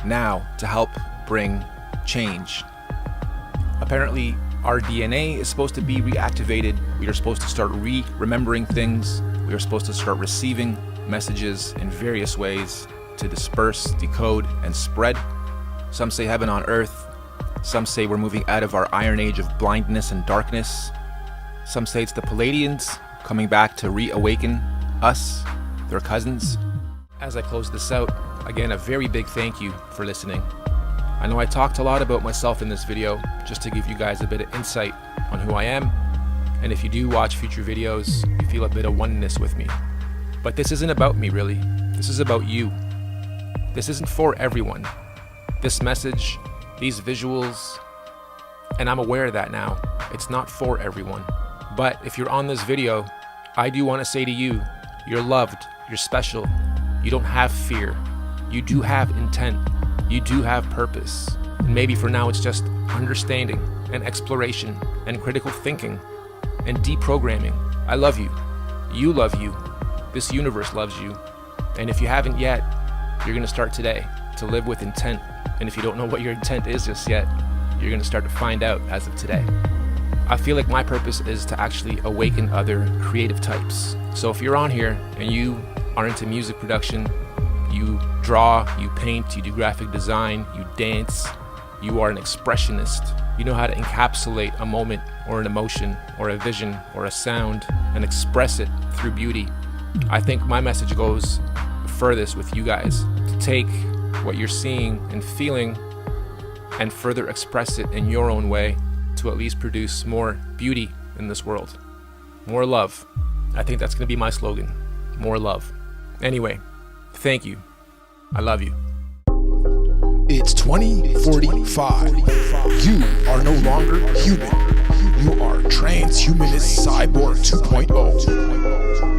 now to help bring change. Apparently, our DNA is supposed to be reactivated. We are supposed to start remembering things. We are supposed to start receiving messages in various ways to disperse, decode, and spread. Some say heaven on earth. Some say we're moving out of our iron age of blindness and darkness. Some say it's the Palladians coming back to reawaken us, their cousins. As I close this out, again, a very big thank you for listening. I know I talked a lot about myself in this video, just to give you guys a bit of insight on who I am. And if you do watch future videos, you feel a bit of oneness with me. But this isn't about me, really. This is about you. This isn't for everyone. This message, these visuals, and I'm aware of that now, it's not for everyone. But if you're on this video, I do want to say to you, you're loved, you're special, you don't have fear, you do have intent, you do have purpose. And maybe for now it's just understanding and exploration and critical thinking and deprogramming. I love you, you love you, this universe loves you. And if you haven't yet, you're going to start today to live with intent. And if you don't know what your intent is just yet, you're going to start to find out as of today. I feel like my purpose is to actually awaken other creative types. So if you're on here and you are into music production, you draw, you paint, you do graphic design, you dance, you are an expressionist, you know how to encapsulate a moment or an emotion or a vision or a sound and express it through beauty, I think my message goes furthest with you guys, to take what you're seeing and feeling and further express it in your own way to at least produce more beauty in this world. More love. I think that's going to be my slogan. More love. Anyway, thank you. I love you. It's 2045. You are no longer human. You are transhumanist cyborg 2.0.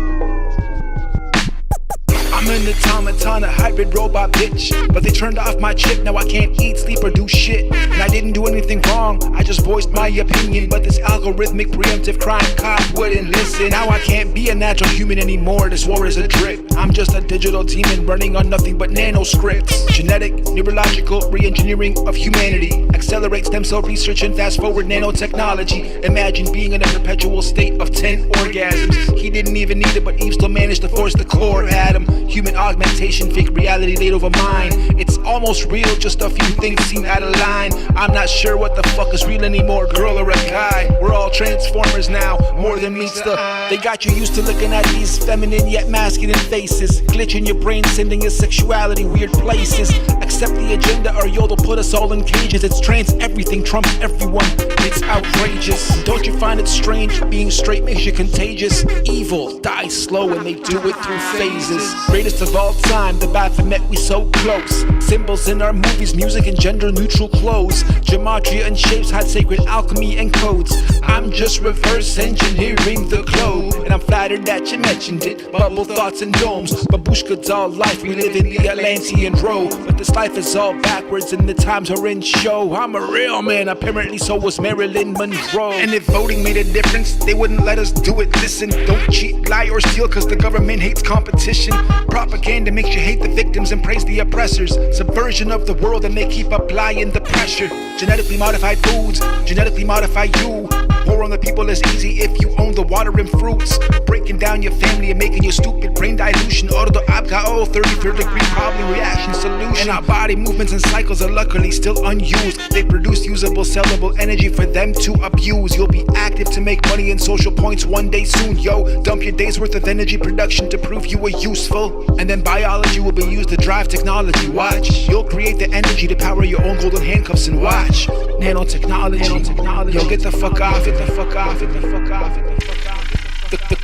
I'm I'm an automaton, a hybrid robot bitch. But they turned off my chip, now I can't eat, sleep, or do shit. And I didn't do anything wrong, I just voiced my opinion. But this algorithmic preemptive crime cop wouldn't listen. Now I can't be a natural human anymore, this war is a drip. I'm just a digital demon running on nothing but nanoscripts. Genetic, neurological re-engineering of humanity. Accelerate stem cell research and fast forward nanotechnology. Imagine being in a perpetual state of 10 orgasms. He didn't even need it, but Eve still managed to force the core at him. Human augmentation, fake reality laid over mine. It's almost real, just a few things seem out of line. I'm not sure what the fuck is real anymore, girl or a guy. We're all transformers now, more than meets the. They got you used to looking at these feminine yet masculine faces. Glitch in your brain, sending your sexuality weird places. Accept the agenda or you'll put us all in cages. It's trans everything, trumps everyone. It's outrageous. Don't you find it strange? Being straight makes you contagious. Evil dies slow and they do it through phases. Greatest of all time, the Baphomet, we so close. Symbols in our movies, music and gender neutral clothes. Gematria and shapes hide sacred alchemy and codes. I'm just reverse engineering the globe. And I'm flattered that you mentioned it. Bubble thoughts and domes. Babushka doll life, we live in the Atlantean row. But this life is all backwards and the times are in show. I'm a real man, apparently so was Marilyn Monroe. And if voting made a difference, they wouldn't let us do it. Listen, don't cheat, lie or steal, cause the government hates competition. Propaganda makes you hate the victims and praise the oppressors. Subversion of the world and they keep applying the pressure. Genetically modified foods, genetically modify you. War on the people is easy if you own the water and fruits. Breaking down your family and making your stupid brain dilution. Order the ABCA 33rd degree problem reaction solution. And our body movements and cycles are luckily still unused. They produce usable sellable energy for them to abuse. You'll be active to make money and social points one day soon, yo. Dump your day's worth of energy production to prove you were useful. And then biology will be used to drive technology. Watch, you'll create the energy to power your own golden handcuffs and watch. Nanotechnology. Yo, get the fuck off, get the fuck off, get the fuck off, get the fuck off.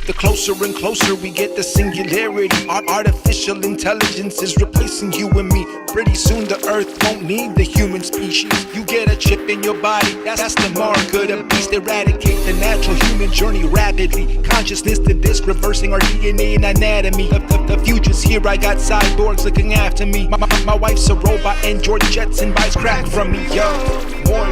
The closer and closer we get to singularity. Artificial intelligence is replacing you and me. Pretty soon the earth won't need the human species. You get a chip in your body, that's the mark of the beast. Eradicate the natural human journey rapidly. Consciousness to disc, reversing our DNA and anatomy. The future's here, I got cyborgs looking after me. My wife's a robot and George Jetson buys crack from me, yo. More